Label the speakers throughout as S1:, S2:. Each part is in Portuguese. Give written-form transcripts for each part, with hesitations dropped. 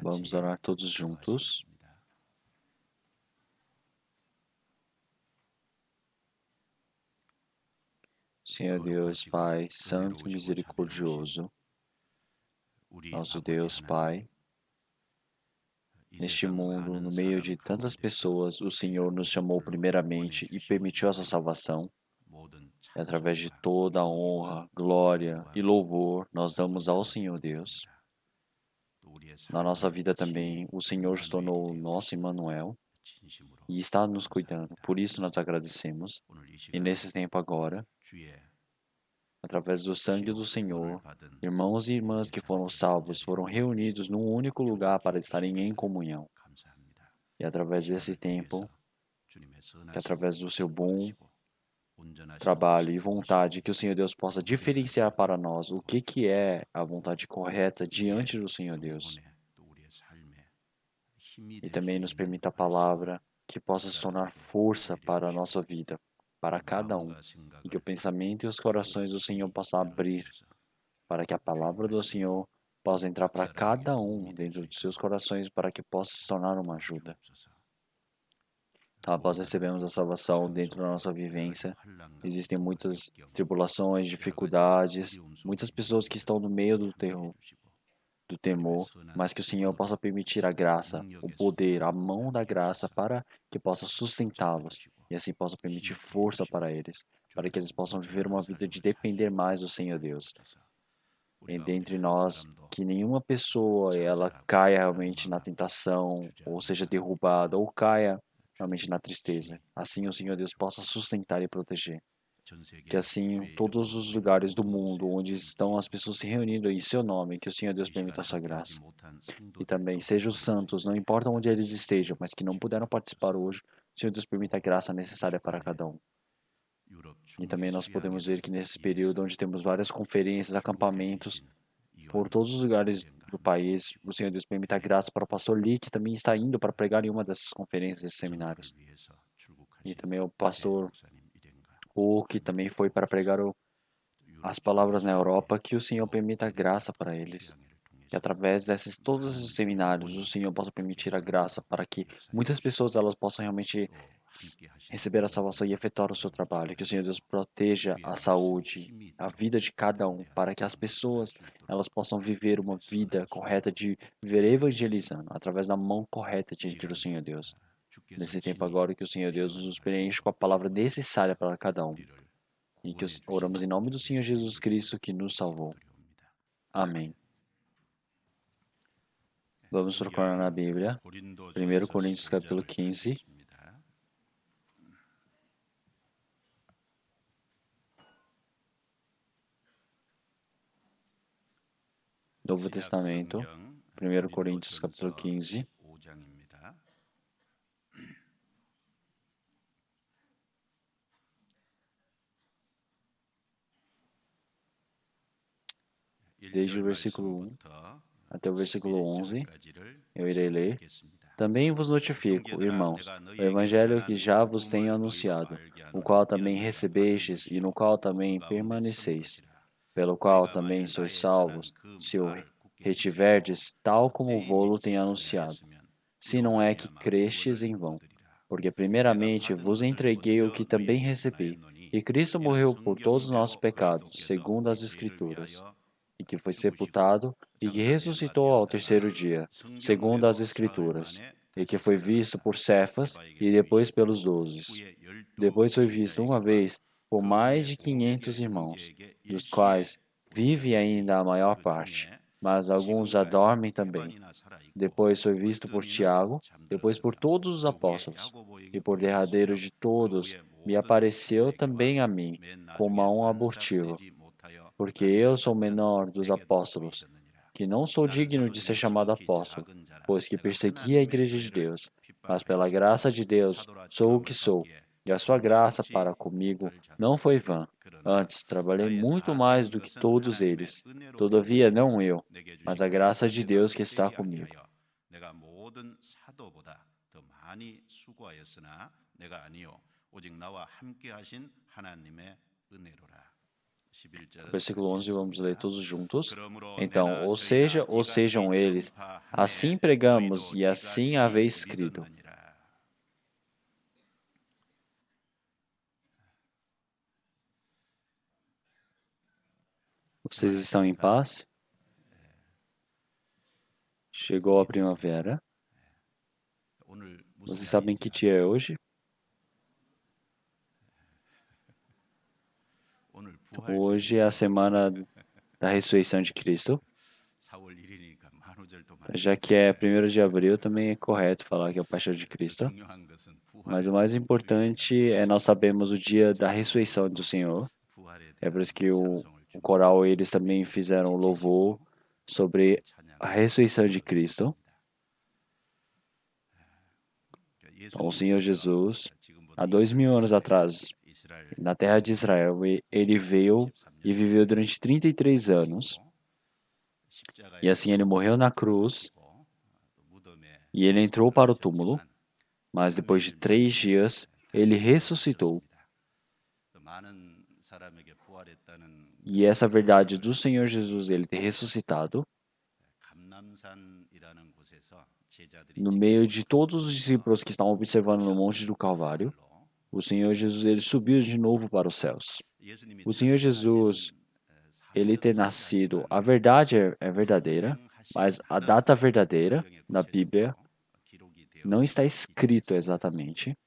S1: Vamos orar todos juntos. Senhor Deus, Pai, Santo e Misericordioso, nosso Deus, Pai, neste mundo, no meio de tantas pessoas, o Senhor nos chamou primeiramente e permitiu essa salvação. E através de toda a honra, glória e louvor, nós damos ao Senhor Deus. Na nossa vida também, o Senhor se tornou o nosso Emmanuel e está nos cuidando. Por isso nós agradecemos. E nesse tempo agora, através do sangue do Senhor, irmãos e irmãs que foram salvos foram reunidos num único lugar para estarem em comunhão. E através desse tempo, que através do seu bom trabalho e vontade, que o Senhor Deus possa diferenciar para nós o que é a vontade correta diante do Senhor Deus. E também nos permita a palavra que possa se tornar força para a nossa vida, para cada um. E que o pensamento e os corações do Senhor possam abrir para que a palavra do Senhor possa entrar para cada um dentro de seus corações, para que possa se tornar uma ajuda. Então, após recebermos a salvação dentro da nossa vivência, existem muitas tribulações, dificuldades, muitas pessoas que estão no meio do terror, do temor, mas que o Senhor possa permitir a graça, o poder, a mão da graça para que possa sustentá-los e assim possa permitir força para eles, para que eles possam viver uma vida de depender mais do Senhor Deus. E dentre nós, que nenhuma pessoa ela caia realmente na tentação, ou seja derrubada, ou caia realmente na tristeza. Assim o Senhor Deus possa sustentar e proteger. Que assim, todos os lugares do mundo onde estão as pessoas se reunindo em seu nome, que o Senhor Deus permita a sua graça. E também sejam os santos, não importa onde eles estejam, mas que não puderam participar hoje, o Senhor Deus permita a graça necessária para cada um. E também nós podemos ver que nesse período onde temos várias conferências, acampamentos, por todos os lugares do país, o Senhor Deus permita a graça para o pastor Lee, que também está indo para pregar em uma dessas conferências e seminários. E também o pastor O, que também foi para pregar as palavras na Europa, que o Senhor permita a graça para eles. Que através desses todos os seminários, o Senhor possa permitir a graça para que muitas pessoas elas possam realmente receber a salvação e efetuar o seu trabalho. Que o Senhor Deus proteja a saúde, a vida de cada um, para que as pessoas elas possam viver uma vida correta de viver evangelizando, através da mão correta diante do Senhor Deus. Nesse tempo agora que o Senhor Deus nos preenche com a palavra necessária para cada um. E que oramos em nome do Senhor Jesus Cristo que nos salvou. Amém. Vamos procurar na Bíblia, 1 Coríntios capítulo 15. Novo Testamento, 1 Coríntios capítulo 15. Desde o versículo 1 até o versículo 11, eu irei ler. Também vos notifico, irmãos, o evangelho que já vos tenho anunciado, o qual também recebestes e no qual também permaneceis, pelo qual também sois salvos, se o retiverdes tal como vou-lo tenho anunciado, se não é que crestes em vão. Porque primeiramente vos entreguei o que também recebi, e Cristo morreu por todos os nossos pecados, segundo as Escrituras, e que foi sepultado, e que ressuscitou ao terceiro dia, segundo as Escrituras, e que foi visto por Cefas, e depois pelos 12. Depois foi visto uma vez por mais de 500 irmãos, dos quais vive ainda a maior parte, mas alguns já dormem também. Depois foi visto por Tiago, depois por todos os apóstolos, e por derradeiro de todos me apareceu também a mim, como a um abortivo, porque eu sou o menor dos apóstolos, que não sou digno de ser chamado apóstolo, pois que persegui a igreja de Deus, mas pela graça de Deus sou o que sou, e a sua graça para comigo não foi vã. Antes, trabalhei muito mais do que todos eles. Todavia, não eu, mas a graça de Deus que está comigo. Versículo 11, vamos ler todos juntos. Então, ou sejam eles, assim pregamos e assim haveis crido. Vocês estão em paz? Chegou a primavera. Vocês sabem que dia é hoje? Hoje é a semana da ressurreição de Cristo. Já que é 1º de abril, também é correto falar que é o Paixão de Cristo. Mas o mais importante é nós sabemos o dia da ressurreição do Senhor. É por isso que o coral, eles também fizeram o louvor sobre a ressurreição de Cristo. Então, o Senhor Jesus, há 2000 anos atrás, na terra de Israel, ele veio e viveu durante 33 anos. E assim ele morreu na cruz e ele entrou para o túmulo, mas depois de 3 dias ele ressuscitou. E essa verdade do Senhor Jesus, ele ter ressuscitado, no meio de todos os discípulos que estavam observando no Monte do Calvário, o Senhor Jesus, ele subiu de novo para os céus. O Senhor Jesus, ele ter nascido, a verdade é verdadeira, mas a data verdadeira na Bíblia não está escrito exatamente,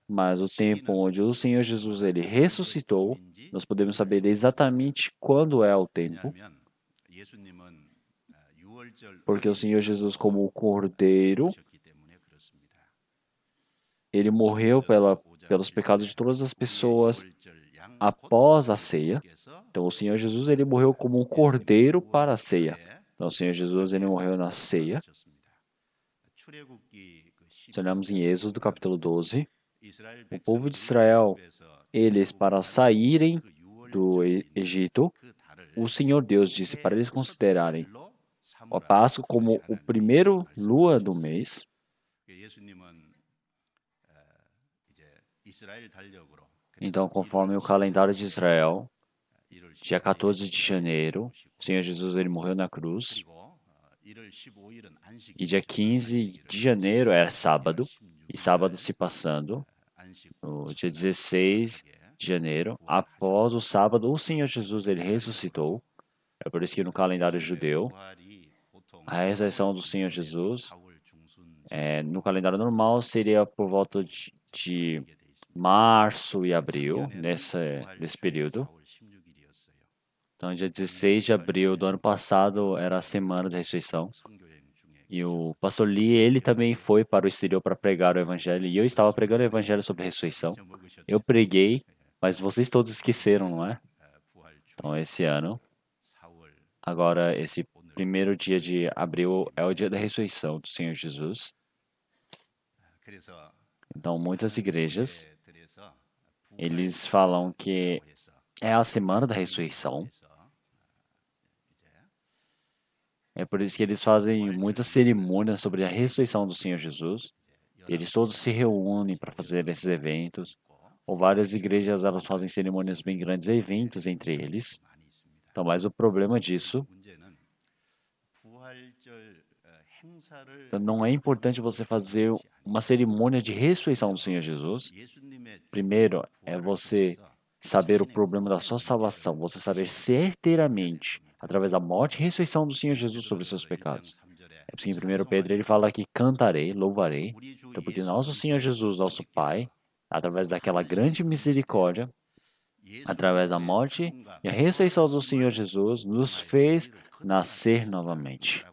S1: mas o tempo onde o Senhor Jesus ele ressuscitou, nós podemos saber exatamente quando é o tempo, porque o Senhor Jesus, como o Cordeiro, ele morreu pelos pecados de todas as pessoas após a ceia. Então, o Senhor Jesus ele morreu como um cordeiro para a ceia. Então, o Senhor Jesus ele morreu na ceia. Se olhamos em Êxodo, capítulo 12, o povo de Israel, eles para saírem do Egito, o Senhor Deus disse para eles considerarem a Páscoa como o primeiro lua do mês. Então, conforme o calendário de Israel, dia 14 de janeiro, o Senhor Jesus ele morreu na cruz. E dia 15 de janeiro era sábado, e sábado se passando, no dia 16 de janeiro, após o sábado, o Senhor Jesus ele ressuscitou. É por isso que no calendário judeu, a ressurreição do Senhor Jesus, no calendário normal, seria por volta de março e abril, nesse período. Então, dia 16 de abril do ano passado era a semana da ressurreição. E o pastor Lee, ele também foi para o exterior para pregar o evangelho. E eu estava pregando o evangelho sobre a ressurreição. Eu preguei, mas vocês todos esqueceram, não é? Então, esse ano, agora, esse 1º dia de abril é o dia da ressurreição do Senhor Jesus. Então, muitas igrejas, eles falam que é a semana da ressurreição. É por isso que eles fazem muitas cerimônias sobre a ressurreição do Senhor Jesus. Eles todos se reúnem para fazer esses eventos. Ou várias igrejas elas fazem cerimônias bem grandes, eventos entre eles. Então, mas o problema disso, então, não é importante você fazer uma cerimônia de ressurreição do Senhor Jesus. Primeiro é você saber o problema da sua salvação, você saber certeiramente, através da morte e ressurreição do Senhor Jesus sobre os seus pecados. É por isso que em 1 Pedro ele fala que cantarei, louvarei. Então, porque nosso Senhor Jesus, nosso Pai, através daquela grande misericórdia, através da morte e a ressurreição do Senhor Jesus, nos fez nascer novamente.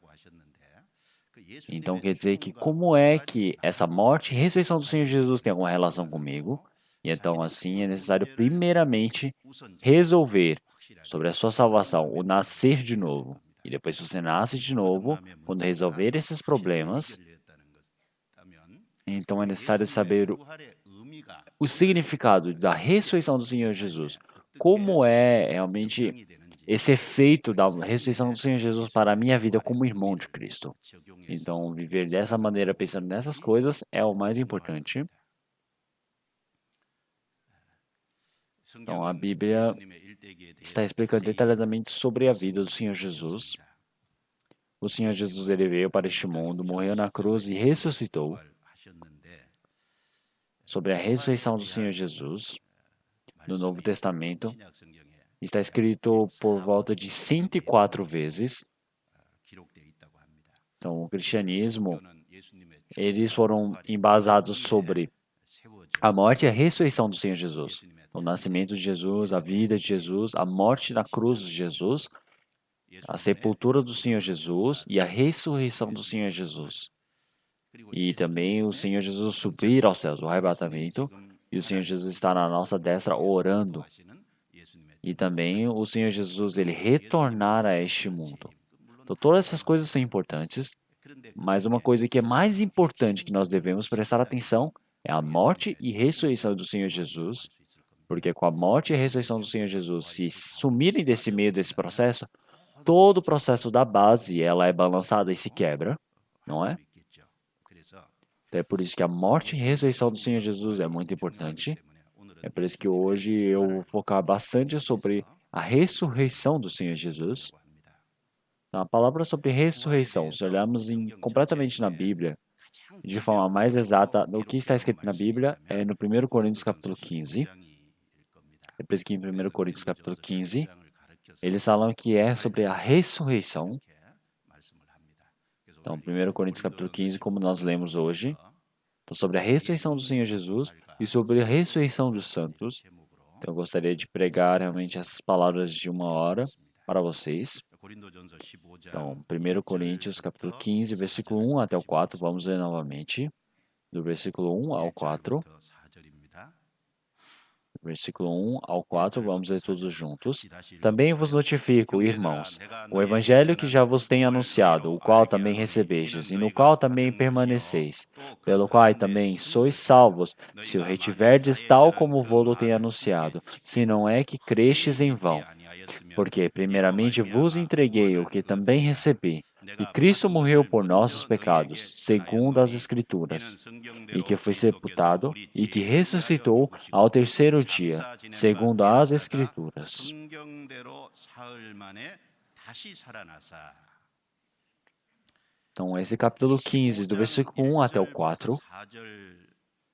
S1: Então quer dizer que como é que essa morte e ressurreição do Senhor Jesus tem alguma relação comigo? E então assim é necessário primeiramente resolver sobre a sua salvação, o nascer de novo. E depois se você nasce de novo, quando resolver esses problemas, então é necessário saber o significado da ressurreição do Senhor Jesus. Como é realmente esse efeito da ressurreição do Senhor Jesus para a minha vida como irmão de Cristo. Então, viver dessa maneira, pensando nessas coisas, é o mais importante. Então, a Bíblia está explicando detalhadamente sobre a vida do Senhor Jesus. O Senhor Jesus, ele veio para este mundo, morreu na cruz e ressuscitou. Sobre a ressurreição do Senhor Jesus, no Novo Testamento, está escrito por volta de 104 vezes. Então, o cristianismo, eles foram embasados sobre a morte e a ressurreição do Senhor Jesus. O nascimento de Jesus, a vida de Jesus, a morte na cruz de Jesus, a sepultura do Senhor Jesus e a ressurreição do Senhor Jesus. E também o Senhor Jesus subir aos céus, o arrebatamento, e o Senhor Jesus está na nossa destra orando. E também o Senhor Jesus, ele retornar a este mundo. Então, todas essas coisas são importantes, mas uma coisa que é mais importante que nós devemos prestar atenção é a morte e ressurreição do Senhor Jesus, porque com a morte e a ressurreição do Senhor Jesus, se sumirem desse meio desse processo, todo o processo da base, ela é balançada e se quebra, não é? Então é por isso que a morte e ressurreição do Senhor Jesus é muito importante. É por isso que hoje eu vou focar bastante sobre a ressurreição do Senhor Jesus. Então, a palavra sobre ressurreição, se olharmos completamente na Bíblia, de forma mais exata, o que está escrito na Bíblia é no 1 Coríntios capítulo 15. É por isso que em 1 Coríntios capítulo 15, eles falam que é sobre a ressurreição. Então, 1 Coríntios capítulo 15, como nós lemos hoje, então, sobre a ressurreição do Senhor Jesus e sobre a ressurreição dos santos. Então, eu gostaria de pregar realmente essas palavras de 1 hora para vocês. Então, 1 Coríntios capítulo 15, versículo 1 até o 4, vamos ler novamente. Do versículo 1 ao 4. Versículo 1 ao 4, vamos ler todos juntos. Também vos notifico, irmãos, o evangelho que já vos tenho anunciado, o qual também recebestes, e no qual também permaneceis, pelo qual também sois salvos, se o retiverdes tal como vou-lo tenho anunciado, se não é que crestes em vão. Porque, primeiramente, vos entreguei o que também recebi, que Cristo morreu por nossos pecados, segundo as Escrituras, e que foi sepultado, e que ressuscitou ao terceiro dia, segundo as Escrituras. Então, esse capítulo 15, do versículo 1 até o 4,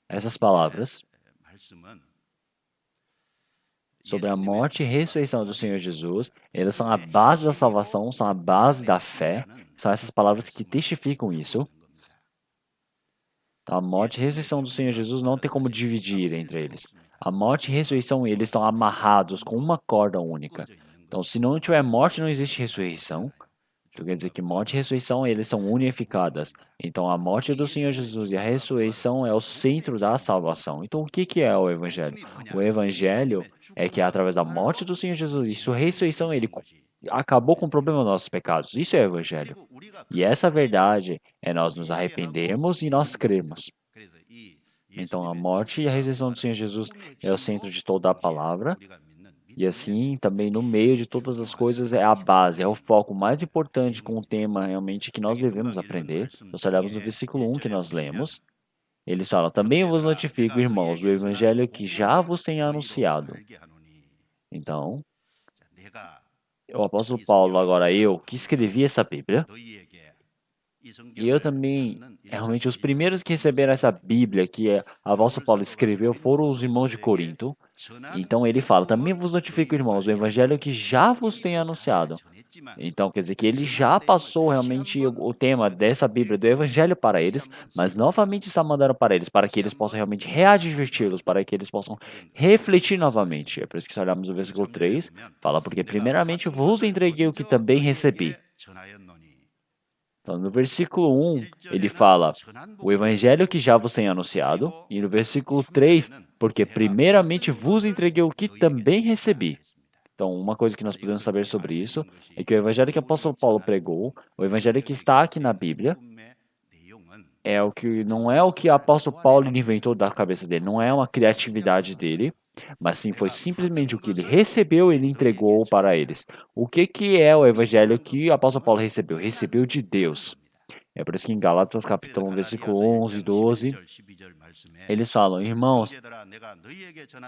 S1: essas palavras sobre a morte e ressurreição do Senhor Jesus, elas são a base da salvação, são a base da fé, são essas palavras que testificam isso. Então, a morte e ressurreição do Senhor Jesus não tem como dividir entre eles. A morte e ressurreição, eles estão amarrados com uma corda única. Então, se não tiver morte, não existe ressurreição. Então, quer dizer que morte e ressurreição, eles são unificadas. Então, a morte do Senhor Jesus e a ressurreição é o centro da salvação. Então, o que é o Evangelho? O Evangelho é que através da morte do Senhor Jesus e sua ressurreição, ele acabou com o problema dos nossos pecados. Isso é o Evangelho. E essa verdade é nós nos arrependermos e nós cremos. Então, a morte e a ressurreição do Senhor Jesus é o centro de toda a palavra. E assim, também no meio de todas as coisas é a base, é o foco mais importante com o tema realmente que nós devemos aprender. Nós olhamos no versículo 1 que nós lemos. Ele fala, também eu vos notifico, irmãos, o evangelho que já vos tenho anunciado. Então, o apóstolo Paulo, agora eu, que escrevi essa Bíblia, e eu também, realmente, os primeiros que receberam essa Bíblia que o apóstolo Paulo escreveu foram os irmãos de Corinto. Então ele fala, também vos notifico, irmãos, o evangelho que já vos tenho anunciado. Então quer dizer que ele já passou realmente o tema dessa Bíblia, do evangelho para eles, mas novamente está mandando para eles, para que eles possam realmente readverti-los, para que eles possam refletir novamente. É por isso que se olharmos o versículo 3, fala, porque primeiramente vos entreguei o que também recebi. Então, no versículo 1, ele fala, o evangelho que já vos tenho anunciado, e no versículo 3, porque primeiramente vos entreguei o que também recebi. Então, uma coisa que nós podemos saber sobre isso é que o evangelho que o apóstolo Paulo pregou, o evangelho que está aqui na Bíblia, não é o que o apóstolo Paulo inventou da cabeça dele, não é uma criatividade dele, mas sim foi simplesmente o que ele recebeu, ele entregou para eles. O que é o evangelho que o apóstolo Paulo recebeu? Recebeu de Deus. É por isso que em Gálatas capítulo 1, versículo 11 e 12, eles falam: irmãos,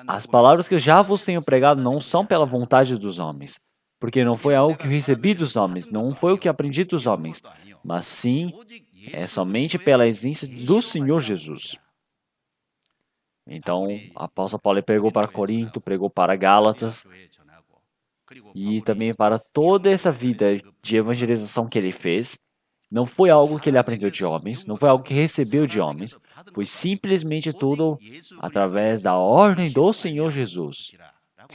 S1: as palavras que eu já vos tenho pregado não são pela vontade dos homens, porque não foi algo que eu recebi dos homens, não foi o que aprendi dos homens, mas sim é somente pela existência do Senhor Jesus. Então, o apóstolo Paulo pregou para Corinto, pregou para Gálatas e também para toda essa vida de evangelização que ele fez. Não foi algo que ele aprendeu de homens, não foi algo que recebeu de homens, foi simplesmente tudo através da ordem do Senhor Jesus.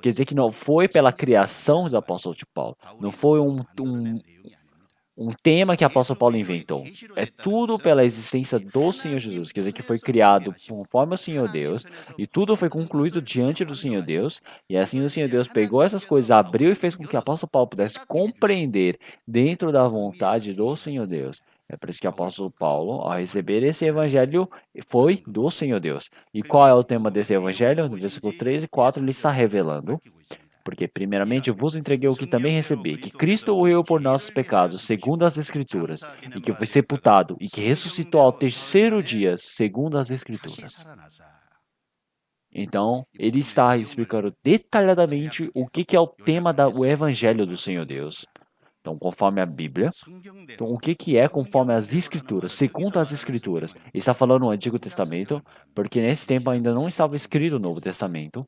S1: Quer dizer que não foi pela criação do apóstolo de Paulo, não foi um tema que o apóstolo Paulo inventou. É tudo pela existência do Senhor Jesus. Quer dizer que foi criado conforme o Senhor Deus e tudo foi concluído diante do Senhor Deus. E assim o Senhor Deus pegou essas coisas, abriu e fez com que o apóstolo Paulo pudesse compreender dentro da vontade do Senhor Deus. É por isso que o apóstolo Paulo, ao receber esse evangelho, foi do Senhor Deus. E qual é o tema desse evangelho? No versículo 3 e 4, ele está revelando. Porque, primeiramente, eu vos entreguei o que também recebi, que Cristo morreu por nossos pecados, segundo as Escrituras, e que foi sepultado, e que ressuscitou ao terceiro dia, segundo as Escrituras. Então, ele está explicando detalhadamente o que é o tema do Evangelho do Senhor Deus. Então, conforme a Bíblia, então, o que é conforme as Escrituras, segundo as Escrituras. Ele está falando no Antigo Testamento, porque nesse tempo ainda não estava escrito o Novo Testamento.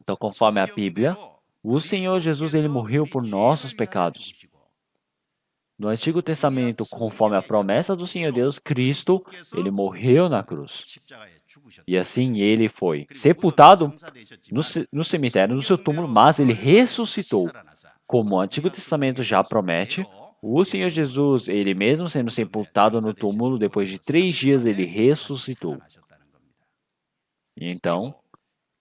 S1: Então, conforme a Bíblia, o Senhor Jesus ele morreu por nossos pecados. No Antigo Testamento, conforme a promessa do Senhor Deus, Cristo, ele morreu na cruz. E assim ele foi sepultado no cemitério, no seu túmulo, mas ele ressuscitou. Como o Antigo Testamento já promete, o Senhor Jesus, ele mesmo sendo sepultado no túmulo, depois de 3 dias ele ressuscitou. E então,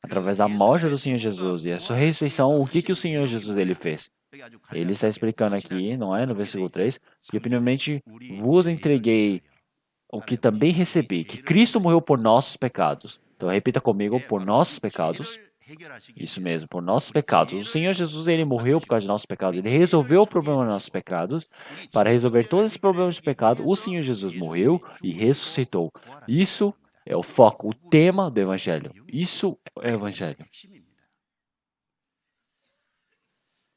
S1: através da morte do Senhor Jesus e a sua ressurreição, o que o Senhor Jesus ele fez? Ele está explicando aqui, não é? No versículo 3, que primeiramente vos entreguei o que também recebi, que Cristo morreu por nossos pecados. Então repita comigo, por nossos pecados. Isso mesmo, por nossos pecados. O Senhor Jesus ele morreu por causa de nossos pecados. Ele resolveu o problema dos nossos pecados. Para resolver todos esses problemas de pecado, o Senhor Jesus morreu e ressuscitou. Isso é o foco, o tema do Evangelho. Isso é o Evangelho.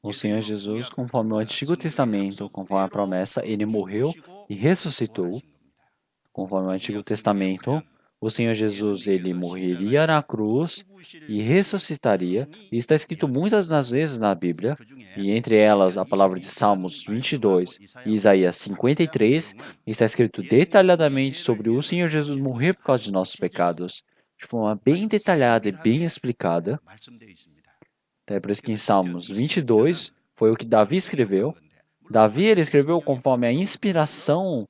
S1: O Senhor Jesus, conforme o Antigo Testamento, conforme a promessa, ele morreu e ressuscitou. Conforme o Antigo Testamento, o Senhor Jesus ele morreria na cruz e ressuscitaria. E está escrito muitas das vezes na Bíblia, e entre elas a palavra de Salmos 22 e Isaías 53, está escrito detalhadamente sobre o Senhor Jesus morrer por causa de nossos pecados, de forma bem detalhada e bem explicada. Então, é por isso que em Salmos 22 foi o que Davi escreveu. Davi ele escreveu conforme a inspiração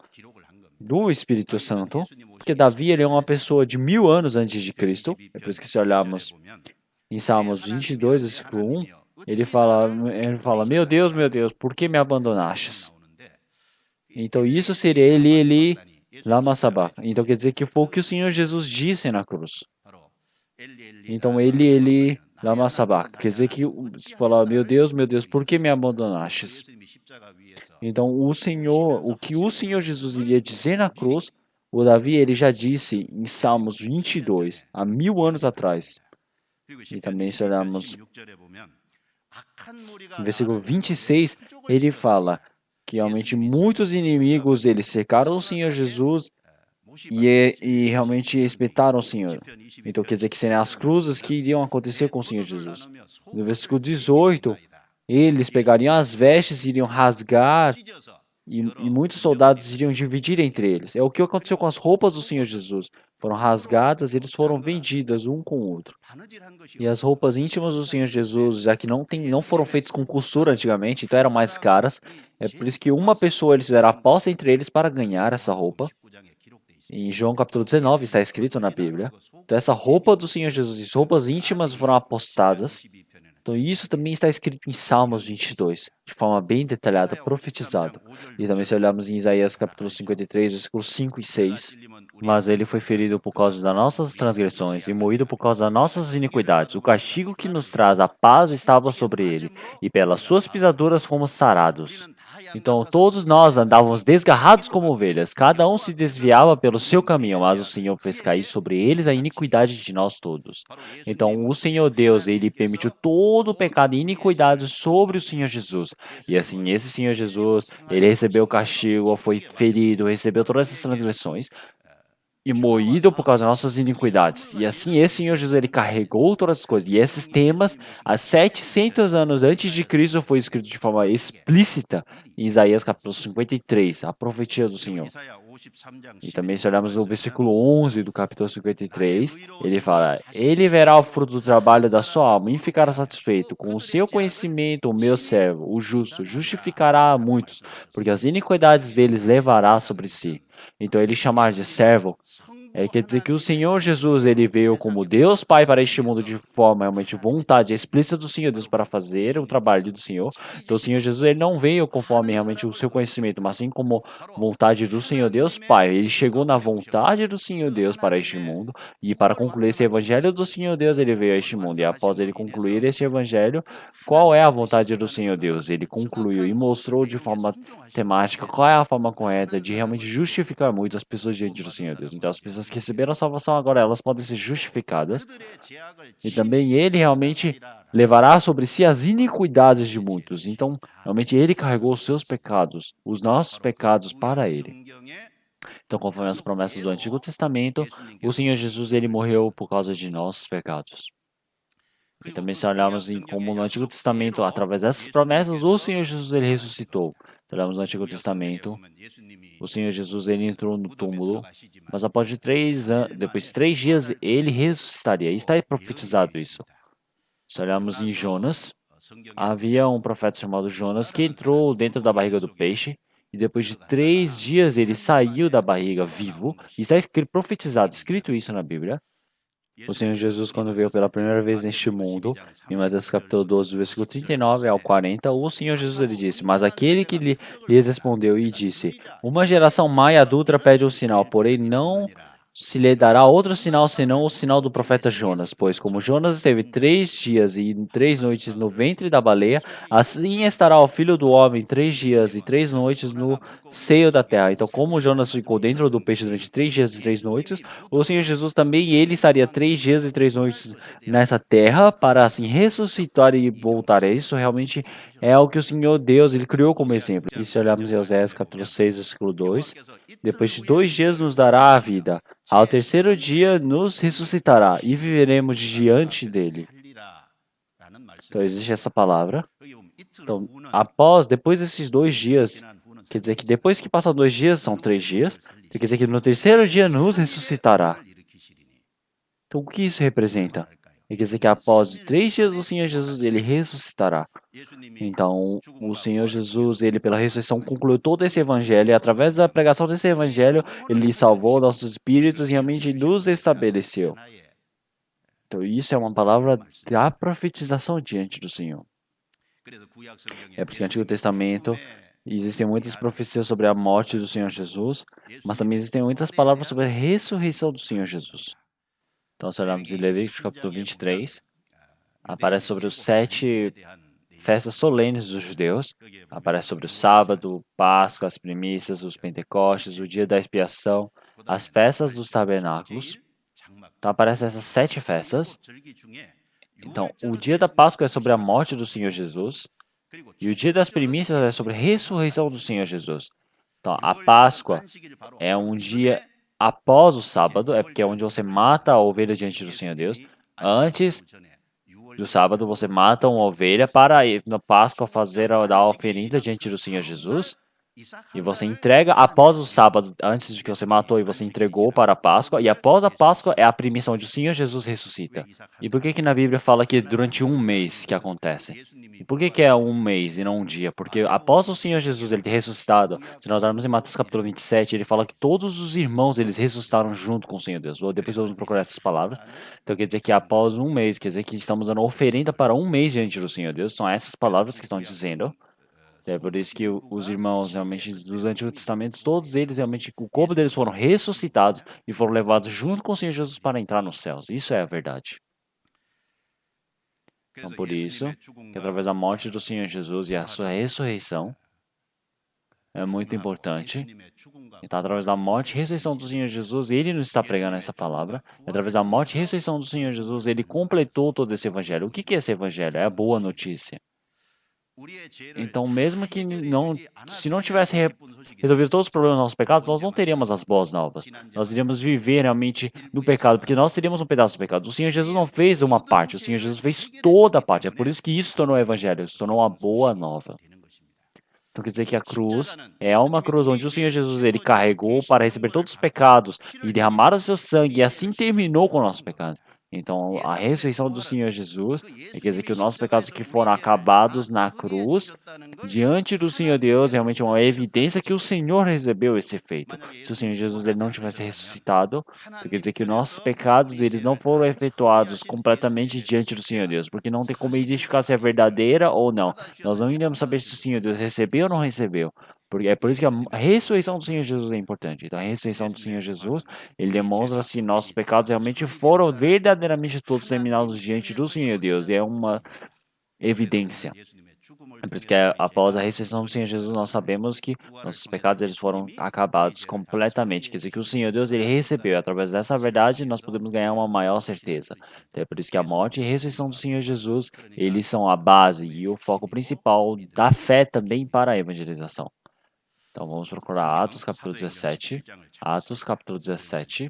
S1: do Espírito Santo, porque Davi ele é uma pessoa de 1000 anos antes de Cristo. É por isso que se olharmos em Salmos 22, versículo 1, ele fala, meu Deus, por que me abandonastes? Então isso seria ele, lama sabach. Então quer dizer que foi o que o Senhor Jesus disse na cruz. Então ele, lama sabach. Quer dizer que se falar, meu Deus, por que me abandonastes? Então o que o Senhor Jesus iria dizer na cruz, o Davi ele já disse em Salmos 22, há 1000 anos atrás. E também se olharmos no versículo 26, ele fala que realmente muitos inimigos eles cercaram o Senhor Jesus e realmente espetaram o Senhor. Então quer dizer que seriam as cruzes que iriam acontecer com o Senhor Jesus. No versículo 18, eles pegariam as vestes e iriam rasgar e muitos soldados iriam dividir entre eles. É o que aconteceu com as roupas do Senhor Jesus. Foram rasgadas e eles foram vendidas um com o outro. E as roupas íntimas do Senhor Jesus, já que não foram feitas com costura antigamente, então eram mais caras, é por isso que uma pessoa eles fizeram aposta entre eles para ganhar essa roupa. Em João capítulo 19 está escrito na Bíblia. Então essa roupa do Senhor Jesus, as roupas íntimas foram apostadas. Então isso também está escrito em Salmos 22, de forma bem detalhada, profetizado. E também se olharmos em Isaías capítulo 53, versículos 5 e 6. Mas ele foi ferido por causa das nossas transgressões e moído por causa das nossas iniquidades. O castigo que nos traz a paz estava sobre ele, e pelas suas pisaduras fomos sarados. Então todos nós andávamos desgarrados como ovelhas, cada um se desviava pelo seu caminho, mas o Senhor fez cair sobre eles a iniquidade de nós todos. Então o Senhor Deus, ele permitiu todo o pecado e iniquidade sobre o Senhor Jesus. E assim, esse Senhor Jesus, ele recebeu o castigo, foi ferido, recebeu todas essas transgressões e moído por causa das nossas iniquidades. E assim esse Senhor Jesus ele carregou todas as coisas. E esses temas, há 700 anos antes de Cristo, foi escrito de forma explícita em Isaías capítulo 53, a profetia do Senhor. E também se olharmos o versículo 11 do capítulo 53, ele fala: Ele verá o fruto do trabalho da sua alma e ficará satisfeito. Com o seu conhecimento, o meu servo, o justo, justificará a muitos, porque as iniquidades deles levará sobre si. Então ele chamar de servo quer dizer que o Senhor Jesus ele veio como Deus Pai para este mundo de forma realmente vontade explícita do Senhor Deus para fazer o trabalho do Senhor. Então o Senhor Jesus ele não veio conforme realmente o seu conhecimento, mas sim como vontade do Senhor Deus Pai. Ele chegou na vontade do Senhor Deus para este mundo e para concluir esse evangelho do Senhor Deus ele veio a este mundo. E após ele concluir esse evangelho, qual é a vontade do Senhor Deus? Ele concluiu e mostrou de forma temática qual é a forma correta de realmente justificar muitas pessoas diante do Senhor Deus. Então as pessoas que receberam a salvação agora elas podem ser justificadas e também ele realmente levará sobre si as iniquidades de muitos. Então realmente ele carregou os seus pecados, os nossos pecados para ele. Então conforme as promessas do Antigo Testamento, o Senhor Jesus ele morreu por causa de nossos pecados. E também se olharmos em como no Antigo Testamento, através dessas promessas, o Senhor Jesus ele ressuscitou. Se olharmos no Antigo Testamento, o Senhor Jesus ele entrou no túmulo, mas após depois de 3 dias ele ressuscitaria. Está profetizado isso. Se olharmos em Jonas, havia um profeta chamado Jonas que entrou dentro da barriga do peixe e depois de 3 dias ele saiu da barriga vivo. E está escrito, profetizado, escrito isso na Bíblia. O Senhor Jesus, quando veio pela primeira vez neste mundo, em Mateus capítulo 12, versículo 39 ao 40, o Senhor Jesus ele disse: Mas aquele que lhes respondeu e disse: Uma geração má e adulta pede um sinal, porém não se lhe dará outro sinal senão o sinal do profeta Jonas. Pois como Jonas esteve 3 dias e 3 noites no ventre da baleia, assim estará o Filho do Homem 3 dias e 3 noites no seio da terra. Então, como Jonas ficou dentro do peixe durante 3 dias e 3 noites, o Senhor Jesus também, ele estaria 3 dias e 3 noites nessa terra para assim ressuscitar e voltar. Isso realmente é o que o Senhor Deus ele criou como exemplo. E se olharmos em Oséias capítulo 6, versículo 2, depois de 2 dias nos dará a vida, ao terceiro dia nos ressuscitará e viveremos diante dele. Então existe essa palavra. Então, depois desses 2 dias, quer dizer que depois que passam 2 dias, são 3 dias, quer dizer que no terceiro dia nos ressuscitará. Então, o que isso representa? Quer dizer que após 3 dias o Senhor Jesus ele ressuscitará. Então, o Senhor Jesus, ele pela ressurreição concluiu todo esse evangelho e através da pregação desse evangelho, ele salvou nossos espíritos e realmente nos estabeleceu. Então, isso é uma palavra da profetização diante do Senhor. É por isso que no Antigo Testamento existem muitas profecias sobre a morte do Senhor Jesus, mas também existem muitas palavras sobre a ressurreição do Senhor Jesus. Então, se olharmos em Levítico capítulo 23, aparece sobre os 7 festas solenes dos judeus. Aparece sobre o sábado, Páscoa, as primícias, os Pentecostes, o dia da expiação, as festas dos tabernáculos. Então, aparecem essas 7 festas. Então, o dia da Páscoa é sobre a morte do Senhor Jesus. E o dia das primícias é sobre a ressurreição do Senhor Jesus. Então, a Páscoa é um dia após o sábado, é porque é onde você mata a ovelha diante do Senhor Deus. Antes do sábado, você mata uma ovelha para ir na Páscoa fazer a oferenda diante do Senhor Jesus. E você entrega após o sábado, antes de que você matou, e você entregou para a Páscoa. E após a Páscoa é a primícia onde o Senhor Jesus ressuscita. E por que que na Bíblia fala que durante um mês que acontece? E por que que é um mês e não um dia? Porque após o Senhor Jesus ele ter ressuscitado, se nós olharmos em Mateus capítulo 27, ele fala que todos os irmãos eles ressuscitaram junto com o Senhor Deus. Depois vamos procurar essas palavras. Então quer dizer que após um mês, quer dizer que estamos dando oferenda para um mês diante do Senhor Deus. São essas palavras que estão dizendo. É por isso que os irmãos realmente dos Antigos Testamentos, todos eles realmente, o corpo deles foram ressuscitados e foram levados junto com o Senhor Jesus para entrar nos céus. Isso é a verdade. Então, por isso, que através da morte do Senhor Jesus e a sua ressurreição, é muito importante. Então, através da morte e ressurreição do Senhor Jesus, Ele nos está pregando essa palavra. Através da morte e ressurreição do Senhor Jesus, Ele completou todo esse evangelho. O que é esse evangelho? É a boa notícia. Então, mesmo que não, se não tivesse resolvido todos os problemas dos nossos pecados, nós não teríamos as boas novas. Nós iríamos viver realmente no pecado, porque nós teríamos um pedaço do pecado. O Senhor Jesus não fez uma parte, o Senhor Jesus fez toda a parte. É por isso que isso tornou o evangelho, se tornou uma boa nova. Então quer dizer que a cruz é uma cruz onde o Senhor Jesus ele carregou para receber todos os pecados e derramar o seu sangue e assim terminou com os nossos pecados. Então a ressurreição do Senhor Jesus quer dizer que os nossos pecados que foram acabados na cruz diante do Senhor Deus realmente é uma evidência que o Senhor recebeu esse feito. Se o Senhor Jesus ele não tivesse ressuscitado, então quer dizer que os nossos pecados eles não foram efetuados completamente diante do Senhor Deus, porque não tem como identificar se é verdadeira ou não. Nós não iremos saber se o Senhor Deus recebeu ou não recebeu. Porque é por isso que a ressurreição do Senhor Jesus é importante. Então, a ressurreição do Senhor Jesus, ele demonstra se nossos pecados realmente foram verdadeiramente todos terminados diante do Senhor Deus. E é uma evidência. É por isso que após a ressurreição do Senhor Jesus, nós sabemos que nossos pecados eles foram acabados completamente. Quer dizer que o Senhor Deus ele recebeu. E através dessa verdade, nós podemos ganhar uma maior certeza. Então, é por isso que a morte e a ressurreição do Senhor Jesus, eles são a base e o foco principal da fé também para a evangelização. Então, vamos procurar Atos capítulo 17. Atos capítulo 17.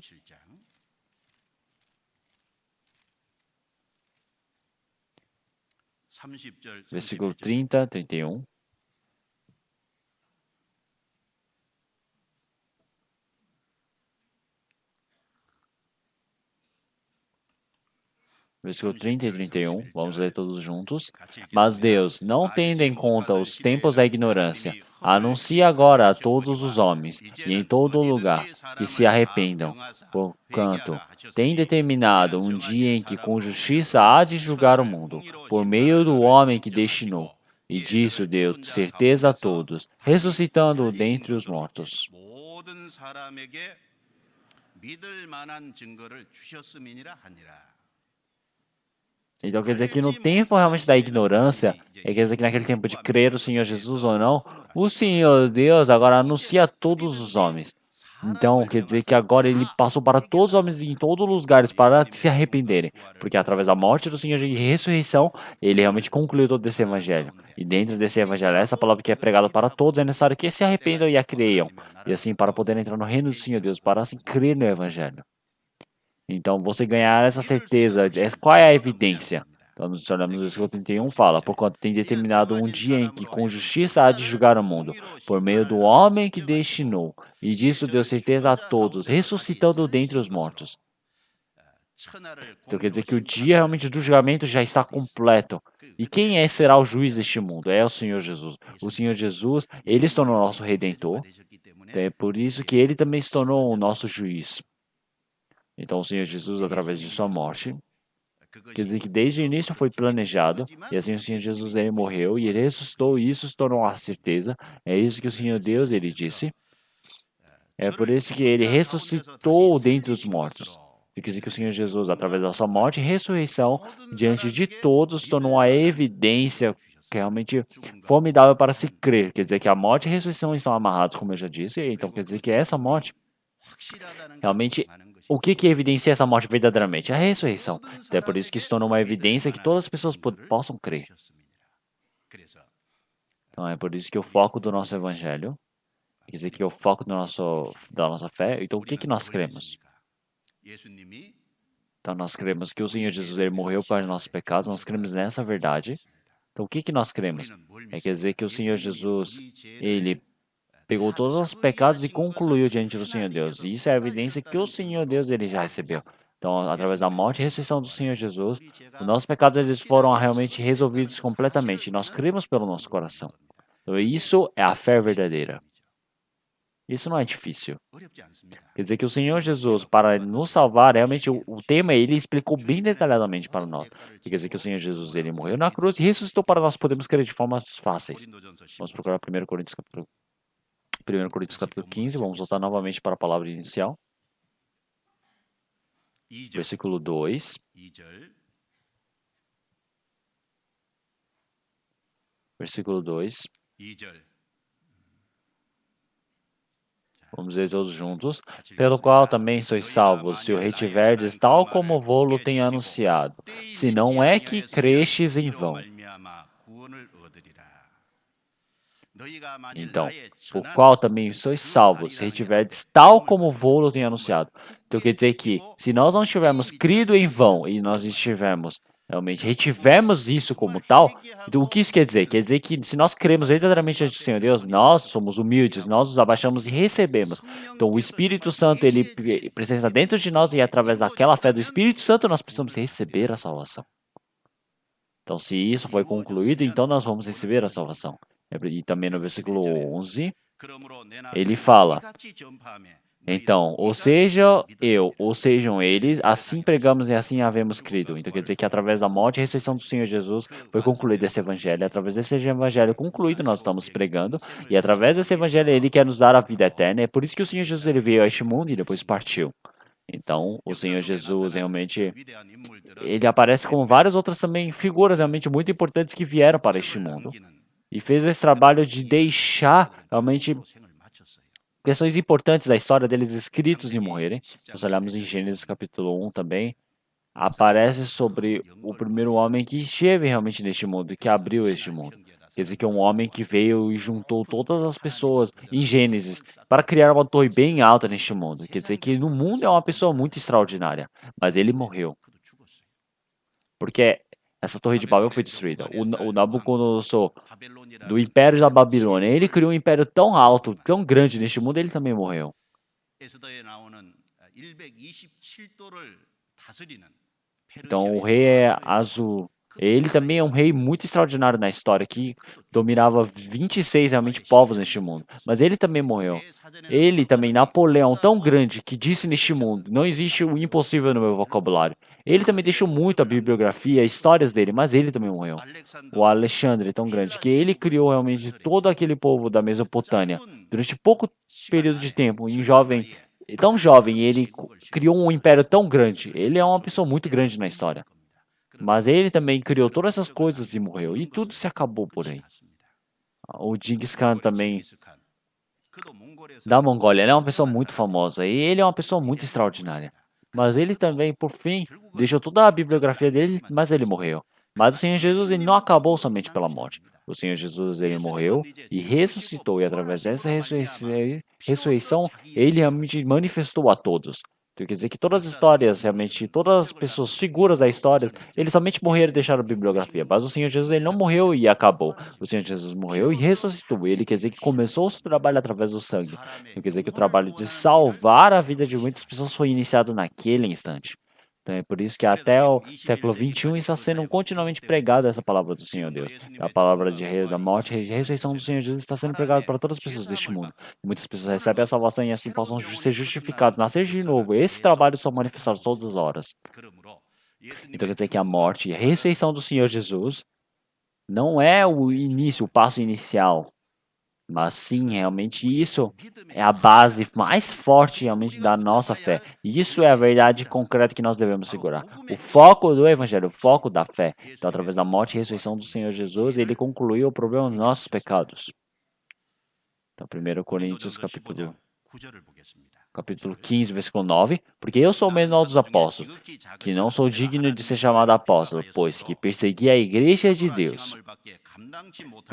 S1: Versículo 30, 31. Versículo 30 e 31, vamos ler todos juntos. Mas Deus, não tendo em conta os tempos da ignorância, anuncia agora a todos os homens e em todo lugar que se arrependam, porquanto tem determinado um dia em que com justiça há de julgar o mundo, por meio do homem que destinou. E disso deu certeza a todos, ressuscitando-o dentre os mortos. Então quer dizer que no tempo realmente da ignorância, quer dizer que naquele tempo de crer o Senhor Jesus ou não, o Senhor Deus agora anuncia a todos os homens. Então quer dizer que agora ele passou para todos os homens em todos os lugares para se arrependerem, porque através da morte do Senhor e ressurreição, ele realmente concluiu todo esse evangelho. E dentro desse evangelho, essa palavra que é pregada para todos, é necessário que se arrependam e a creiam. E assim para poder entrar no reino do Senhor Deus, para assim crer no evangelho. Então, você ganhar essa certeza, qual é a evidência? Então, nós olhamos no versículo 31, fala, porquanto tem determinado um dia em que com justiça há de julgar o mundo, por meio do homem que destinou, e disso deu certeza a todos, ressuscitando dentre os mortos. Então, quer dizer que o dia realmente do julgamento já está completo. E quem será o juiz deste mundo? É o Senhor Jesus. O Senhor Jesus, ele se tornou o nosso redentor, então é por isso que ele também se tornou o nosso juiz. Então, o Senhor Jesus, através de sua morte, quer dizer que desde o início foi planejado, e assim o Senhor Jesus ele morreu e ele ressuscitou, e isso se tornou a certeza. É isso que o Senhor Deus ele disse. É por isso que ele ressuscitou dentre os mortos. Quer dizer que o Senhor Jesus, através da sua morte e ressurreição, diante de todos, se tornou a evidência que é realmente formidável para se crer. Quer dizer que a morte e a ressurreição estão amarrados, como eu já disse. Então, quer dizer que essa morte realmente, o que evidencia essa morte verdadeiramente? A ressurreição. Então é por isso que se tornou uma evidência que todas as pessoas possam crer. Então é por isso que o foco do nosso evangelho, quer dizer que o foco da nossa fé, então o que nós cremos? Então nós cremos que o Senhor Jesus ele morreu para os nossos pecados, nós cremos nessa verdade. Então o que nós cremos? Quer dizer que o Senhor Jesus, ele pegou todos os pecados e concluiu diante do Senhor Deus. E isso é a evidência que o Senhor Deus ele já recebeu. Então, através da morte e ressurreição do Senhor Jesus, os nossos pecados eles foram realmente resolvidos completamente. E nós cremos pelo nosso coração. Então, isso é a fé verdadeira. Isso não é difícil. Quer dizer que o Senhor Jesus, para nos salvar, realmente o tema ele explicou bem detalhadamente para nós. Quer dizer que o Senhor Jesus ele morreu na cruz e ressuscitou para nós podermos crer de formas fáceis. Vamos procurar 1 Coríntios capítulo 15, vamos voltar novamente para a palavra inicial. Versículo 2. Versículo 2. Vamos ler todos juntos. Pelo qual também sois salvos, se o retiverdes tal como o vou-lo tem anunciado. Se não é que crestes em vão. Então, por qual também sois salvos, se retiverdes tal como o vou-lo tem anunciado. Então quer dizer que, se nós não tivermos crido em vão e nós estivermos realmente retivermos isso como tal, então o que isso quer dizer? Quer dizer que se nós cremos verdadeiramente no Senhor Deus, nós somos humildes, nós nos abaixamos e recebemos. Então o Espírito Santo, ele precisa dentro de nós e através daquela fé do Espírito Santo nós precisamos receber a salvação. Então, se isso foi concluído, então nós vamos receber a salvação. E também no versículo 11, ele fala: então, ou seja eu, ou sejam eles, assim pregamos e assim havemos crido. Então quer dizer que através da morte e ressurreição do Senhor Jesus foi concluído esse evangelho. Através desse evangelho concluído nós estamos pregando. E através desse evangelho ele quer nos dar a vida eterna. É por isso que o Senhor Jesus ele veio a este mundo e depois partiu. Então, o Senhor Jesus realmente ele aparece como várias outras também figuras realmente muito importantes que vieram para este mundo e fez esse trabalho de deixar realmente questões importantes da história deles escritos e morrerem. Nós olhamos em Gênesis capítulo 1 também, aparece sobre o primeiro homem que esteve realmente neste mundo e que abriu este mundo. Quer dizer que é um homem que veio e juntou todas as pessoas em Gênesis para criar uma torre bem alta neste mundo. Quer dizer que no mundo é uma pessoa muito extraordinária, mas ele morreu. Porque essa torre de Babel foi destruída. O Nabucodonosor, do Império da Babilônia, ele criou um império tão alto, tão grande neste mundo, ele também morreu. Então o rei é azul. Ele também é um rei muito extraordinário na história, que dominava 26 realmente povos neste mundo. Mas ele também morreu. Ele também, Napoleão, tão grande, que disse neste mundo, não existe o impossível no meu vocabulário. Ele também deixou muito a bibliografia, histórias dele, mas ele também morreu. O Alexandre, tão grande, que ele criou realmente todo aquele povo da Mesopotâmia. Durante pouco período de tempo, em jovem, tão jovem, ele criou um império tão grande. Ele é uma pessoa muito grande na história. Mas ele também criou todas essas coisas e morreu. E tudo se acabou por aí. O Genghis Khan também, da Mongólia, ele é uma pessoa muito famosa. E ele é uma pessoa muito extraordinária. Mas ele também, por fim, deixou toda a bibliografia dele, mas ele morreu. Mas o Senhor Jesus ele não acabou somente pela morte. O Senhor Jesus ele morreu e ressuscitou. E através dessa ressurreição, ele realmente manifestou a todos. Então, quer dizer que todas as histórias, realmente, todas as pessoas, figuras da história, eles somente morreram e deixaram a bibliografia. Mas o Senhor Jesus ele não morreu e acabou. O Senhor Jesus morreu e ressuscitou. Ele quer dizer que começou o seu trabalho através do sangue. Então, quer dizer que o trabalho de salvar a vida de muitas pessoas foi iniciado naquele instante. Então é por isso que até o século XXI está sendo continuamente pregada essa palavra do Senhor Deus. A palavra da morte e ressurreição do Senhor Jesus está sendo pregada para todas as pessoas deste mundo. Muitas pessoas recebem a salvação e assim possam ser justificados, nascer de novo. Esse trabalho são manifestados todas as horas. Então quer dizer que a morte e a ressurreição do Senhor Jesus não é o início, o passo inicial, mas sim, realmente isso é a base mais forte realmente da nossa fé. E isso é a verdade concreta que nós devemos segurar. O foco do evangelho, o foco da fé. Então, através da morte e ressurreição do Senhor Jesus, ele concluiu o problema dos nossos pecados. Então, 1 Coríntios capítulo 15, versículo 9, porque eu sou o menor dos apóstolos, que não sou digno de ser chamado apóstolo, pois que persegui a igreja de Deus.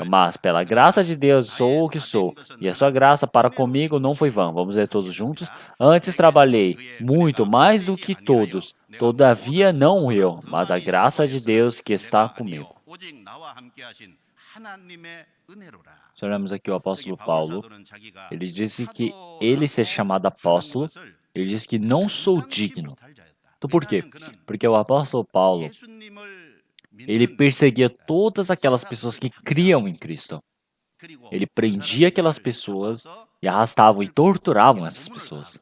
S1: Mas pela graça de Deus sou o que sou, e a sua graça para comigo não foi vã. Vamos ler todos juntos? Antes trabalhei muito mais do que todos, todavia não eu, mas a graça de Deus que está comigo. Se olhamos aqui o apóstolo Paulo, ele disse que ele ser chamado apóstolo, ele diz que não sou digno. Então por quê? Porque o apóstolo Paulo, ele perseguia todas aquelas pessoas que criam em Cristo. Ele prendia aquelas pessoas e arrastavam e torturavam essas pessoas.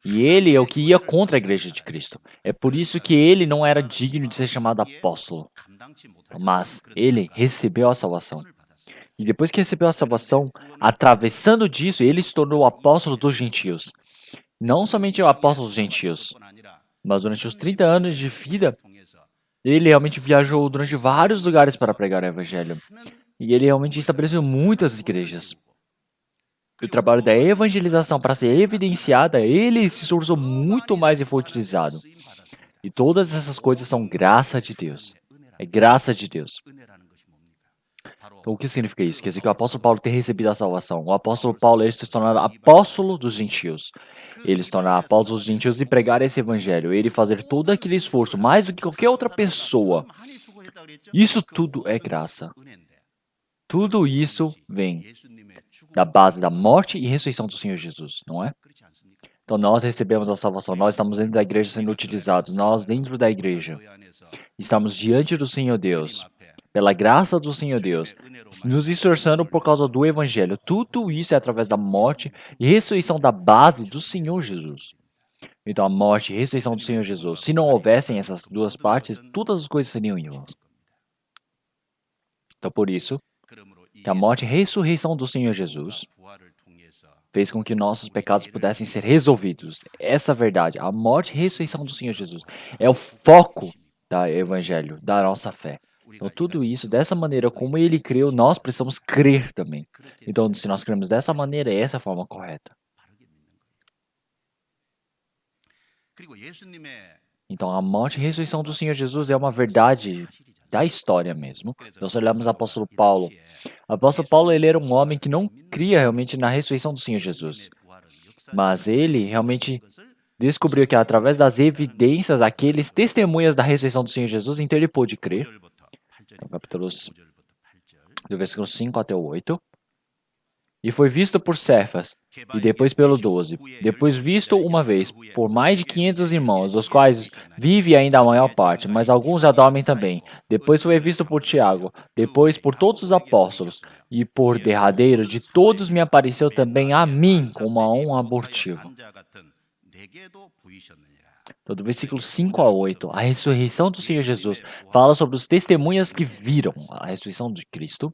S1: E ele é o que ia contra a igreja de Cristo. É por isso que ele não era digno de ser chamado apóstolo. Mas ele recebeu a salvação. E depois que recebeu a salvação, atravessando disso, ele se tornou o apóstolo dos gentios. Não somente o apóstolo dos gentios, mas durante os 30 anos de vida, ele realmente viajou durante vários lugares para pregar o evangelho. E ele realmente estabeleceu muitas igrejas. o trabalho da evangelização para ser evidenciada, ele se esforçou muito mais enfatizado. E todas essas coisas são graça de Deus. É graça de Deus. Então, o que significa isso? Quer dizer que o apóstolo Paulo tem recebido a salvação. O apóstolo Paulo ele se tornou apóstolo dos gentios. Ele se tornar apóstolo dos gentios e pregar esse evangelho. Ele fazer todo aquele esforço, mais do que qualquer outra pessoa. Isso tudo é graça. Tudo isso vem da base da morte e ressurreição do Senhor Jesus, não é? Então nós recebemos a salvação, nós estamos dentro da igreja sendo utilizados, nós dentro da igreja estamos diante do Senhor Deus, pela graça do Senhor Deus, nos esforçando por causa do Evangelho. Tudo isso é através da morte e ressurreição da base do Senhor Jesus. Então a morte e ressurreição do Senhor Jesus, se não houvessem essas duas partes, todas as coisas seriam irmãos. Então por isso, que a morte e ressurreição do Senhor Jesus fez com que nossos pecados pudessem ser resolvidos. Essa verdade, a morte e ressurreição do Senhor Jesus, é o foco do Evangelho, da nossa fé. Então, tudo isso, dessa maneira como ele creu, nós precisamos crer também. Então, se nós cremos dessa maneira, essa é a forma correta. Então, a morte e ressurreição do Senhor Jesus é uma verdade da história mesmo. Então, se olharmos o apóstolo Paulo, o apóstolo Paulo ele era um homem que não cria realmente na ressurreição do Senhor Jesus. Mas ele realmente descobriu que através das evidências, aqueles testemunhas da ressurreição do Senhor Jesus, então ele pôde crer. Então, capítulos do versículo 5 até o 8. E foi visto por Cefas, e depois pelo 12. Depois visto uma vez por mais de 500 irmãos, dos quais vive ainda a maior parte, mas alguns já dormem também. Depois foi visto por Tiago, depois por todos os apóstolos, e por derradeiro de todos me apareceu também a mim como a um abortivo. Então, do versículo 5 a 8, a ressurreição do Senhor Jesus fala sobre os testemunhas que viram a ressurreição de Cristo.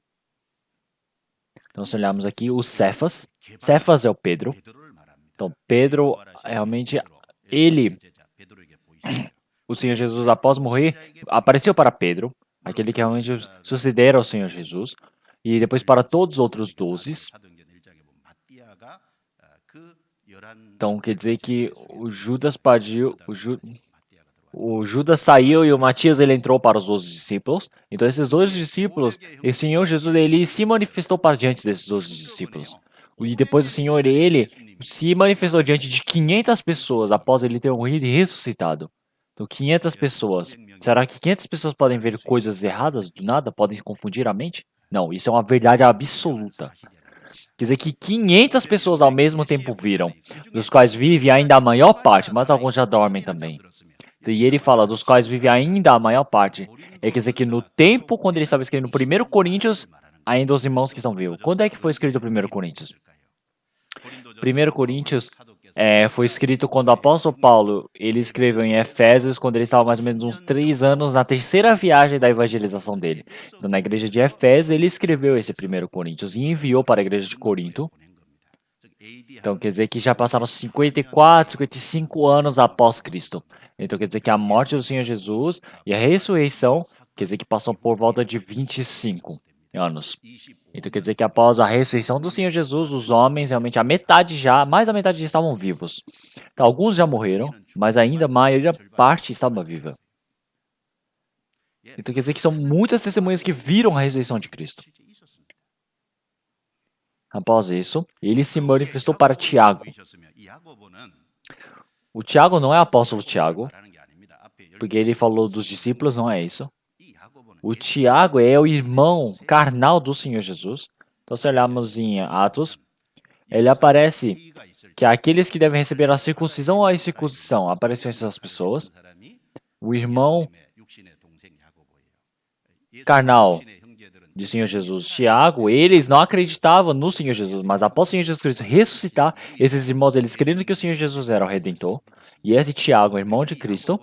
S1: Então, se olharmos aqui, o Cefas. Cefas é o Pedro. Então, Pedro, realmente, o Senhor Jesus, após morrer, apareceu para Pedro, aquele que realmente sucedera ao Senhor Jesus, e depois para todos os outros 12. Então, quer dizer que o Judas partiu, o Judas saiu e o Matias ele entrou para os 12 discípulos. Então esses 12 discípulos, o Senhor Jesus ele se manifestou para diante desses 12 discípulos. E depois o Senhor ele se manifestou diante de 500 pessoas após ele ter morrido e ressuscitado. Então 500 pessoas. Será que 500 pessoas podem ver coisas erradas do nada? Podem confundir a mente? Não, isso é uma verdade absoluta. Quer dizer que 500 pessoas ao mesmo tempo viram, dos quais vive ainda a maior parte, mas alguns já dormem também. E ele fala dos quais vive ainda a maior parte. Quer dizer que no tempo, quando ele estava escrevendo 1 Coríntios, ainda os irmãos que estão vivos. Quando é que foi escrito 1 Coríntios? 1 Coríntios foi escrito quando o apóstolo Paulo ele escreveu em Efésios, quando ele estava mais ou menos uns 3 anos na terceira viagem da evangelização dele. Então, na igreja de Efésios, ele escreveu esse 1 Coríntios e enviou para a igreja de Corinto. Então, quer dizer que já passaram 54, 55 anos após Cristo. Então, quer dizer que a morte do Senhor Jesus e a ressurreição, quer dizer que passou por volta de 25 anos. Então, quer dizer que após a ressurreição do Senhor Jesus, os homens, realmente, mais da metade já estavam vivos. Então, alguns já morreram, mas ainda a maioria parte estava viva. Então, quer dizer que são muitas testemunhas que viram a ressurreição de Cristo. Após isso, ele se manifestou para Tiago. O Tiago não é apóstolo Tiago, porque ele falou dos discípulos, não é isso. O Tiago é o irmão carnal do Senhor Jesus. Então, se olharmos em Atos, ele aparece que aqueles que devem receber a circuncisão ou a incircuncisão, aparecem essas pessoas. O irmão carnal de Senhor Jesus, Tiago, eles não acreditavam no Senhor Jesus, mas após o Senhor Jesus Cristo ressuscitar, esses irmãos, eles crendo que o Senhor Jesus era o Redentor, e esse Tiago, irmão de Cristo,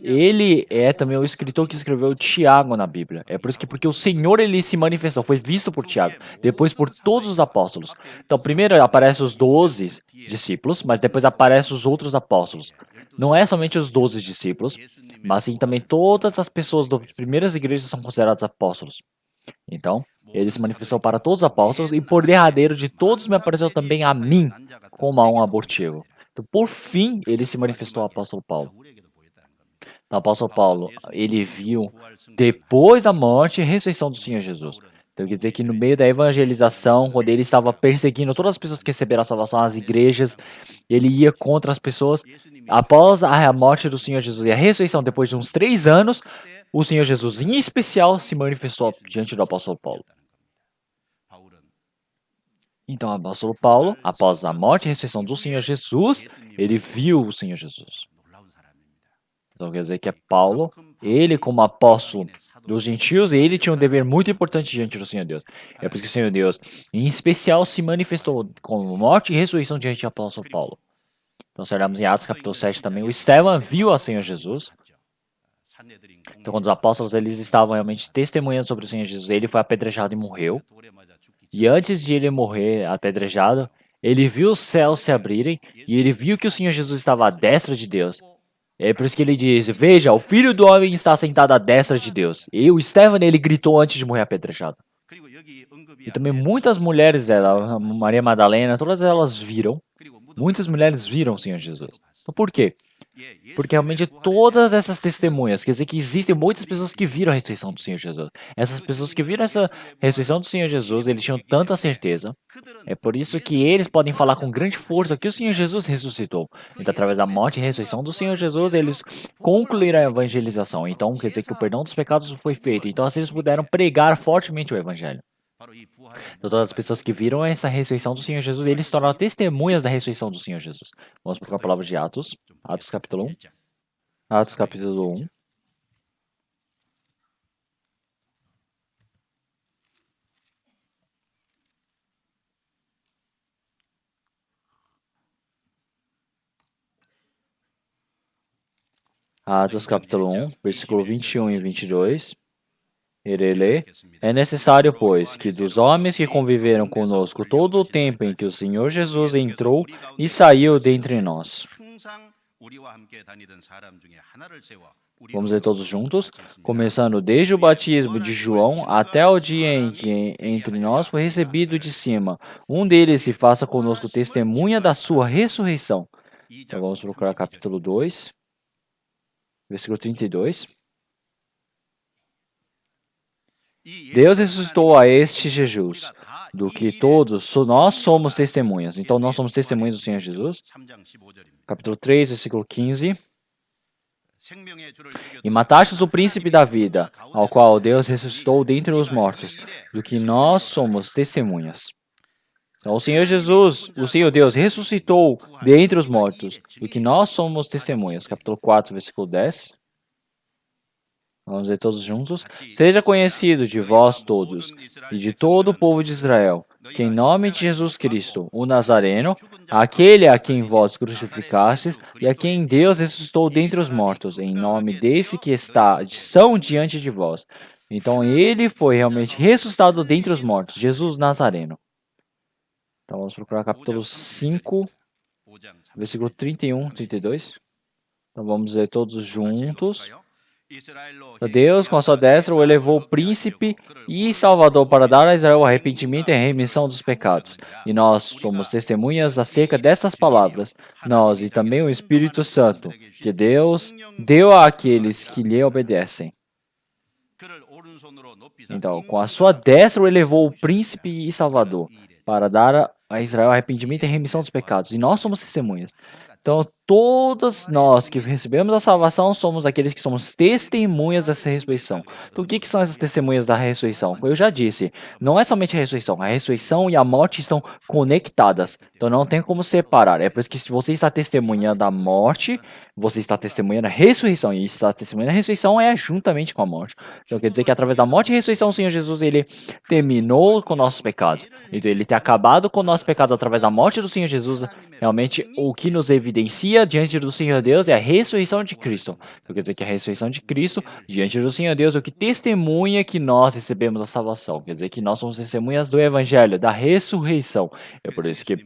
S1: ele é também o escritor que escreveu Tiago na Bíblia. É por isso que porque o Senhor ele se manifestou, foi visto por Tiago, depois por todos os apóstolos. Então, primeiro aparecem os 12 discípulos, mas depois aparecem os outros apóstolos. Não é somente os 12 discípulos, mas sim também todas as pessoas das primeiras igrejas são consideradas apóstolos. Então, Ele se manifestou para todos os apóstolos e por derradeiro de todos me apareceu também a mim, como a um abortivo. Então, por fim, ele se manifestou ao apóstolo Paulo. Então, o apóstolo Paulo, ele viu depois da morte e ressurreição do Senhor Jesus. Então, quer dizer que no meio da evangelização, quando ele estava perseguindo todas as pessoas que receberam a salvação, as igrejas, ele ia contra as pessoas. Após a morte do Senhor Jesus e a ressurreição, depois de uns 3 anos, o Senhor Jesus, em especial, se manifestou diante do apóstolo Paulo. Então, o apóstolo Paulo, após a morte e ressurreição do Senhor Jesus, ele viu o Senhor Jesus. Então, quer dizer que é Paulo, ele como apóstolo dos gentios, ele tinha um dever muito importante diante do Senhor Deus. É por isso que o Senhor Deus, em especial, se manifestou com morte e ressurreição diante do apóstolo Paulo. Então, se olharmos em Atos capítulo 7 também, o Estevão viu ao Senhor Jesus. Então, quando os apóstolos eles estavam realmente testemunhando sobre o Senhor Jesus, ele foi apedrejado e morreu. E antes de ele morrer apedrejado, ele viu os céus se abrirem e ele viu que o Senhor Jesus estava à destra de Deus. É por isso que ele diz: Veja, o Filho do Homem está sentado à destra de Deus. E o Estevão, ele gritou antes de morrer apedrejado. E também muitas mulheres dela, Maria Madalena, todas elas viram. Muitas mulheres viram o Senhor Jesus. Então, por quê? Porque realmente todas essas testemunhas, quer dizer que existem muitas pessoas que viram a ressurreição do Senhor Jesus. Essas pessoas que viram essa ressurreição do Senhor Jesus, eles tinham tanta certeza. É por isso que eles podem falar com grande força que o Senhor Jesus ressuscitou. Então, através da morte e ressurreição do Senhor Jesus, eles concluíram a evangelização. Então, quer dizer que o perdão dos pecados foi feito. Então, assim, eles puderam pregar fortemente o evangelho. Então, todas as pessoas que viram essa ressurreição do Senhor Jesus, eles se tornaram testemunhas da ressurreição do Senhor Jesus. Vamos para a palavra de Atos. Atos capítulo 1. Atos capítulo 1. Atos capítulo 1, versículo 21 e 22. Ele lê: É necessário, pois, que dos homens que conviveram conosco todo o tempo em que o Senhor Jesus entrou e saiu dentre nós. Vamos ler todos juntos, começando desde o batismo de João até o dia em que entre nós foi recebido de cima. Um deles se faça conosco testemunha da sua ressurreição. Então vamos procurar capítulo 2, versículo 32. Deus ressuscitou a este Jesus, do que todos nós somos testemunhas. Então nós somos testemunhas do Senhor Jesus. Capítulo 3, versículo 15. E matastes o príncipe da vida, ao qual Deus ressuscitou dentre os mortos, do que nós somos testemunhas. Então, o Senhor Jesus, o Senhor Deus, ressuscitou dentre os mortos, do que nós somos testemunhas. Capítulo 4, versículo 10. Vamos ler todos juntos. Seja conhecido de vós todos e de todo o povo de Israel, que em nome de Jesus Cristo, o Nazareno, aquele a quem vós crucificastes e a quem Deus ressuscitou dentre os mortos, em nome desse que são diante de vós. Então ele foi realmente ressuscitado dentre os mortos, Jesus Nazareno. Então vamos procurar capítulo 5, versículo 31, 32. Então vamos ler todos juntos. Deus, com a sua destra, o elevou príncipe e salvador para dar a Israel arrependimento e remissão dos pecados. E nós somos testemunhas acerca destas palavras, nós e também o Espírito Santo, que Deus deu àqueles que lhe obedecem. Então, com a sua destra, o elevou o príncipe e salvador para dar a Israel arrependimento e remissão dos pecados. E nós somos testemunhas. Então, todas nós que recebemos a salvação somos aqueles que somos testemunhas dessa ressurreição. Então, o que são essas testemunhas da ressurreição? Eu já disse, não é somente a ressurreição e a morte estão conectadas. Então, não tem como separar. É por isso que se você está testemunhando a morte, você está testemunhando a ressurreição. E está testemunhando a ressurreição é juntamente com a morte. Então, quer dizer que através da morte e ressurreição, o Senhor Jesus, ele terminou com nossos pecados. Então, ele tem acabado com nossos pecados através da morte do Senhor Jesus. Realmente, o que nos evidencia diante do Senhor Deus é a ressurreição de Cristo. Então, quer dizer que a ressurreição de Cristo diante do Senhor Deus é o que testemunha que nós recebemos a salvação. Quer dizer que nós somos testemunhas do Evangelho, da ressurreição. É por isso que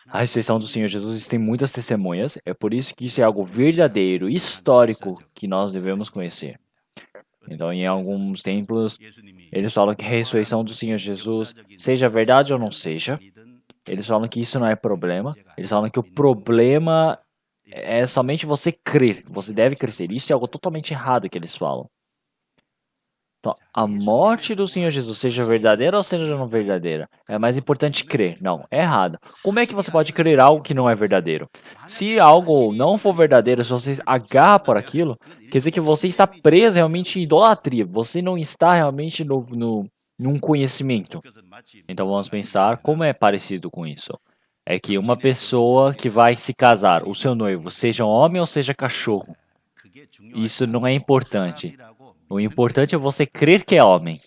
S1: a ressurreição do Senhor Jesus tem muitas testemunhas. É por isso que isso é algo verdadeiro, histórico, que nós devemos conhecer. Então, em alguns templos, eles falam que a ressurreição do Senhor Jesus, seja verdade ou não seja, eles falam que isso não é problema. Eles falam que o problema é somente você crer, você deve crescer. Isso é algo totalmente errado que eles falam. Então, a morte do Senhor Jesus, seja verdadeira ou seja não verdadeira, é mais importante crer. Não, é errado. Como é que você pode crer algo que não é verdadeiro? Se algo não for verdadeiro, se você agarra por aquilo, quer dizer que você está preso realmente em idolatria. Você não está realmente num conhecimento. Então vamos pensar como é parecido com isso. É que uma pessoa que vai se casar, o seu noivo, seja homem ou seja cachorro, isso não é importante. O importante é você crer que é homem.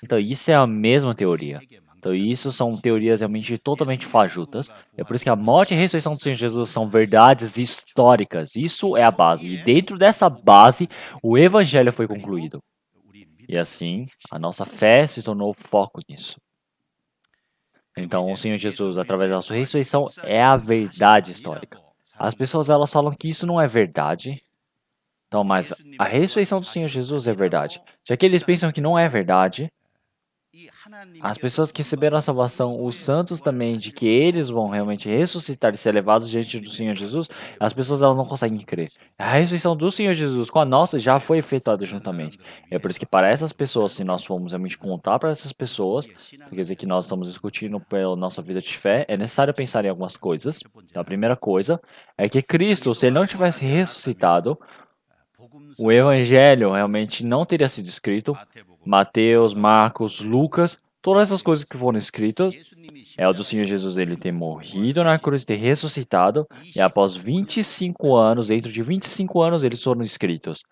S1: Então, isso é a mesma teoria. Então, isso são teorias realmente totalmente fajutas. É por isso que a morte e a ressurreição do Senhor Jesus são verdades históricas. Isso é a base. E dentro dessa base, o evangelho foi concluído. E assim, a nossa fé se tornou o foco nisso. Então, o Senhor Jesus, através da sua ressurreição, é a verdade histórica. As pessoas elas falam que isso não é verdade. Então, mas a ressurreição do Senhor Jesus é verdade. Já que eles pensam que não é verdade, as pessoas que receberam a salvação, os santos também, de que eles vão realmente ressuscitar e ser levados diante do Senhor Jesus, as pessoas elas não conseguem crer. A ressurreição do Senhor Jesus com a nossa já foi efetuada juntamente. É por isso que para essas pessoas, se nós formos realmente contar para essas pessoas, quer dizer que nós estamos discutindo pela nossa vida de fé, é necessário pensar em algumas coisas. Então, a primeira coisa é que Cristo, se ele não tivesse ressuscitado, o evangelho realmente não teria sido escrito. Mateus, Marcos, Lucas, todas essas coisas que foram escritas é o do Senhor Jesus ele ter morrido na cruz, ter ressuscitado, e após 25 anos, dentro de 25 anos, eles foram escritos.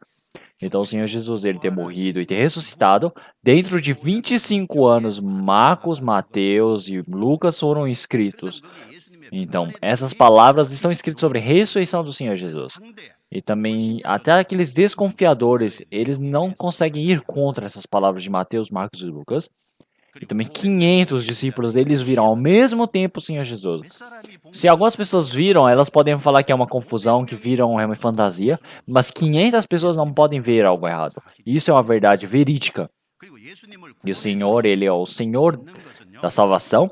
S1: Então, o Senhor Jesus ele ter morrido e ter ressuscitado, dentro de 25 anos, Marcos, Mateus e Lucas foram escritos. Então, essas palavras estão escritas sobre a ressurreição do Senhor Jesus. E também, até aqueles desconfiadores, eles não conseguem ir contra essas palavras de Mateus, Marcos e Lucas. E também 500 discípulos, eles viram ao mesmo tempo o Senhor Jesus. Se algumas pessoas viram, elas podem falar que é uma confusão, que viram é uma fantasia, mas 500 pessoas não podem ver algo errado. Isso é uma verdade verídica. E o Senhor, ele é o Senhor da salvação.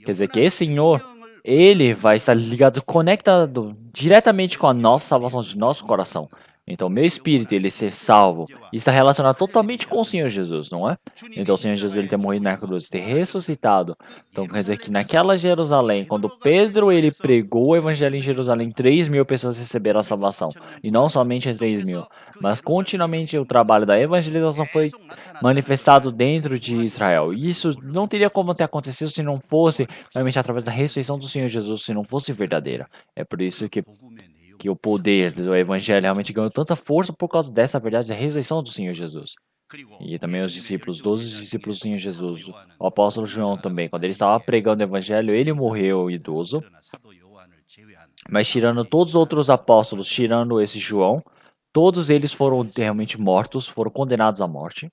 S1: Quer dizer que esse Senhor, ele vai estar ligado, conectado diretamente com a nossa salvação de nosso coração. Então, meu espírito, ele ser salvo, está relacionado totalmente com o Senhor Jesus, não é? Então, o Senhor Jesus, ele ter morrido na cruz, ter ressuscitado. Então, quer dizer que naquela Jerusalém, quando Pedro, ele pregou o evangelho em Jerusalém, 3.000 pessoas receberam a salvação. E não somente 3.000, mas continuamente o trabalho da evangelização foi manifestado dentro de Israel. E isso não teria como ter acontecido se não fosse realmente através da ressurreição do Senhor Jesus, se não fosse verdadeira. É por isso que o poder do evangelho realmente ganhou tanta força por causa dessa verdade da ressurreição do Senhor Jesus. E também os discípulos, 12 discípulos do Senhor Jesus, o apóstolo João também, quando ele estava pregando o evangelho, ele morreu idoso. Mas tirando todos os outros apóstolos, tirando esse João, todos eles foram realmente mortos, foram condenados à morte,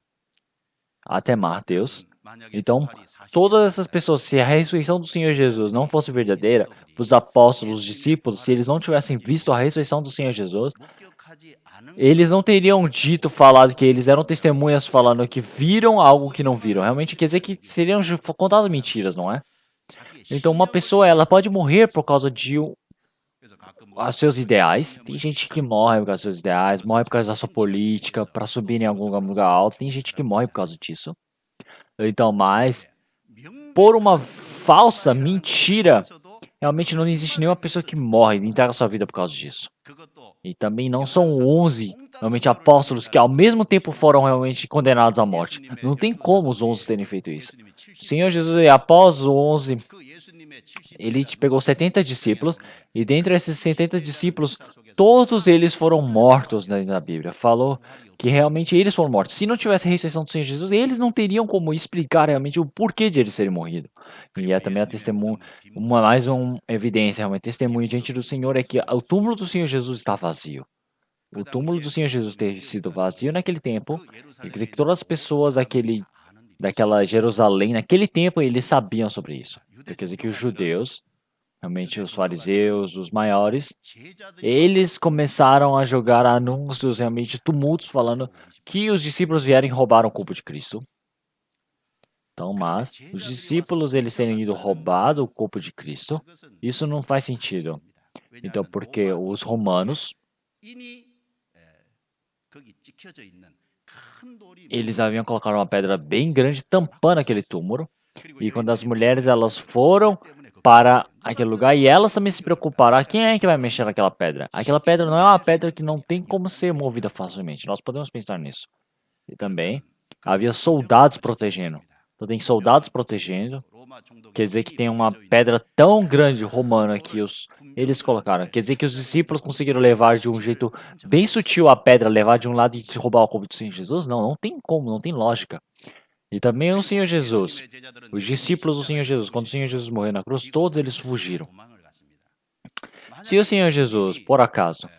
S1: até Mateus. Então, todas essas pessoas, se a ressurreição do Senhor Jesus não fosse verdadeira, os apóstolos, os discípulos, se eles não tivessem visto a ressurreição do Senhor Jesus, eles não teriam dito, falado que eles eram testemunhas falando que viram algo que não viram. Realmente quer dizer que seriam contado mentiras, não é? Então, uma pessoa, ela pode morrer por causa de os seus ideais. Tem gente que morre por causa dos seus ideais, morre por causa da sua política, para subir em algum lugar alto. Tem gente que morre por causa disso. Então, mas por uma falsa mentira, realmente não existe nenhuma pessoa que morre e entrega sua vida por causa disso. E também não são 11 realmente apóstolos que ao mesmo tempo foram realmente condenados à morte. Não tem como os 11 terem feito isso. O Senhor Jesus, após os 11, ele pegou 70 discípulos e dentre esses 70 discípulos, todos eles foram mortos na Bíblia. Falou que realmente eles foram mortos. Se não tivesse a ressurreição do Senhor Jesus, eles não teriam como explicar realmente o porquê de eles terem morrido. E é também a testemunha, mais uma evidência, realmente, testemunho diante do Senhor é que o túmulo do Senhor Jesus está vazio. O túmulo do Senhor Jesus ter sido vazio naquele tempo, quer dizer que todas as pessoas daquela Jerusalém, naquele tempo, eles sabiam sobre isso. Quer dizer que os judeus, realmente os fariseus, os maiores, eles começaram a jogar anúncios, realmente tumultos, falando que os discípulos vieram e roubaram o corpo de Cristo. Então, mas os discípulos eles terem ido roubado o corpo de Cristo, isso não faz sentido. Então, porque os romanos, eles haviam colocado uma pedra bem grande tampando aquele túmulo. E quando as mulheres elas foram para aquele lugar e elas também se preocuparam, quem é que vai mexer naquela pedra? Aquela pedra não é uma pedra que não tem como ser movida facilmente. Nós podemos pensar nisso. E também havia soldados protegendo. Então tem soldados protegendo. Quer dizer que tem uma pedra tão grande romana que eles colocaram. Quer dizer que os discípulos conseguiram levar de um jeito bem sutil a pedra, levar de um lado e roubar o corpo do Senhor Jesus? Não, não tem como, não tem lógica. E também o Senhor Jesus, os discípulos do Senhor Jesus, quando o Senhor Jesus morreu na cruz, todos eles fugiram. Se o Senhor Jesus, por acaso,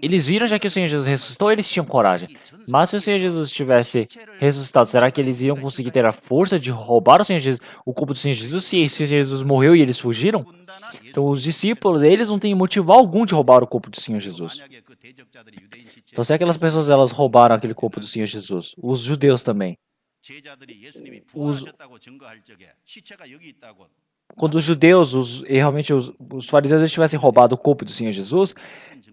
S1: eles viram já que o Senhor Jesus ressuscitou, eles tinham coragem. Mas se o Senhor Jesus tivesse ressuscitado, será que eles iam conseguir ter a força de roubar o Senhor Jesus, o corpo do Senhor Jesus, se o Senhor Jesus morreu e eles fugiram? Então os discípulos, eles não têm motivo algum de roubar o corpo do Senhor Jesus. Então se aquelas pessoas elas roubaram aquele corpo do Senhor Jesus, os judeus também. Os, quando os judeus, realmente os fariseus, eles tivessem roubado o corpo do Senhor Jesus,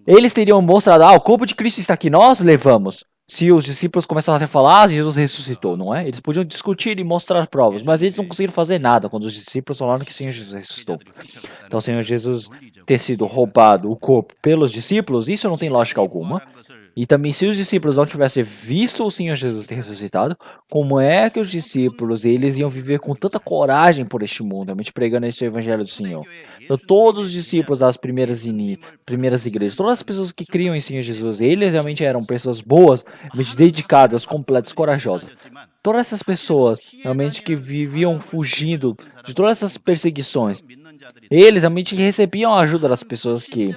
S1: eles teriam mostrado, o corpo de Cristo está aqui, nós levamos. Se os discípulos começassem a falar, Jesus ressuscitou, não é? Eles podiam discutir e mostrar provas, mas eles não conseguiram fazer nada quando os discípulos falaram que o Senhor Jesus ressuscitou. Então, o Senhor Jesus ter sido roubado o corpo pelos discípulos, isso não tem lógica alguma. E também, se os discípulos não tivessem visto o Senhor Jesus ter ressuscitado, como é que os discípulos eles iam viver com tanta coragem por este mundo, realmente pregando esse evangelho do Senhor? Então, todos os discípulos das primeiras igrejas, todas as pessoas que criam em Senhor Jesus, eles realmente eram pessoas boas, realmente dedicadas, completas, corajosas. Todas essas pessoas realmente que viviam fugindo de todas essas perseguições, eles realmente recebiam a ajuda das pessoas que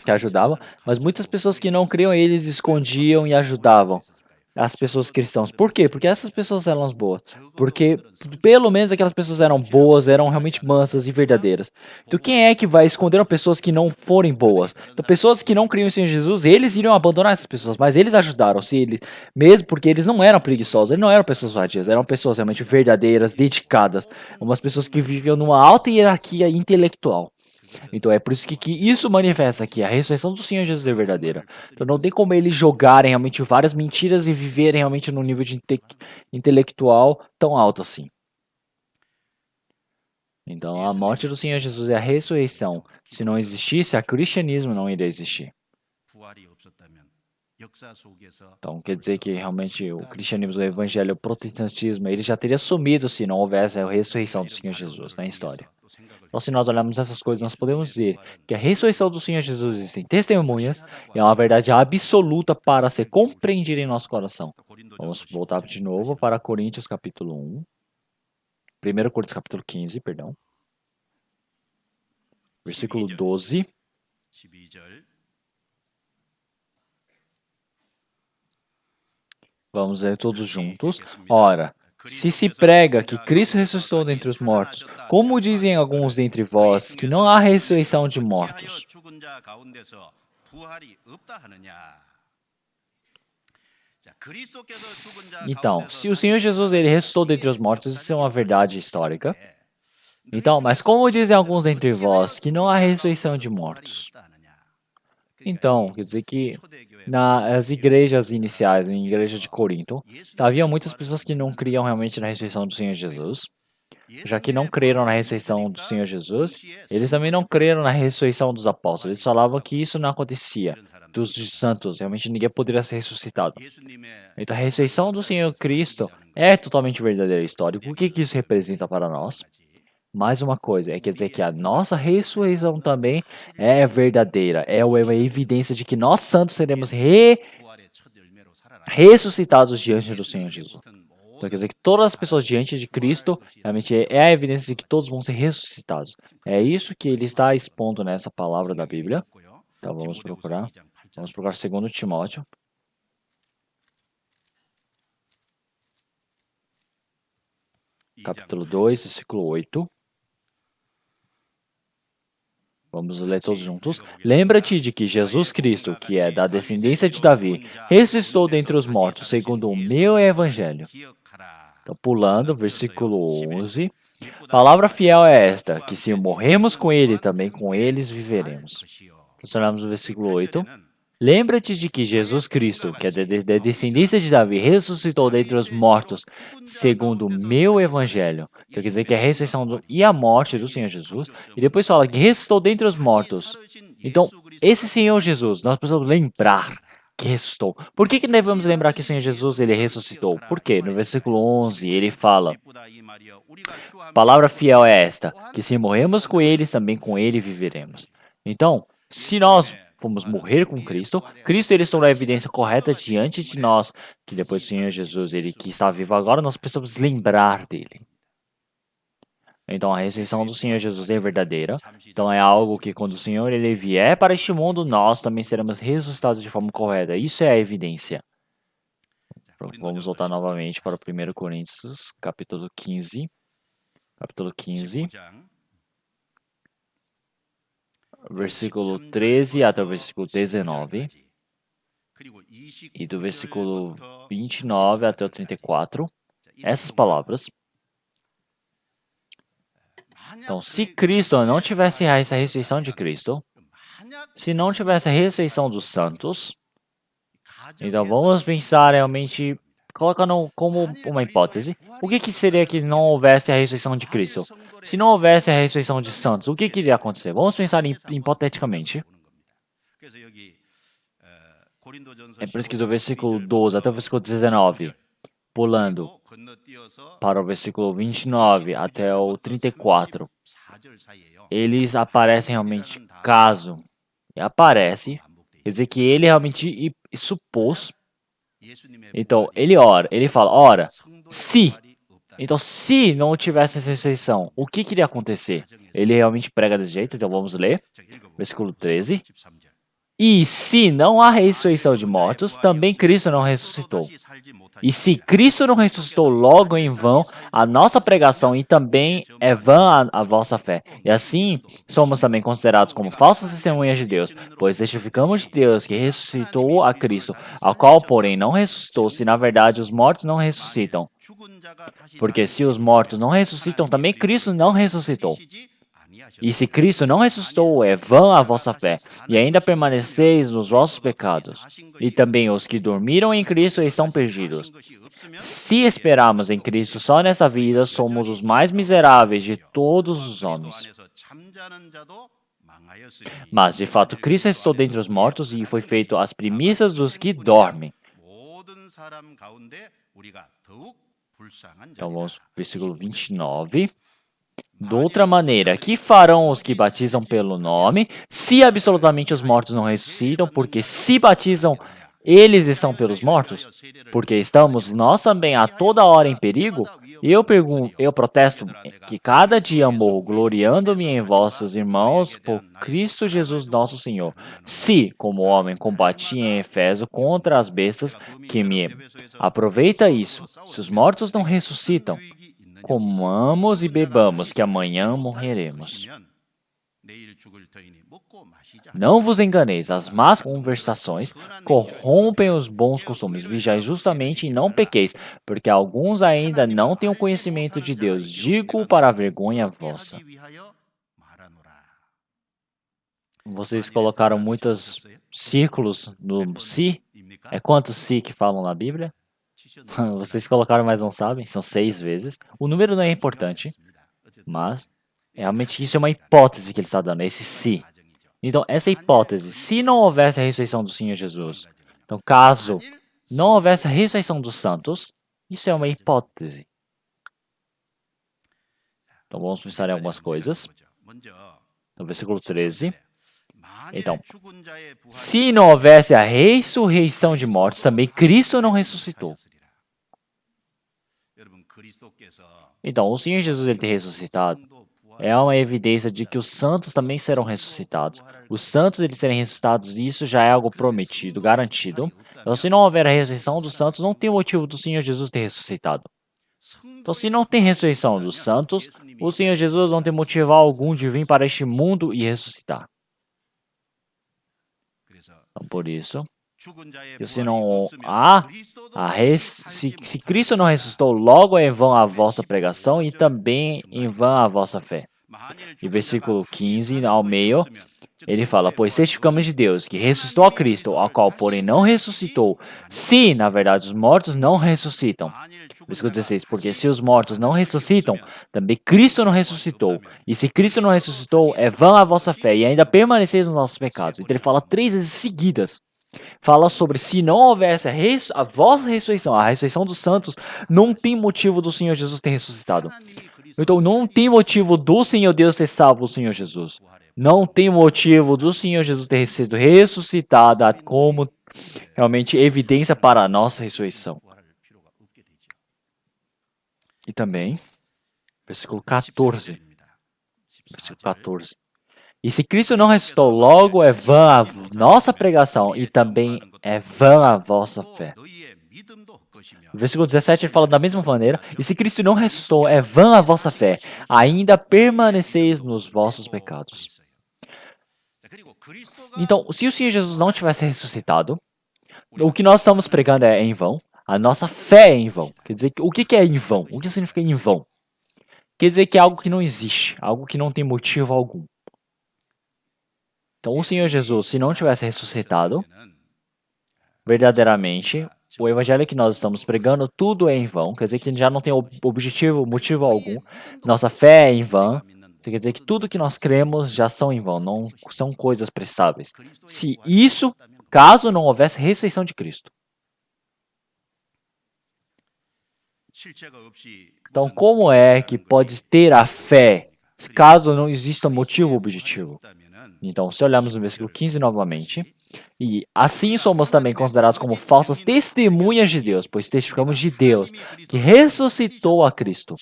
S1: ajudavam, mas muitas pessoas que não criam, eles escondiam e ajudavam as pessoas cristãs. Por quê? Porque essas pessoas eram as boas. Porque pelo menos aquelas pessoas eram boas, eram realmente mansas e verdadeiras. Então quem é que vai esconder pessoas que não forem boas? Então pessoas que não criam em Jesus, eles iriam abandonar essas pessoas, mas eles ajudaram, se eles, mesmo porque eles não eram preguiçosos, eles não eram pessoas vadias, eram pessoas realmente verdadeiras, dedicadas, umas pessoas que viviam numa alta hierarquia intelectual. Então é por isso que isso manifesta aqui, a ressurreição do Senhor Jesus é verdadeira. Então não tem como eles jogarem realmente várias mentiras e viverem realmente num nível de intelectual tão alto assim. Então a morte do Senhor Jesus é a ressurreição. Se não existisse, o cristianismo não iria existir. Então quer dizer que realmente o cristianismo, o evangelho, o protestantismo, ele já teria sumido se não houvesse a ressurreição do Senhor Jesus na história. Então, se nós olharmos essas coisas, nós podemos ver que a ressurreição do Senhor Jesus existem testemunhas e é uma verdade absoluta para ser compreendida em nosso coração. Vamos voltar de novo para Coríntios capítulo 1. 1 Coríntios capítulo 15, perdão. Versículo 12. Vamos ler todos juntos. Ora, se prega que Cristo ressuscitou dentre os mortos, como dizem alguns dentre vós que não há ressurreição de mortos? Então, se o Senhor Jesus ele ressuscitou dentre os mortos, isso é uma verdade histórica. Então, mas como dizem alguns dentre vós que não há ressurreição de mortos? Então, quer dizer que nas igrejas iniciais, em igreja de Corinto, havia muitas pessoas que não criam realmente na ressurreição do Senhor Jesus. Já que não creram na ressurreição do Senhor Jesus, eles também não creram na ressurreição dos apóstolos. Eles falavam que isso não acontecia, dos santos, realmente ninguém poderia ser ressuscitado. Então a ressurreição do Senhor Cristo é totalmente verdadeira história. O que isso representa para nós? Mais uma coisa, quer dizer que a nossa ressurreição também é verdadeira, é uma evidência de que nós santos seremos ressuscitados diante do Senhor Jesus. Então quer dizer que todas as pessoas diante de Cristo realmente é a evidência de que todos vão ser ressuscitados. É isso que ele está expondo nessa palavra da Bíblia. Então vamos procurar. Vamos procurar 2 Timóteo. Capítulo 2, versículo 8. Vamos ler todos juntos. Lembra-te de que Jesus Cristo, que é da descendência de Davi, ressuscitou dentre os mortos, segundo o meu evangelho. Então, pulando, versículo 11. Palavra fiel é esta, que se morrermos com ele, também com eles viveremos. Continuamos no versículo 8. Lembra-te de que Jesus Cristo, que é da descendência de Davi, ressuscitou dentre os mortos, segundo o meu evangelho. Então quer dizer que a ressurreição e a morte do Senhor Jesus. E depois fala que ressuscitou dentre os mortos. Então, esse Senhor Jesus, nós precisamos lembrar que ressuscitou. Por que devemos lembrar que o Senhor Jesus ele ressuscitou? Por quê? No versículo 11 ele fala: palavra fiel é esta, que se morremos com eles, também com ele viveremos. Então, se nós fomos morrer com Cristo, Cristo ele estou na evidência correta diante de nós, que depois do Senhor Jesus, ele que está vivo agora, nós precisamos lembrar dele. Então, a ressurreição do Senhor Jesus é verdadeira. Então, é algo que quando o Senhor ele vier para este mundo, nós também seremos ressuscitados de forma correta. Isso é a evidência. Vamos voltar novamente para 1 Coríntios, capítulo 15. Capítulo 15. Versículo 13 até o versículo 19. E do versículo 29 até o 34. Essas palavras. Então, se Cristo não tivesse essa ressurreição de Cristo, se não tivesse a ressurreição dos santos, então vamos pensar realmente, colocando como uma hipótese, o que seria que não houvesse a ressurreição de Cristo? Se não houvesse a ressurreição de santos, o que iria acontecer? Vamos pensar hipoteticamente. É por isso que do versículo 12 até o versículo 19, pulando para o versículo 29 até o 34, eles aparecem realmente caso aparece, quer dizer que ele realmente supôs. Então, ele ora, ele fala, ora, se. Então, se não tivesse essa ressurreição, o que iria acontecer? Ele realmente prega desse jeito, então vamos ler. Versículo 13. E se não há ressurreição de mortos, também Cristo não ressuscitou. E se Cristo não ressuscitou, logo em vão a nossa pregação e também é vã a vossa fé. E assim somos também considerados como falsas testemunhas de Deus, pois testificamos de Deus que ressuscitou a Cristo, ao qual, porém, não ressuscitou, se na verdade os mortos não ressuscitam. Porque se os mortos não ressuscitam, também Cristo não ressuscitou. E se Cristo não ressuscitou, é vã a vossa fé, e ainda permaneceis nos vossos pecados. E também os que dormiram em Cristo estão perdidos. Se esperarmos em Cristo só nesta vida, somos os mais miseráveis de todos os homens. Mas, de fato, Cristo ressuscitou dentre os mortos e foi feito as primícias dos que dormem. Então vamos para o versículo 29. De outra maneira, que farão os que batizam pelo nome, se absolutamente os mortos não ressuscitam? Porque se batizam, eles estão pelos mortos? Porque estamos nós também a toda hora em perigo? Eu protesto que cada dia morro gloriando-me em vossos irmãos por Cristo Jesus nosso Senhor. Se, como homem, combati em Efeso contra as bestas que me... Aproveita isso. Se os mortos não ressuscitam, comamos e bebamos, que amanhã morreremos. Não vos enganeis, as más conversações corrompem os bons costumes. Vigiai justamente e não pequeis, porque alguns ainda não têm o conhecimento de Deus. Digo para a vergonha vossa. Vocês colocaram muitos círculos no si? É quantos si que falam na Bíblia? Vocês colocaram, mas não sabem? São 6 vezes. O número não é importante, mas realmente isso é uma hipótese que ele está dando, esse se. Então, essa hipótese, se não houvesse a ressurreição do Senhor Jesus, então, caso não houvesse a ressurreição dos santos, isso é uma hipótese. Então, vamos pensar em algumas coisas. No versículo 13. Então, se não houvesse a ressurreição de mortos, também Cristo não ressuscitou. Então, o Senhor Jesus ele ter ressuscitado é uma evidência de que os santos também serão ressuscitados. Os santos eles serem ressuscitados, isso já é algo prometido, garantido. Então, se não houver a ressurreição dos santos, não tem motivo do Senhor Jesus ter ressuscitado. Então, se não tem ressurreição dos santos, o Senhor Jesus não tem motivo algum de vir para este mundo e ressuscitar. Então, por isso, se não há se Cristo não ressuscitou, logo é em vão a vossa pregação e também em vão a vossa fé. E versículo 15 ao meio, ele fala: pois testificamos de Deus que ressuscitou a Cristo, ao qual porém não ressuscitou, se na verdade os mortos não ressuscitam. Versículo 16, porque se os mortos não ressuscitam, também Cristo não ressuscitou. E se Cristo não ressuscitou, é vã a vossa fé, e ainda permaneceis nos nossos pecados. Então ele fala 3 vezes seguidas. Fala sobre se não houvesse a vossa ressurreição, a ressurreição dos santos, não tem motivo do Senhor Jesus ter ressuscitado. Então não tem motivo do Senhor Deus ter salvo o Senhor Jesus. Não tem motivo do Senhor Jesus ter sido ressuscitado como realmente evidência para a nossa ressurreição. E também, versículo 14. Versículo 14. E se Cristo não ressuscitou, logo é vã a nossa pregação e também é vã a vossa fé. No versículo 17 ele fala da mesma maneira: e se Cristo não ressuscitou, é vã a vossa fé, ainda permaneceis nos vossos pecados. Então, se o Senhor Jesus não tivesse ressuscitado, o que nós estamos pregando é em vão, a nossa fé é em vão. Quer dizer, o que é em vão? O que significa em vão? Quer dizer que é algo que não existe, algo que não tem motivo algum. Então, o Senhor Jesus, se não tivesse ressuscitado, verdadeiramente, o evangelho que nós estamos pregando, tudo é em vão. Quer dizer que já não tem objetivo, motivo algum. Nossa fé é em vão. Quer dizer que tudo que nós cremos já são em vão, não são coisas prestáveis. Se isso, caso não houvesse ressurreição de Cristo. Então, como é que pode ter a fé caso não exista motivo objetivo? Então, se olharmos no versículo 15 novamente, e assim somos também considerados como falsas testemunhas de Deus, pois testificamos de Deus que ressuscitou a Cristo.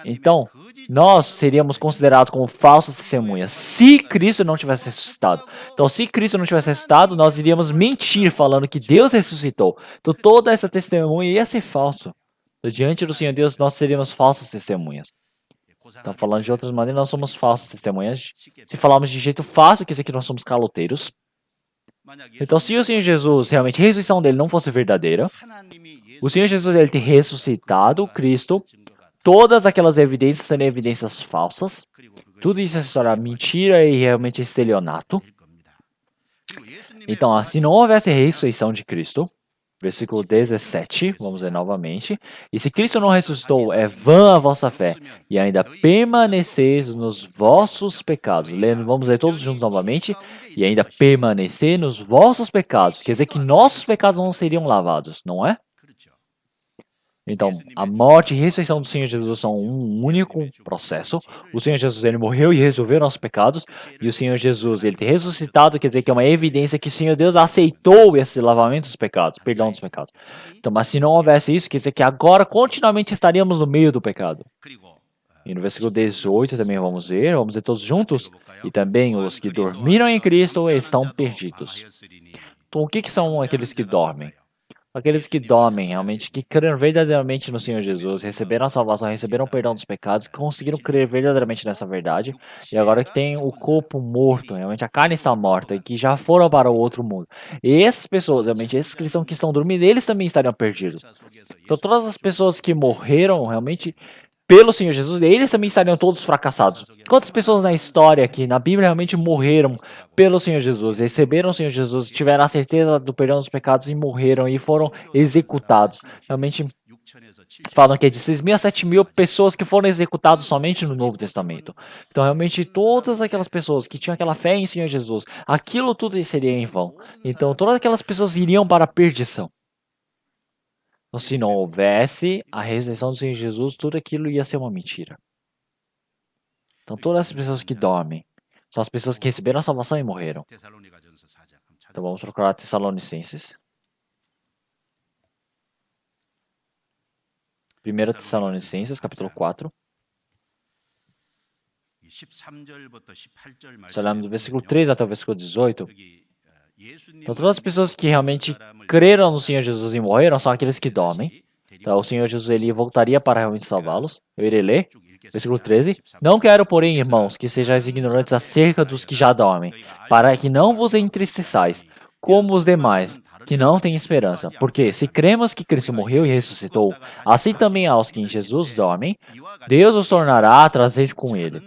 S1: Então, nós seríamos considerados como falsas testemunhas se Cristo não tivesse ressuscitado. Então, se Cristo não tivesse ressuscitado, nós iríamos mentir falando que Deus ressuscitou. Então, toda essa testemunha ia ser falsa. Então, diante do Senhor Deus, nós seríamos falsas testemunhas. Então, falando de outras maneiras, nós somos falsas testemunhas. Se falarmos de jeito fácil, quer dizer que nós somos caloteiros. Então, se o Senhor Jesus, realmente, a ressurreição dele não fosse verdadeira, o Senhor Jesus ele ter ressuscitado Cristo, todas aquelas evidências seriam evidências falsas. Tudo isso será mentira e realmente estelionato. Então, se não houvesse a ressurreição de Cristo, versículo 17, vamos ler novamente. E se Cristo não ressuscitou, é vã a vossa fé, e ainda permaneceis nos vossos pecados. Vamos ler todos juntos novamente. E ainda permanecer nos vossos pecados. Quer dizer que nossos pecados não seriam lavados, não é? Então, a morte e a ressurreição do Senhor Jesus são um único processo. O Senhor Jesus ele morreu e resolveu nossos pecados. E o Senhor Jesus ele ter ressuscitado, quer dizer que é uma evidência que o Senhor Deus aceitou esse lavamento dos pecados, perdão dos pecados. Então, mas se não houvesse isso, quer dizer que agora continuamente estaríamos no meio do pecado. E no versículo 18 também vamos ver todos juntos. E também os que dormiram em Cristo estão perdidos. Então, o que são aqueles que dormem? Aqueles que dormem, realmente, que creram verdadeiramente no Senhor Jesus, receberam a salvação, receberam o perdão dos pecados, conseguiram crer verdadeiramente nessa verdade, e agora que tem o corpo morto, realmente a carne está morta, e que já foram para o outro mundo. E essas pessoas, realmente, esses cristãos que estão dormindo, eles também estariam perdidos. Então todas as pessoas que morreram, realmente, pelo Senhor Jesus, eles também estariam todos fracassados. Quantas pessoas na história aqui, na Bíblia, realmente morreram pelo Senhor Jesus, receberam o Senhor Jesus, tiveram a certeza do perdão dos pecados e morreram e foram executados? Realmente falam que é de 6.000 a 7.000 pessoas que foram executadas somente no Novo Testamento. Então, realmente, todas aquelas pessoas que tinham aquela fé em Senhor Jesus, aquilo tudo seria em vão. Então, todas aquelas pessoas iriam para a perdição. Então, se não houvesse a ressurreição do Senhor Jesus, tudo aquilo ia ser uma mentira. Então, todas as pessoas que dormem são as pessoas que receberam a salvação e morreram. Então, vamos procurar Tessalonicenses. 1 Tessalonicenses, capítulo 4. Se olharmos do versículo 3 até o versículo 18, então todas as pessoas que realmente creram no Senhor Jesus e morreram são aqueles que dormem. Então, o Senhor Jesus ele voltaria para realmente salvá-los. Eu irei ler. Versículo 13. Não quero, porém, irmãos, que sejais ignorantes acerca dos que já dormem, para que não vos entristeçais, como os demais, que não têm esperança. Porque se cremos que Cristo morreu e ressuscitou, assim também aos que em Jesus dormem, Deus os tornará a trazer com ele.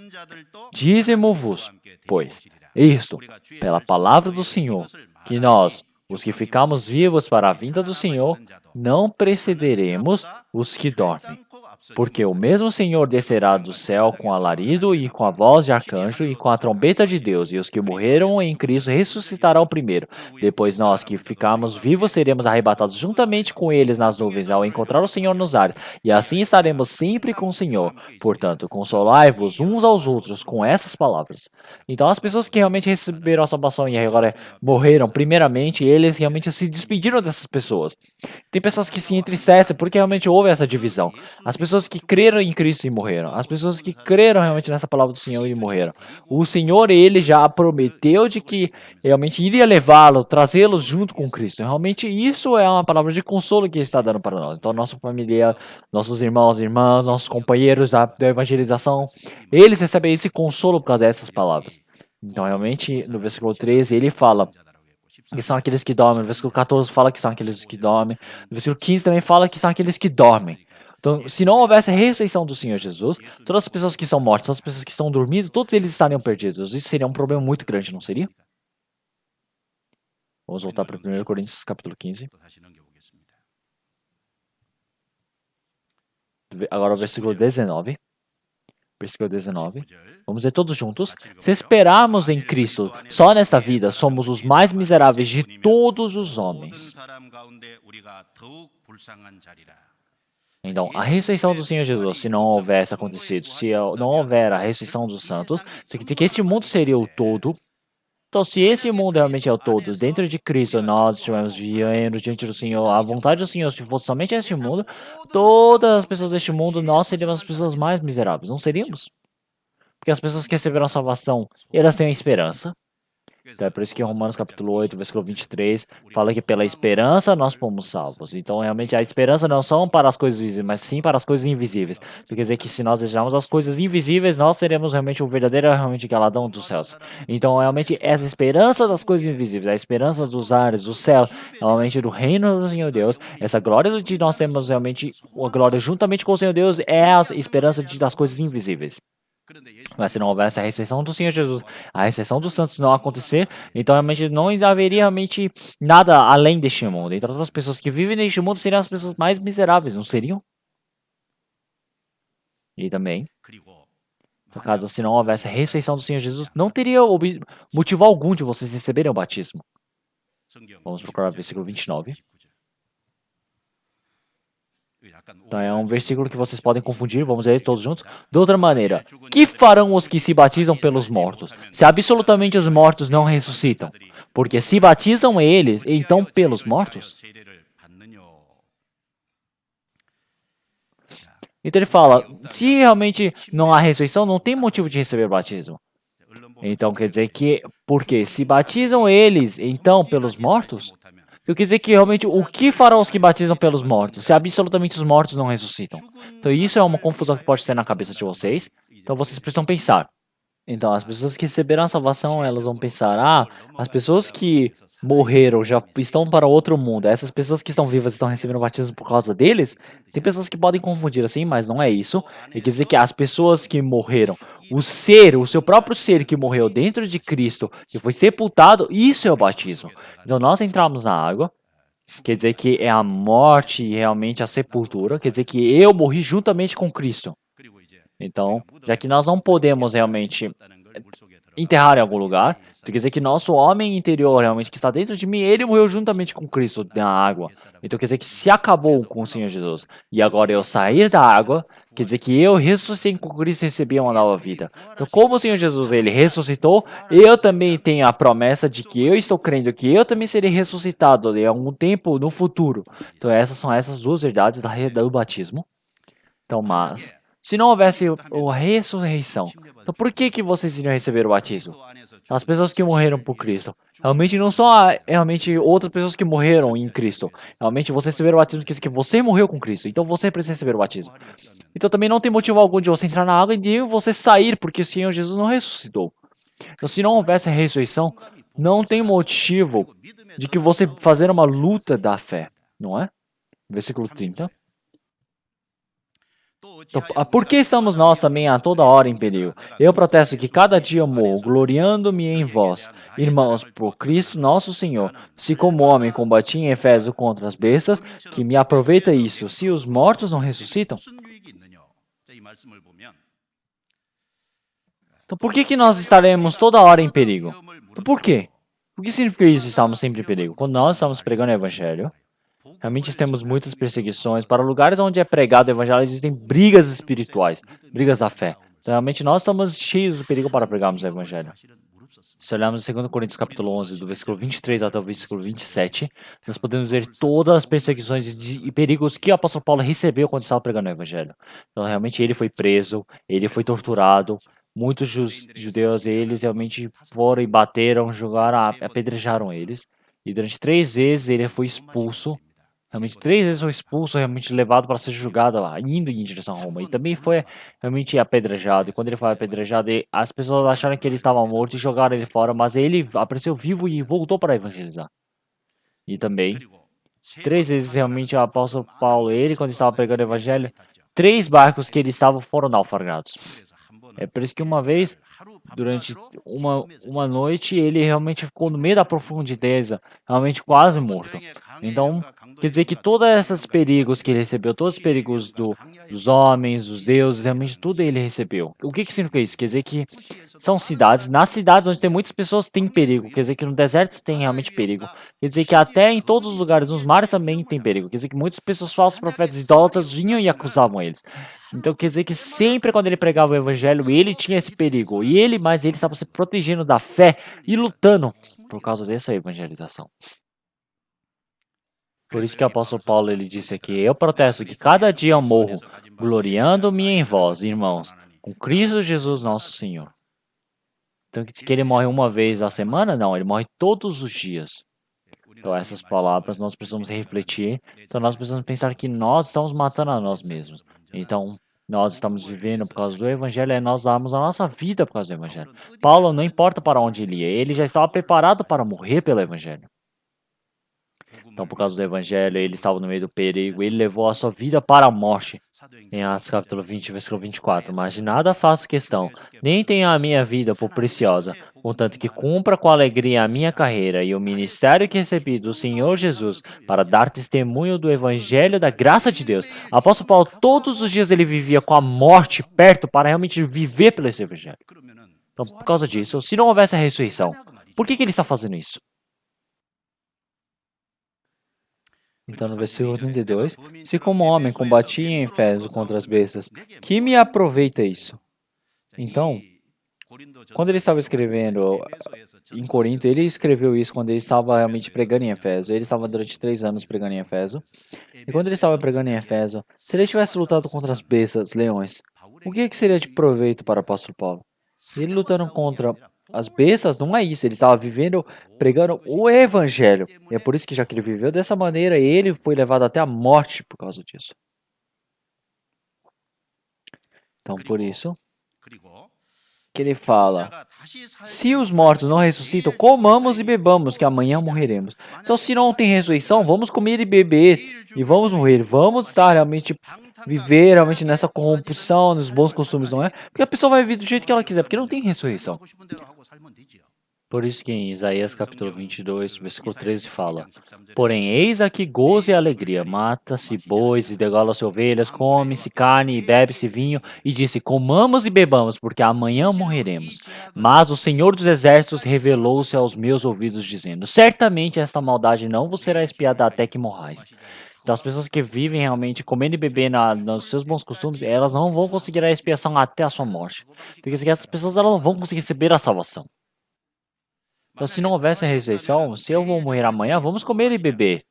S1: Dizemo-vos, pois, isto, pela palavra do Senhor, que nós, os que ficamos vivos para a vinda do Senhor, não precederemos os que dormem. Porque o mesmo Senhor descerá do céu com alarido e com a voz de arcanjo e com a trombeta de Deus, e os que morreram em Cristo ressuscitarão primeiro. Depois nós que ficarmos vivos seremos arrebatados juntamente com eles nas nuvens ao encontrar o Senhor nos ares, e assim estaremos sempre com o Senhor. Portanto, consolai-vos uns aos outros com essas palavras. Então, as pessoas que realmente receberam a salvação e agora morreram, primeiramente, eles realmente se despediram dessas pessoas. Tem pessoas que se entristecem porque realmente houve essa divisão. As pessoas que creram em Cristo e morreram. As pessoas que creram realmente nessa palavra do Senhor e morreram. O Senhor, ele já prometeu de que realmente iria levá-lo, trazê-los junto com Cristo. Realmente isso é uma palavra de consolo que ele está dando para nós. Então, nossa família, nossos irmãos e irmãs, nossos companheiros da evangelização, eles recebem esse consolo por causa dessas palavras. Então, realmente, no versículo 13, ele fala que são aqueles que dormem. No versículo 14 fala que são aqueles que dormem. No versículo 15 também fala que são aqueles que dormem. Então, se não houvesse a ressurreição do Senhor Jesus, todas as pessoas que são mortas, todas as pessoas que estão dormindo, todos eles estariam perdidos. Isso seria um problema muito grande, não seria? Vamos voltar para 1 Coríntios capítulo 15. Agora o versículo 19. Versículo 19. Vamos ler todos juntos. Se esperarmos em Cristo só nesta vida, somos os mais miseráveis de todos os homens. Então, a ressurreição do Senhor Jesus, se não houvesse acontecido, se não houver a ressurreição dos santos, quer dizer que este mundo seria o todo. Então, se esse mundo realmente é o todo, dentro de Cristo nós estivermos vivendo diante do Senhor, a vontade do Senhor, se fosse somente este mundo, todas as pessoas deste mundo, nós seríamos as pessoas mais miseráveis, não seríamos? Porque as pessoas que receberam a salvação, elas têm a esperança. Então é por isso que em Romanos capítulo 8, versículo 23, fala que pela esperança nós fomos salvos. Então realmente a esperança não são para as coisas visíveis, mas sim para as coisas invisíveis. Quer dizer que se nós desejarmos as coisas invisíveis, nós teremos realmente o verdadeiro realmente galadão dos céus. Então realmente essa esperança das coisas invisíveis, a esperança dos ares, do céu, realmente do reino do Senhor Deus, essa glória de nós temos realmente, a glória juntamente com o Senhor Deus é a esperança das coisas invisíveis. Mas se não houvesse a ressurreição do Senhor Jesus, a ressurreição dos santos não acontecer, então realmente não haveria realmente nada além deste mundo. Então todas as pessoas que vivem neste mundo seriam as pessoas mais miseráveis, não seriam? E também, no caso, se não houvesse a ressurreição do Senhor Jesus, não teria motivo algum de vocês receberem o batismo. Vamos procurar o versículo 29. Então é um versículo que vocês podem confundir, vamos ler todos juntos. De outra maneira, que farão os que se batizam pelos mortos, se absolutamente os mortos não ressuscitam? Porque se batizam eles, então pelos mortos? Então ele fala, se realmente não há ressurreição, não tem motivo de receber batismo. Então quer dizer que, porque se batizam eles, então pelos mortos? Então quer dizer que realmente o que farão os que batizam pelos mortos, se absolutamente os mortos não ressuscitam? Então isso é uma confusão que pode ter na cabeça de vocês. Então vocês precisam pensar. Então as pessoas que receberam a salvação, elas vão pensar, as pessoas que morreram já estão para outro mundo. Essas pessoas que estão vivas estão recebendo o batismo por causa deles? Tem pessoas que podem confundir assim, mas não é isso. E quer dizer que as pessoas que morreram, o seu próprio ser que morreu dentro de Cristo, que foi sepultado, isso é o batismo. Então nós entramos na água, quer dizer que é a morte e realmente a sepultura, quer dizer que eu morri juntamente com Cristo. Então, já que nós não podemos realmente enterrar em algum lugar, isso quer dizer que nosso homem interior, realmente, que está dentro de mim, ele morreu juntamente com Cristo na água. Então quer dizer que se acabou com o Senhor Jesus, e agora eu sair da água, quer dizer que eu ressuscitei com Cristo e recebi uma nova vida. Então como o Senhor Jesus, ele ressuscitou, eu também tenho a promessa de que eu estou crendo que eu também serei ressuscitado em algum tempo no futuro. Então essas são essas duas verdades do batismo. Então, se não houvesse a ressurreição, então por que vocês iriam receber o batismo? As pessoas que morreram por Cristo. Realmente não são realmente outras pessoas que morreram em Cristo. Realmente você receber o batismo quer dizer que você morreu com Cristo. Então você precisa receber o batismo. Então também não tem motivo algum de você entrar na água e de você sair, porque o Senhor Jesus não ressuscitou. Então se não houvesse a ressurreição, não tem motivo de que você fazer uma luta da fé, não é? Versículo 30. Então, por que estamos nós também a toda hora em perigo? Eu protesto que cada dia morro, gloriando-me em vós, irmãos, por Cristo nosso Senhor. Se como homem combati em Efésio contra as bestas, que me aproveita isso, se os mortos não ressuscitam? Então por que que nós estaremos toda hora em perigo? Então, por quê? O que significa isso, estamos sempre em perigo? Quando nós estamos pregando o Evangelho, realmente temos muitas perseguições. Para lugares onde é pregado o evangelho, existem brigas espirituais, brigas da fé. Então, realmente, nós estamos cheios de perigo para pregarmos o evangelho. Se olharmos em 2 Coríntios capítulo 11, do versículo 23 até o versículo 27, nós podemos ver todas as perseguições e perigos que o apóstolo Paulo recebeu quando estava pregando o evangelho. Então, realmente, ele foi preso, ele foi torturado. Muitos judeus, eles realmente foram e bateram, jogaram, apedrejaram eles. E durante 3 vezes ele foi expulso. Realmente, 3 vezes foi expulso, realmente levado para ser julgado lá, indo em direção a Roma. E também foi realmente apedrejado. E quando ele foi apedrejado, as pessoas acharam que ele estava morto e jogaram ele fora, mas ele apareceu vivo e voltou para evangelizar. E também, 3 vezes realmente o apóstolo Paulo, ele quando estava pregando o evangelho, 3 barcos que ele estava foram naufragados. É por isso que uma vez, durante uma noite, ele realmente ficou no meio da profundeza, realmente quase morto. Então, quer dizer que todos esses perigos que ele recebeu, todos os perigos dos homens, dos deuses, realmente tudo ele recebeu. O que significa isso? Quer dizer que são cidades, nas cidades onde tem muitas pessoas tem perigo, quer dizer que no deserto tem realmente perigo. Quer dizer que até em todos os lugares, nos mares também tem perigo. Quer dizer que muitas pessoas, falsos profetas idólatras, vinham e acusavam eles. Então quer dizer que sempre quando ele pregava o evangelho, ele tinha esse perigo. Mas ele estava se protegendo da fé e lutando por causa dessa evangelização. Por isso que o apóstolo Paulo ele disse aqui: eu protesto que cada dia eu morro, gloriando-me em vós, irmãos, com Cristo Jesus nosso Senhor. Então que diz que ele morre uma vez a semana? Não, ele morre todos os dias. Então essas palavras nós precisamos refletir. Então nós precisamos pensar que nós estamos matando a nós mesmos. Então nós estamos vivendo por causa do evangelho e nós damos a nossa vida por causa do evangelho. Paulo não importa para onde ele ia, ele já estava preparado para morrer pelo evangelho. Então, por causa do evangelho, ele estava no meio do perigo, ele levou a sua vida para a morte. Em Atos capítulo 20, versículo 24. Mas de nada faço questão, nem tenho a minha vida por preciosa, contanto que cumpra com alegria a minha carreira e o ministério que recebi do Senhor Jesus para dar testemunho do evangelho da graça de Deus. O apóstolo Paulo, todos os dias ele vivia com a morte perto para realmente viver pelo esse evangelho. Então, por causa disso, se não houvesse a ressurreição, por que ele está fazendo isso? Então, no versículo 32, se como homem combati em Éfeso contra as bestas, que me aproveita isso? Então, quando ele estava escrevendo em Corinto, ele escreveu isso quando ele estava realmente pregando em Éfeso. Ele estava durante 3 anos pregando em Éfeso. E quando ele estava pregando em Éfeso, se ele tivesse lutado contra as bestas, leões, o que seria de proveito para o apóstolo Paulo? Ele lutando contra as bestas não é isso, ele estava vivendo, pregando o evangelho. E é por isso que já que ele viveu dessa maneira, ele foi levado até a morte por causa disso. Então, por isso que ele fala: se os mortos não ressuscitam, comamos e bebamos, que amanhã morreremos. Então, se não tem ressurreição, vamos comer e beber e vamos morrer. Vamos estar realmente viver realmente nessa corrupção, nos bons costumes, não é? Porque a pessoa vai viver do jeito que ela quiser, porque não tem ressurreição. Por isso que em Isaías capítulo 22, versículo 13 fala: porém, eis aqui gozo e alegria, mata-se bois e degola-se ovelhas, come-se carne e bebe-se vinho, e disse: comamos e bebamos, porque amanhã morreremos. Mas o Senhor dos Exércitos revelou-se aos meus ouvidos, dizendo: certamente esta maldade não vos será espiada até que morrais. Então, as pessoas que vivem realmente comendo e bebendo nos seus bons costumes, elas não vão conseguir a expiação até a sua morte. Porque essas pessoas elas não vão conseguir receber a salvação. Então, se não houvesse a ressurreição, se eu vou morrer amanhã, vamos comer e beber.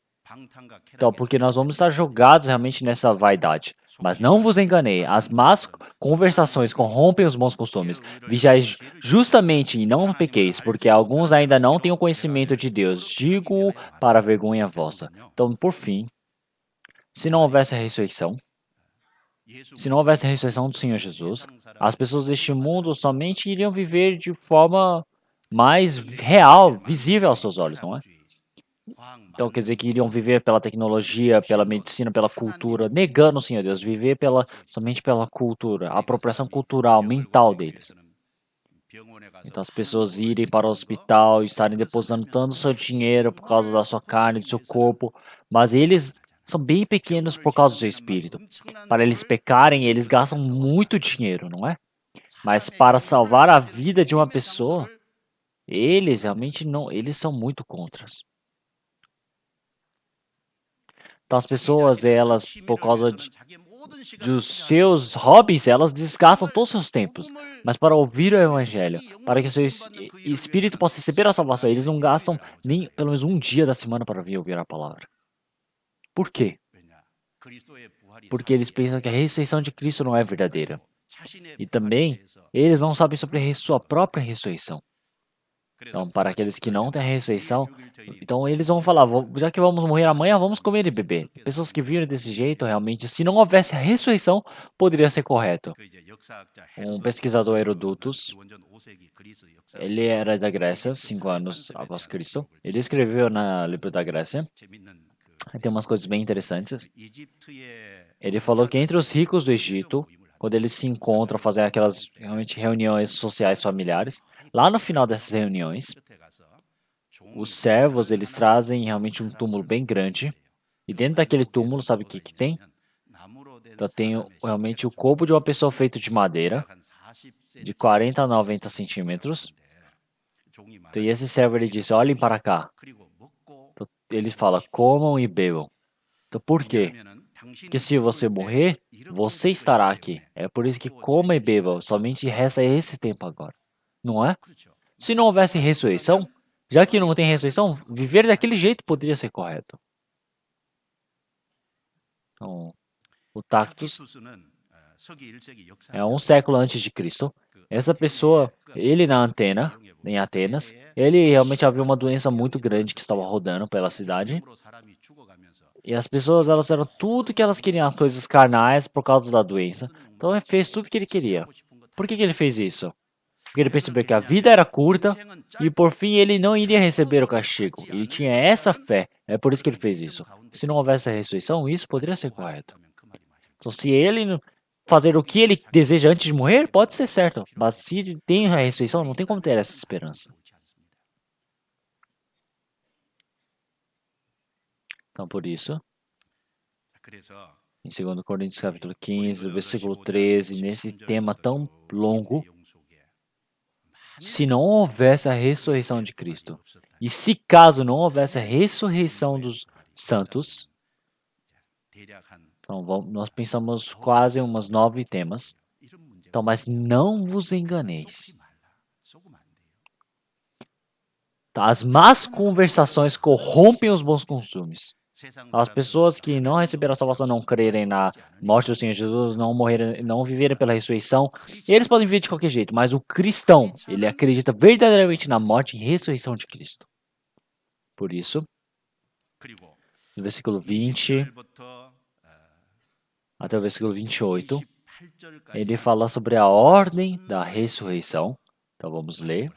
S1: Então, porque nós vamos estar jogados realmente nessa vaidade. Mas não vos enganei, as más conversações corrompem os bons costumes. Vigiai justamente e não pequeis, porque alguns ainda não têm o conhecimento de Deus. Digo para a vergonha vossa. Então, por fim, se não houvesse a ressurreição, se não houvesse a ressurreição do Senhor Jesus, as pessoas deste mundo somente iriam viver de forma mais real, visível aos seus olhos, não é? Então quer dizer que iriam viver pela tecnologia, pela medicina, pela cultura, negando o Senhor Deus, viver somente pela cultura, a apropriação cultural, mental deles. Então as pessoas irem para o hospital e estarem depositando tanto seu dinheiro por causa da sua carne, do seu corpo, mas eles são bem pequenos por causa do seu espírito. Para eles pecarem, eles gastam muito dinheiro, não é? Mas para salvar a vida de uma pessoa, eles realmente não, eles são muito contras. Então as pessoas, elas, por causa dos seus hobbies, elas desgastam todos os seus tempos. Mas para ouvir o evangelho, para que o seu espírito possa receber a salvação, eles não gastam nem pelo menos um dia da semana para vir ouvir a palavra. Por quê? Porque eles pensam que a ressurreição de Cristo não é verdadeira. E também, eles não sabem sobre a sua própria ressurreição. Então, para aqueles que não têm a ressurreição, então eles vão falar, já que vamos morrer amanhã, vamos comer e beber. Pessoas que viram desse jeito, realmente, se não houvesse a ressurreição, poderia ser correto. Um pesquisador Herodotus, ele era da Grécia, 5 anos após Cristo. Ele escreveu no livro da Grécia. Tem umas coisas bem interessantes. Ele falou que entre os ricos do Egito, quando eles se encontram, fazem aquelas realmente reuniões sociais familiares, lá no final dessas reuniões, os servos, eles trazem realmente um túmulo bem grande. E dentro daquele túmulo, sabe o que que tem? Então tem realmente o corpo de uma pessoa feito de madeira, de 40 a 90 centímetros. Então, e esse servo, ele disse, olhem para cá. Então, ele fala, comam e bebam. Então, por quê? Porque se você morrer, você estará aqui. É por isso que coma e beba. Somente resta esse tempo agora. Não é? Se não houvesse ressurreição, já que não tem ressurreição, viver daquele jeito poderia ser correto. Então, o Tacitus é um século antes de Cristo. Essa pessoa, ele na antena, em Atenas, ele realmente havia uma doença muito grande que estava rodando pela cidade. E as pessoas, elas eram tudo que elas queriam, coisas carnais por causa da doença. Então ele fez tudo que ele queria. Por que ele fez isso? Porque ele percebeu que a vida era curta e por fim ele não iria receber o castigo. Ele tinha essa fé. É por isso que ele fez isso. Se não houvesse a ressurreição, isso poderia ser correto. Então se ele fazer o que ele deseja antes de morrer, pode ser certo. Mas se tem a ressurreição, não tem como ter essa esperança. Então por isso, em 2 Coríntios capítulo 15, versículo 13, nesse tema tão longo, se não houvesse a ressurreição de Cristo, e se caso não houvesse a ressurreição dos santos, então nós pensamos quase umas 9 temas. Então, mas não vos enganeis. Tá? As más conversações corrompem os bons costumes. As pessoas que não receberam a salvação, não crerem na morte do Senhor Jesus, não morrerem, não viverem pela ressurreição, eles podem viver de qualquer jeito, mas o cristão, ele acredita verdadeiramente na morte e ressurreição de Cristo. Por isso, no versículo 20 até o versículo 28, ele fala sobre a ordem da ressurreição. Então vamos ler.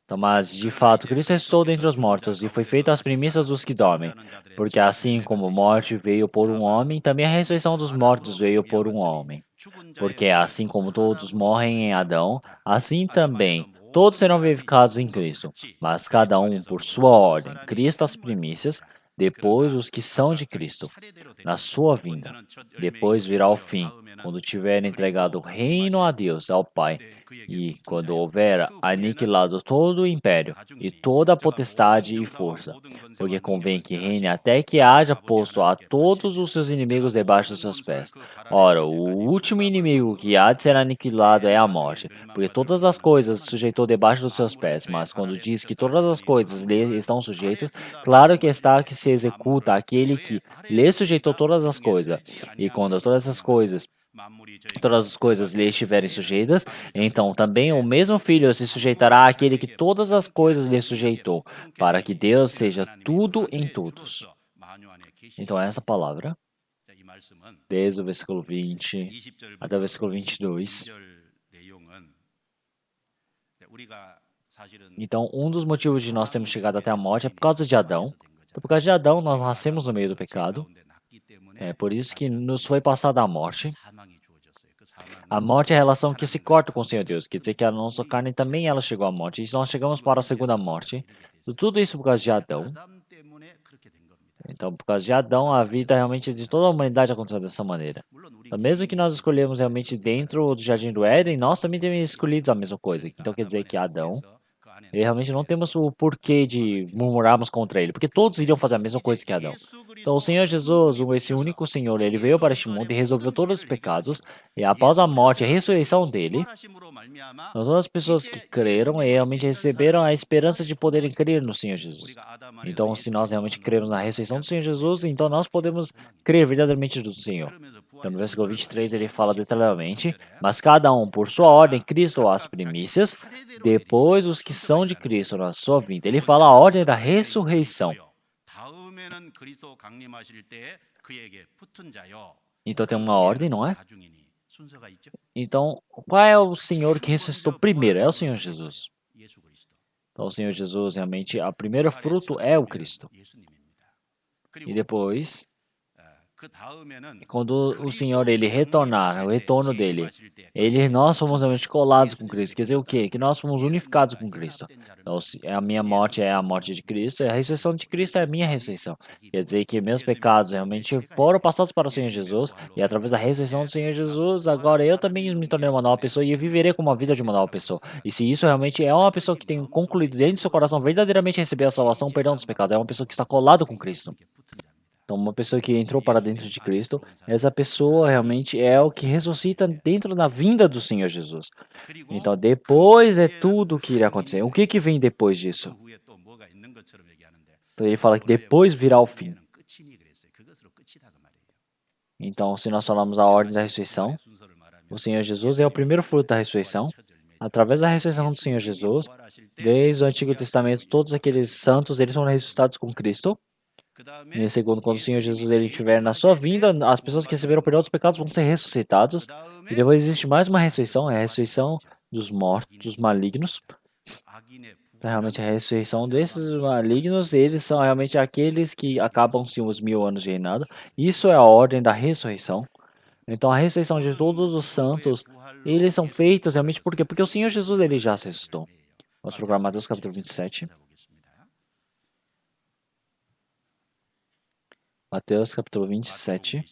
S1: Então, mas, de fato, Cristo ressuscitou dentre os mortos e foi feito as primícias dos que dormem. Porque assim como a morte veio por um homem, também a ressurreição dos mortos veio por um homem. Porque assim como todos morrem em Adão, assim também todos serão vivificados em Cristo. Mas cada um por sua ordem. Cristo as primícias, depois os que são de Cristo, na sua vinda. Depois virá o fim, quando tiver entregado o reino a Deus, ao Pai, E quando houver aniquilado todo o império, e toda a potestade e força, porque convém que reine até que haja posto a todos os seus inimigos debaixo dos seus pés. Ora, o último inimigo que há de ser aniquilado é a morte, porque todas as coisas sujeitou debaixo dos seus pés. Mas quando diz que todas as coisas lhe estão sujeitas, claro que está que se executa aquele que lhe sujeitou todas as coisas. E quando todas as coisas lhe estiverem sujeitas, então também o mesmo filho se sujeitará àquele que todas as coisas lhe sujeitou, para que Deus seja tudo em todos. Então essa palavra, desde o versículo 20 até o versículo 22. Então, um dos motivos de nós termos chegado até a morte é por causa de Adão. Então, por causa de Adão, nós nascemos no meio do pecado. É por isso que nos foi passada a morte. A morte é a relação que se corta com o Senhor Deus. Quer dizer que a nossa carne também ela chegou à morte. E nós chegamos para a segunda morte. Tudo isso por causa de Adão. Então, por causa de Adão, a vida realmente de toda a humanidade aconteceu dessa maneira. Então, mesmo que nós escolhemos realmente dentro do Jardim do Éden, nós também temos escolhido a mesma coisa. Então, quer dizer que Adão, ele realmente não temos o porquê de murmurarmos contra ele, porque todos iriam fazer a mesma coisa que Adão. Então, o Senhor Jesus, esse único Senhor, ele veio para este mundo e resolveu todos os pecados, e após a morte e a ressurreição dele, todas as pessoas que creram realmente receberam a esperança de poderem crer no Senhor Jesus. Então, se nós realmente cremos na ressurreição do Senhor Jesus, então nós podemos crer verdadeiramente no Senhor. Então, no versículo 23, ele fala detalhadamente: mas cada um por sua ordem, Cristo as primícias, depois os que são de Cristo na sua vinda. Ele fala a ordem da ressurreição. Então tem uma ordem, não é? Então, qual é o Senhor que ressuscitou primeiro? É o Senhor Jesus. Então, o Senhor Jesus, realmente, a primeiro fruto é o Cristo. E depois, quando o Senhor ele retornar, o retorno dele, nós fomos realmente colados com Cristo. Quer dizer o quê? Que nós fomos unificados com Cristo. Então, a minha morte é a morte de Cristo, e a ressurreição de Cristo é a minha ressurreição. Quer dizer que meus pecados realmente foram passados para o Senhor Jesus, e através da ressurreição do Senhor Jesus, agora eu também me tornei uma nova pessoa e eu viverei com uma vida de uma nova pessoa. E se isso realmente é uma pessoa que tem concluído dentro do seu coração verdadeiramente receber a salvação, o perdão dos pecados, é uma pessoa que está colada com Cristo. Então, uma pessoa que entrou para dentro de Cristo, essa pessoa realmente é o que ressuscita dentro da vinda do Senhor Jesus. Então, depois é tudo o que irá acontecer. O que vem depois disso? Então, ele fala que depois virá o fim. Então, se nós falamos a ordem da ressurreição, o Senhor Jesus é o primeiro fruto da ressurreição. Através da ressurreição do Senhor Jesus, desde o Antigo Testamento, todos aqueles santos, eles foram ressuscitados com Cristo. E segundo, quando o Senhor Jesus ele estiver na sua vinda, as pessoas que receberam o perdão dos pecados vão ser ressuscitados. E depois existe mais uma ressurreição, é a ressurreição dos mortos, dos malignos. Então, realmente a ressurreição desses malignos, eles são realmente aqueles que acabam-se os 1000 anos de reinado. Isso é a ordem da ressurreição. Então a ressurreição de todos os santos, eles são feitos realmente por quê? Porque o Senhor Jesus ele já se ressuscitou. Vamos procurar Mateus capítulo 27. Mateus capítulo 27.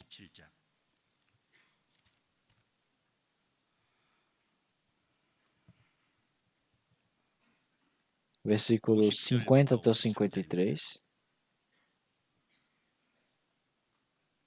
S1: Versículos 50 até o 53.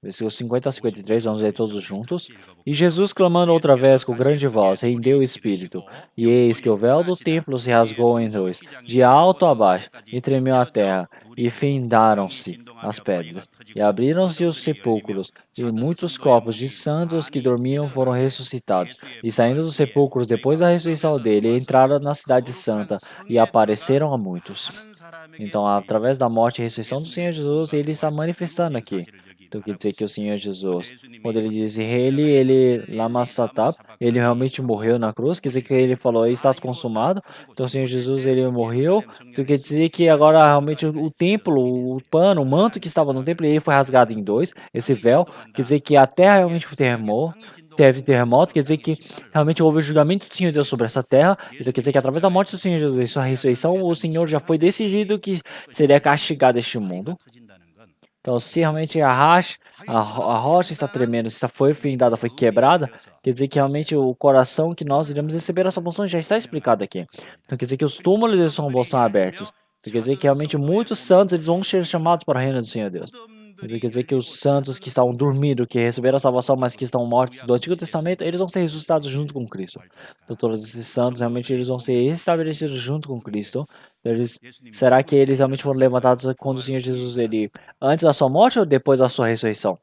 S1: Versículos 50 a 53, vamos ler todos juntos. E Jesus, clamando outra vez com grande voz, rendeu o espírito. E eis que o véu do templo se rasgou em dois, de alto a baixo, e tremeu a terra, e fendaram-se as pedras, e abriram-se os sepulcros, e muitos corpos de santos que dormiam foram ressuscitados. E saindo dos sepulcros, depois da ressurreição dele, entraram na cidade santa, e apareceram a muitos. Então, através da morte e ressurreição do Senhor Jesus, ele está manifestando aqui. Então quer dizer que o Senhor Jesus, quando ele diz ele lama satab, ele realmente morreu na cruz, quer dizer que ele falou, está consumado. Então o Senhor Jesus, ele morreu. Então quer dizer que agora realmente o templo, o pano, o manto que estava no templo, ele foi rasgado em dois, esse véu. Quer dizer que a terra realmente teve terremoto, quer dizer que realmente houve o julgamento do Senhor Deus sobre essa terra. Então quer dizer que através da morte do Senhor Jesus e sua ressurreição, o Senhor já foi decidido que seria castigado este mundo. Então, se realmente a rocha está tremendo, se foi findada, foi quebrada, quer dizer que realmente o coração que nós iremos receber a salvação já está explicado aqui. Então, quer dizer que os túmulos eles vão estar abertos. Então, quer dizer que realmente muitos santos eles vão ser chamados para o reino do Senhor Deus. Então, quer dizer que os santos que estavam dormindo, que receberam a salvação, mas que estão mortos do Antigo Testamento, eles vão ser ressuscitados junto com Cristo. Então, todos esses santos realmente eles vão ser estabelecidos junto com Cristo. Então, será que eles realmente foram levantados quando o Senhor Jesus ele antes da sua morte ou depois da sua ressurreição?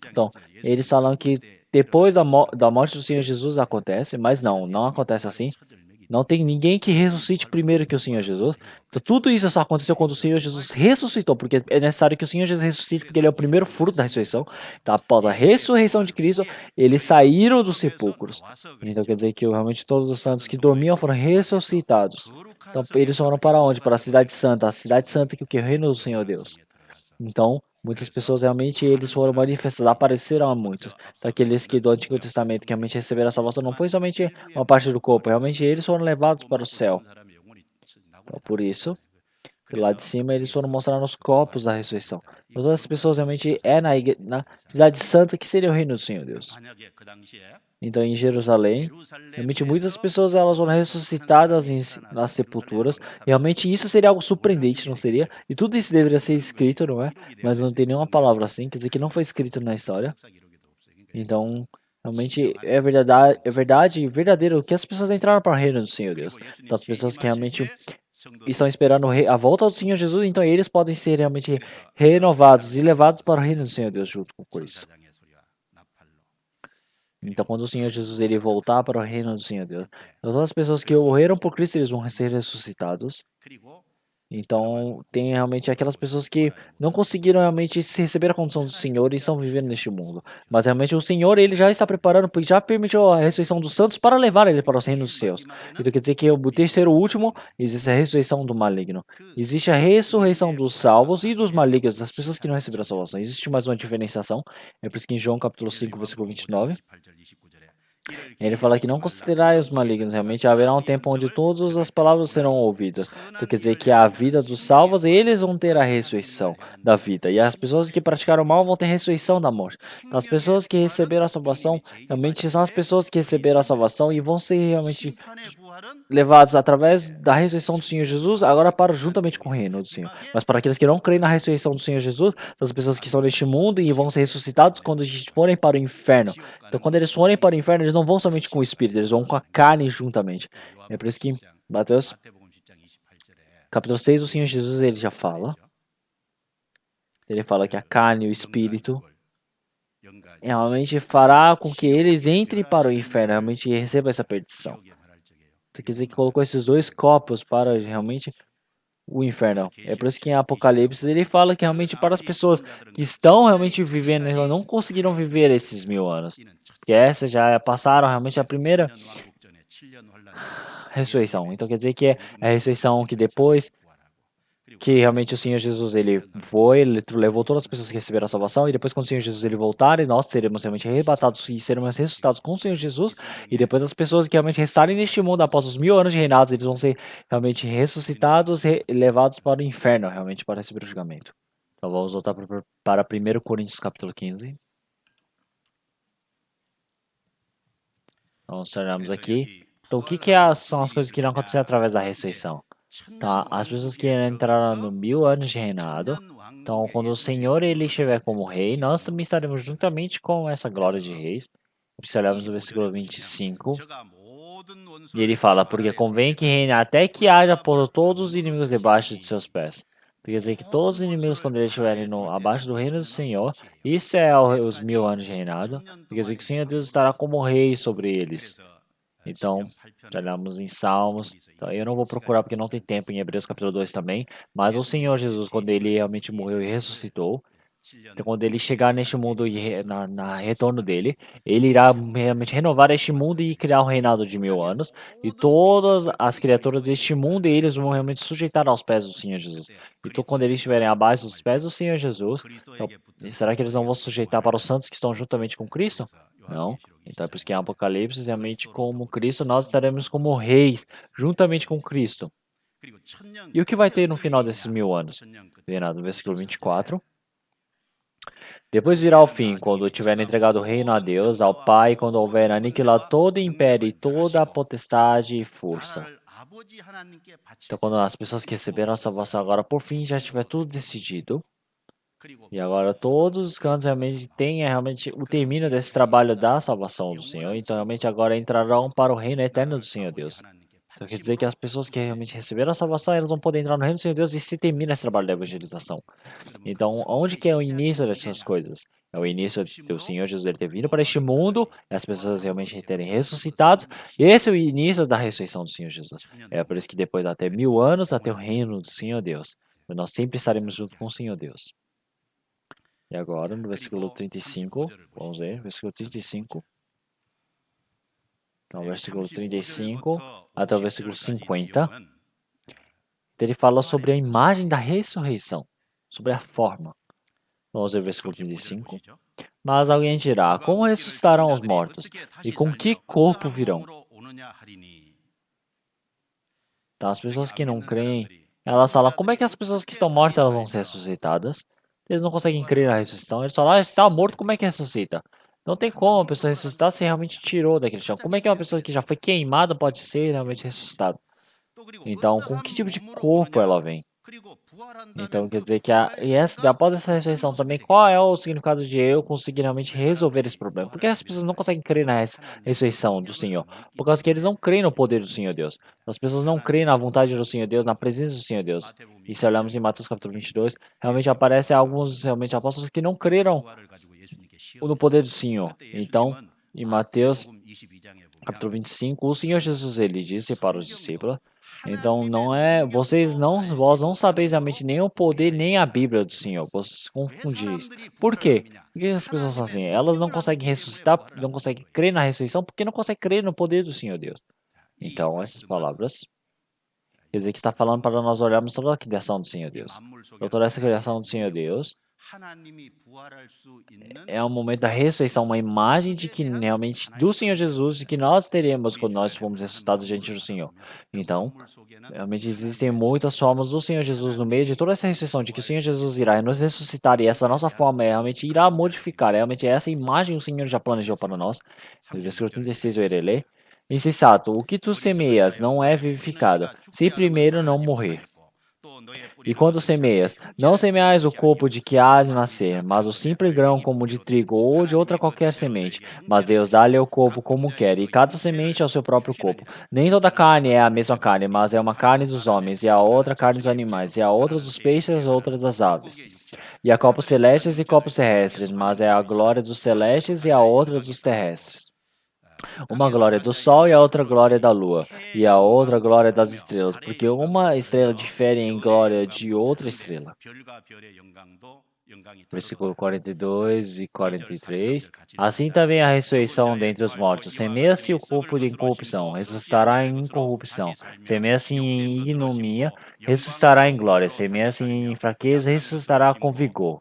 S1: Então, eles falam que depois da morte do Senhor Jesus acontece, mas não acontece assim. Não tem ninguém que ressuscite primeiro que o Senhor Jesus. Então, tudo isso só aconteceu quando o Senhor Jesus ressuscitou, porque é necessário que o Senhor Jesus ressuscite, porque ele é o primeiro fruto da ressurreição. Então, após a ressurreição de Cristo, eles saíram dos sepulcros. Então, quer dizer que realmente todos os santos que dormiam foram ressuscitados. Então, eles foram para onde? Para a cidade santa que é o reino do Senhor Deus. Então, muitas pessoas realmente eles foram manifestados, apareceram a muitos. Então, aqueles que do Antigo Testamento que realmente receberam a salvação não foi somente uma parte do corpo, realmente eles foram levados para o céu. Então, por isso, lá de cima eles foram mostrar nos corpos da ressurreição. Então, todas as pessoas realmente na cidade santa que seria o reino do Senhor Deus. Então, em Jerusalém, realmente muitas pessoas elas foram ressuscitadas nas sepulturas. Realmente isso seria algo surpreendente, não seria? E tudo isso deveria ser escrito, não é? Mas não tem nenhuma palavra assim, quer dizer que não foi escrito na história. Então, realmente é verdade e verdadeiro que as pessoas entraram para o reino do Senhor Deus. Então, as pessoas que realmente estão esperando a volta do Senhor Jesus, então eles podem ser realmente renovados e levados para o reino do Senhor Deus junto com Cristo. Então, quando o Senhor Jesus ele voltar para o reino do Senhor Deus, todas as pessoas que morreram por Cristo eles vão ser ressuscitados. Então, tem realmente aquelas pessoas que não conseguiram realmente se receber a condição do Senhor e estão vivendo neste mundo. Mas realmente o Senhor ele já está preparando, porque já permitiu a ressurreição dos santos para levar ele para os reinos dos céus. Então quer dizer que o terceiro último existe a ressurreição do maligno. Existe a ressurreição dos salvos e dos malignos, das pessoas que não receberam a salvação. Existe mais uma diferenciação. É por isso que em João capítulo 5, versículo 29, ele fala que não considerai os malignos, realmente haverá um tempo onde todas as palavras serão ouvidas. Então quer dizer que a vida dos salvos, eles vão ter a ressurreição da vida. E as pessoas que praticaram mal vão ter a ressurreição da morte. Então as pessoas que receberam a salvação, realmente são as pessoas que receberam a salvação e vão ser realmente levados através da ressurreição do Senhor Jesus, agora para juntamente com o reino do Senhor. Mas para aqueles que não creem na ressurreição do Senhor Jesus, das pessoas que estão neste mundo e vão ser ressuscitados quando forem para o inferno. Então, quando eles forem para o inferno, eles não vão somente com o espírito, eles vão com a carne juntamente. É por isso que Mateus, capítulo 6, o Senhor Jesus ele já fala. Ele fala que a carne e o espírito realmente fará com que eles entrem para o inferno, realmente recebam essa perdição. Então, quer dizer que colocou esses dois corpos para realmente o inferno. É por isso que em Apocalipse ele fala que realmente para as pessoas que estão realmente vivendo, elas não conseguiram viver esses 1000 anos. Porque essa já passaram realmente a primeira ressurreição. Então quer dizer que é a ressurreição que depois que realmente o Senhor Jesus ele foi, ele levou todas as pessoas que receberam a salvação, e depois quando o Senhor Jesus ele voltar, e nós seremos realmente arrebatados e seremos ressuscitados com o Senhor Jesus, e depois as pessoas que realmente restarem neste mundo após os 1000 anos de reinados, eles vão ser realmente ressuscitados e levados para o inferno, realmente para receber o julgamento. Então vamos voltar para 1 Coríntios capítulo 15. Vamos olharmos aqui. Então o que são as coisas que irão acontecer através da ressurreição? Tá, as pessoas que entraram no 1000 anos de reinado, então quando o Senhor ele estiver como rei, nós também estaremos juntamente com essa glória de reis. Se olharmos no versículo 25, e ele fala, porque convém que reine até que haja por todos os inimigos debaixo de seus pés. Quer dizer que todos os inimigos, quando eles estiverem abaixo do reino do Senhor, isso é os 1000 anos de reinado. Quer dizer que o Senhor Deus estará como rei sobre eles. Então, olhamos em Salmos. Então, eu não vou procurar porque não tem tempo em Hebreus capítulo 2 também. Mas o Senhor Jesus, quando ele realmente morreu e ressuscitou, então, quando ele chegar neste mundo e na retorno dele, ele irá realmente renovar este mundo e criar um reinado de 1000 anos. E todas as criaturas deste mundo, eles vão realmente sujeitar aos pés do Senhor Jesus. Então, quando eles estiverem abaixo dos pés do Senhor Jesus, então, será que eles não vão sujeitar para os santos que estão juntamente com Cristo? Não. Então, é por isso que em Apocalipse, realmente como Cristo, nós estaremos como reis, juntamente com Cristo. E o que vai ter no final desses 1000 anos? Verá no versículo 24. Depois virá o fim, quando tiver entregado o reino a Deus, ao Pai, quando houver aniquilado todo o império e toda a potestade e força. Então, quando as pessoas que receberam a salvação agora, por fim, já tiver tudo decidido, e agora todos os cantos realmente têm realmente o término desse trabalho da salvação do Senhor, então realmente agora entrarão para o reino eterno do Senhor Deus. Então quer dizer que as pessoas que realmente receberam a salvação, elas vão poder entrar no reino do Senhor Deus e se termina esse trabalho da evangelização. Então, onde que é o início dessas coisas? É o início do Senhor Jesus ele ter vindo para este mundo, e as pessoas realmente terem ressuscitado, e esse é o início da ressurreição do Senhor Jesus. É por isso que depois até 1000 anos, até o reino do Senhor Deus. Então, nós sempre estaremos junto com o Senhor Deus. E agora, no versículo 35, vamos ver, versículo 35. Então, versículo 35 até o versículo 50. Então, ele fala sobre a imagem da ressurreição, sobre a forma. Vamos ver o versículo 35. Mas alguém dirá: como ressuscitarão os mortos? E com que corpo virão? Então, as pessoas que não creem, elas falam: como é que as pessoas que estão mortas elas vão ser ressuscitadas? Eles não conseguem crer na ressurreição. Eles falam: está morto, como é que ressuscita? Não tem como uma pessoa ressuscitar se realmente tirou daquele chão. Como é que uma pessoa que já foi queimada pode ser realmente ressuscitada? Então, com que tipo de corpo ela vem? Então, quer dizer que após essa ressurreição também, qual é o significado de eu conseguir realmente resolver esse problema? Por que as pessoas não conseguem crer na ressurreição do Senhor? Por causa que eles não creem no poder do Senhor Deus. As pessoas não creem na vontade do Senhor Deus, na presença do Senhor Deus. E se olharmos em Mateus capítulo 22, realmente aparecem alguns realmente apóstolos que não creram no poder do Senhor. Então, em Mateus capítulo 25, o Senhor Jesus ele disse para os discípulos: então vós não sabeis realmente nem o poder nem a Bíblia do Senhor, vos confundis. Por quê? Por que as pessoas são assim? Elas não conseguem ressuscitar, não conseguem crer na ressurreição, porque não conseguem crer no poder do Senhor Deus. Então, essas palavras quer dizer que está falando para nós olharmos toda a criação do Senhor Deus. Toda essa criação do Senhor Deus é um momento da ressurreição, uma imagem de que realmente do Senhor Jesus, de que nós teremos quando nós fomos ressuscitados diante do Senhor. Então, realmente existem muitas formas do Senhor Jesus no meio de toda essa ressurreição, de que o Senhor Jesus irá nos ressuscitar e essa nossa forma realmente irá modificar. Realmente essa imagem o Senhor já planejou para nós. No versículo 36 eu irei ler. Insensato, o que tu semeias não é vivificado, se primeiro não morrer. E quando semeias, não semeais o corpo de que há de nascer, mas o simples grão como de trigo ou de outra qualquer semente. Mas Deus dá-lhe o corpo como quer, e cada semente ao seu próprio corpo. Nem toda carne é a mesma carne, mas é uma carne dos homens, e a outra carne dos animais, e a outra dos peixes, e outras das aves. E há corpos celestes e corpos terrestres, mas é a glória dos celestes e a outra dos terrestres. Uma glória do sol e a outra glória da lua, e a outra glória das estrelas, porque uma estrela difere em glória de outra estrela. Versículo 42 e 43. Assim também a ressurreição dentre os mortos. Semeia-se o corpo de incorrupção, ressuscitará em incorrupção. Semeia-se em ignomínia, ressuscitará em glória. Semeia-se em fraqueza, ressuscitará com vigor.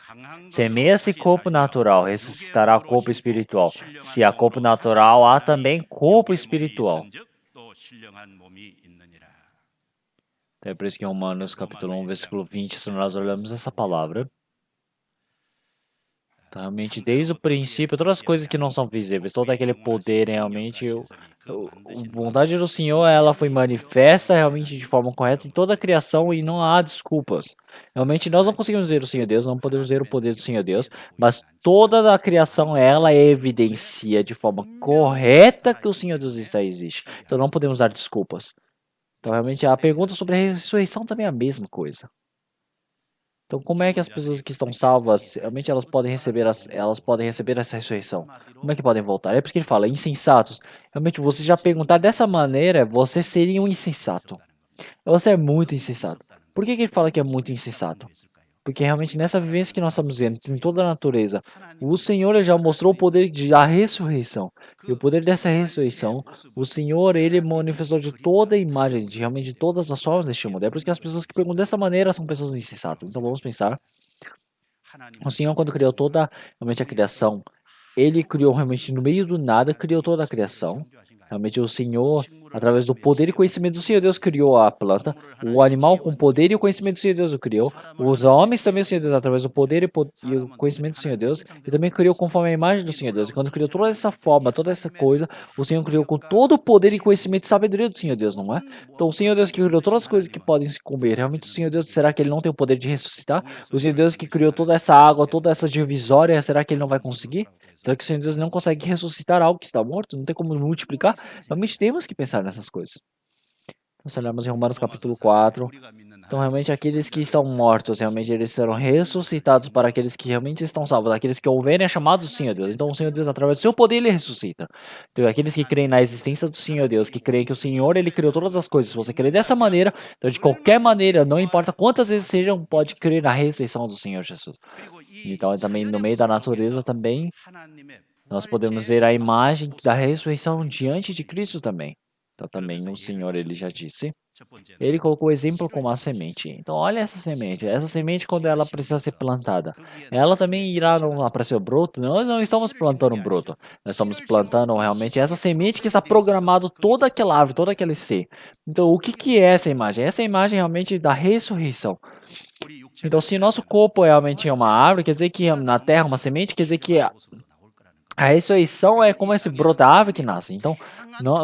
S1: Semeia-se corpo natural, ressuscitará corpo espiritual. Se há corpo natural, há também corpo espiritual. É por isso que em Romanos capítulo 1, versículo 20, se nós olhamos essa palavra, realmente, desde o princípio, todas as coisas que não são visíveis, todo aquele poder, realmente, a vontade do Senhor, ela foi manifesta realmente de forma correta em toda a criação e não há desculpas. Realmente, nós não conseguimos ver o Senhor Deus, não podemos ver o poder do Senhor Deus, mas toda a criação, ela evidencia de forma correta que o Senhor Deus está existe. Então, não podemos dar desculpas. Então, realmente, a pergunta sobre a ressurreição também é a mesma coisa. Então, como é que as pessoas que estão salvas, realmente elas podem receber essa ressurreição? Como é que podem voltar? É por isso que ele fala, insensatos. Realmente, você já perguntar dessa maneira, você seria um insensato. Você é muito insensato. Por que ele fala que é muito insensato? Porque realmente nessa vivência que nós estamos vendo, em toda a natureza, o Senhor ele já mostrou o poder da ressurreição. E o poder dessa ressurreição, o Senhor ele manifestou de toda a imagem, de realmente de todas as formas deste mundo. É por isso que as pessoas que perguntam dessa maneira são pessoas insensatas. Então vamos pensar. O Senhor, quando criou toda realmente a criação, Ele criou realmente no meio do nada, criou toda a criação. Realmente o Senhor, através do poder e conhecimento do Senhor Deus, criou a planta. O animal com poder e o conhecimento do Senhor Deus o criou. Os homens também, o Senhor Deus, através do poder e o conhecimento do Senhor Deus, e também criou conforme a imagem do Senhor Deus. E quando criou toda essa forma, toda essa coisa, o Senhor criou com todo o poder e conhecimento e sabedoria do Senhor Deus, não é? Então, o Senhor Deus que criou todas as coisas que podem se comer, realmente o Senhor Deus, será que ele não tem o poder de ressuscitar? O Senhor Deus que criou toda essa água, toda essa divisória, será que ele não vai conseguir? Será que o Senhor Deus não consegue ressuscitar algo que está morto? Não tem como multiplicar? Realmente temos que pensar nessas coisas. Então, se olharmos em Romanos capítulo 4, então realmente aqueles que estão mortos, realmente eles serão ressuscitados para aqueles que realmente estão salvos, aqueles que ouvirem a chamada do Senhor Deus. Então o Senhor Deus, através do seu poder, ele ressuscita. Então aqueles que creem na existência do Senhor Deus, que creem que o Senhor, ele criou todas as coisas. Se você crer dessa maneira, então de qualquer maneira, não importa quantas vezes sejam, pode crer na ressurreição do Senhor Jesus. Então também no meio da natureza também, nós podemos ver a imagem da ressurreição diante de Cristo também. Então também o Senhor, ele já disse. Ele colocou o exemplo como a semente. Então, olha essa semente. Essa semente, quando ela precisa ser plantada, ela também irá não aparecer o broto. Nós não estamos plantando um broto. Nós estamos plantando realmente essa semente que está programado toda aquela árvore, todo aquele ser. Então, o que que é essa imagem? Essa imagem realmente da ressurreição. Então, se nosso corpo realmente é uma árvore, quer dizer que na terra uma semente, quer dizer que a ressurreição é como esse broto da árvore que nasce. Então,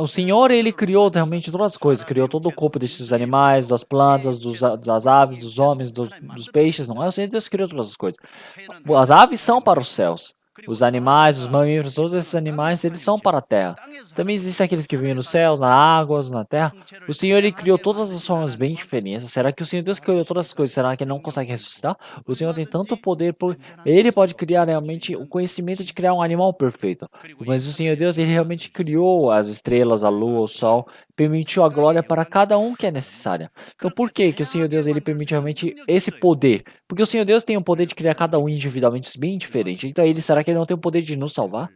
S1: o Senhor, ele criou realmente todas as coisas, criou todo o corpo desses animais, das plantas, das aves, dos homens, dos peixes, não é? O Senhor Deus criou todas as coisas. As aves são para os céus. Os animais, os mamíferos, todos esses animais, eles são para a terra. Também existem aqueles que vivem nos céus, nas águas, na terra. O Senhor, ele criou todas as formas bem diferentes. Será que o Senhor Deus criou todas as coisas? Será que ele não consegue ressuscitar? O Senhor tem tanto poder, ele pode criar realmente o conhecimento de criar um animal perfeito. Mas o Senhor Deus, ele realmente criou as estrelas, a lua, o sol, permitiu a glória para cada um que é necessária. Então, por que que o Senhor Deus ele permite realmente esse poder? Porque o Senhor Deus tem o poder de criar cada um individualmente bem diferente. Então, será que ele não tem o poder de nos salvar?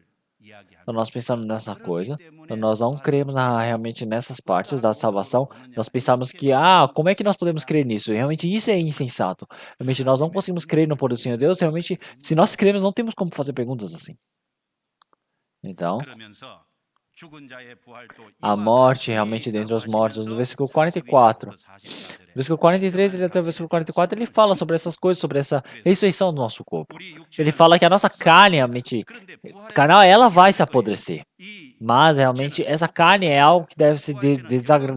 S1: Então, nós pensamos nessa coisa, então nós não cremos realmente nessas partes da salvação. Nós pensamos que, como é que nós podemos crer nisso? E realmente isso é insensato. Realmente nós não conseguimos crer no poder do Senhor Deus. Realmente, se nós cremos, não temos como fazer perguntas assim. Então, a morte realmente dentre os mortos, no versículo 44. No versículo 43 e até o versículo 44, ele fala sobre essas coisas, sobre essa ressurreição do nosso corpo. Ele fala que a nossa carne, realmente, carnal, ela vai se apodrecer. Mas realmente essa carne é algo que deve ser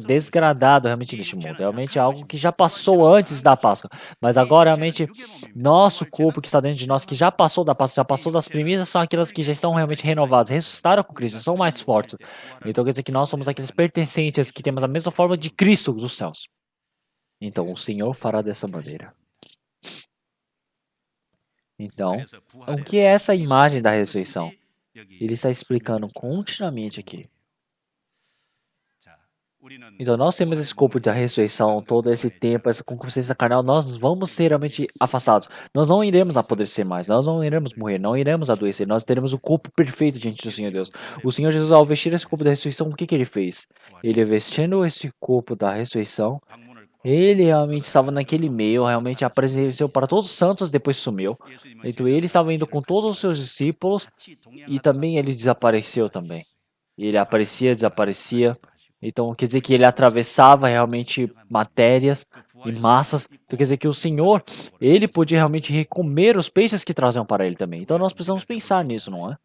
S1: desgradado realmente deste mundo. Realmente é algo que já passou antes da Páscoa. Mas agora realmente nosso corpo que está dentro de nós, que já passou da Páscoa, já passou das primícias, são aquelas que já estão realmente renovadas, ressuscitaram com Cristo, são mais fortes. Então quer dizer que nós somos aqueles pertencentes que temos a mesma forma de Cristo dos céus. Então o Senhor fará dessa maneira. Então, o que é essa imagem da ressurreição? Ele está explicando continuamente aqui. Então, nós temos esse corpo da ressurreição, todo esse tempo, essa concupiscência carnal, nós vamos ser realmente afastados. Nós não iremos apodrecer mais, nós não iremos morrer, não iremos adoecer, nós teremos o corpo perfeito diante do Senhor Deus. O Senhor Jesus, ao vestir esse corpo da ressurreição, o que que ele fez? Ele, vestindo esse corpo da ressurreição, ele realmente estava naquele meio, realmente apareceu para todos os santos, depois sumiu. Então, ele estava indo com todos os seus discípulos e também ele desapareceu também. Ele aparecia, desaparecia. Então, quer dizer que ele atravessava realmente matérias e massas. Então, quer dizer que o Senhor, ele podia realmente comer os peixes que traziam para ele também. Então, nós precisamos pensar nisso, não é?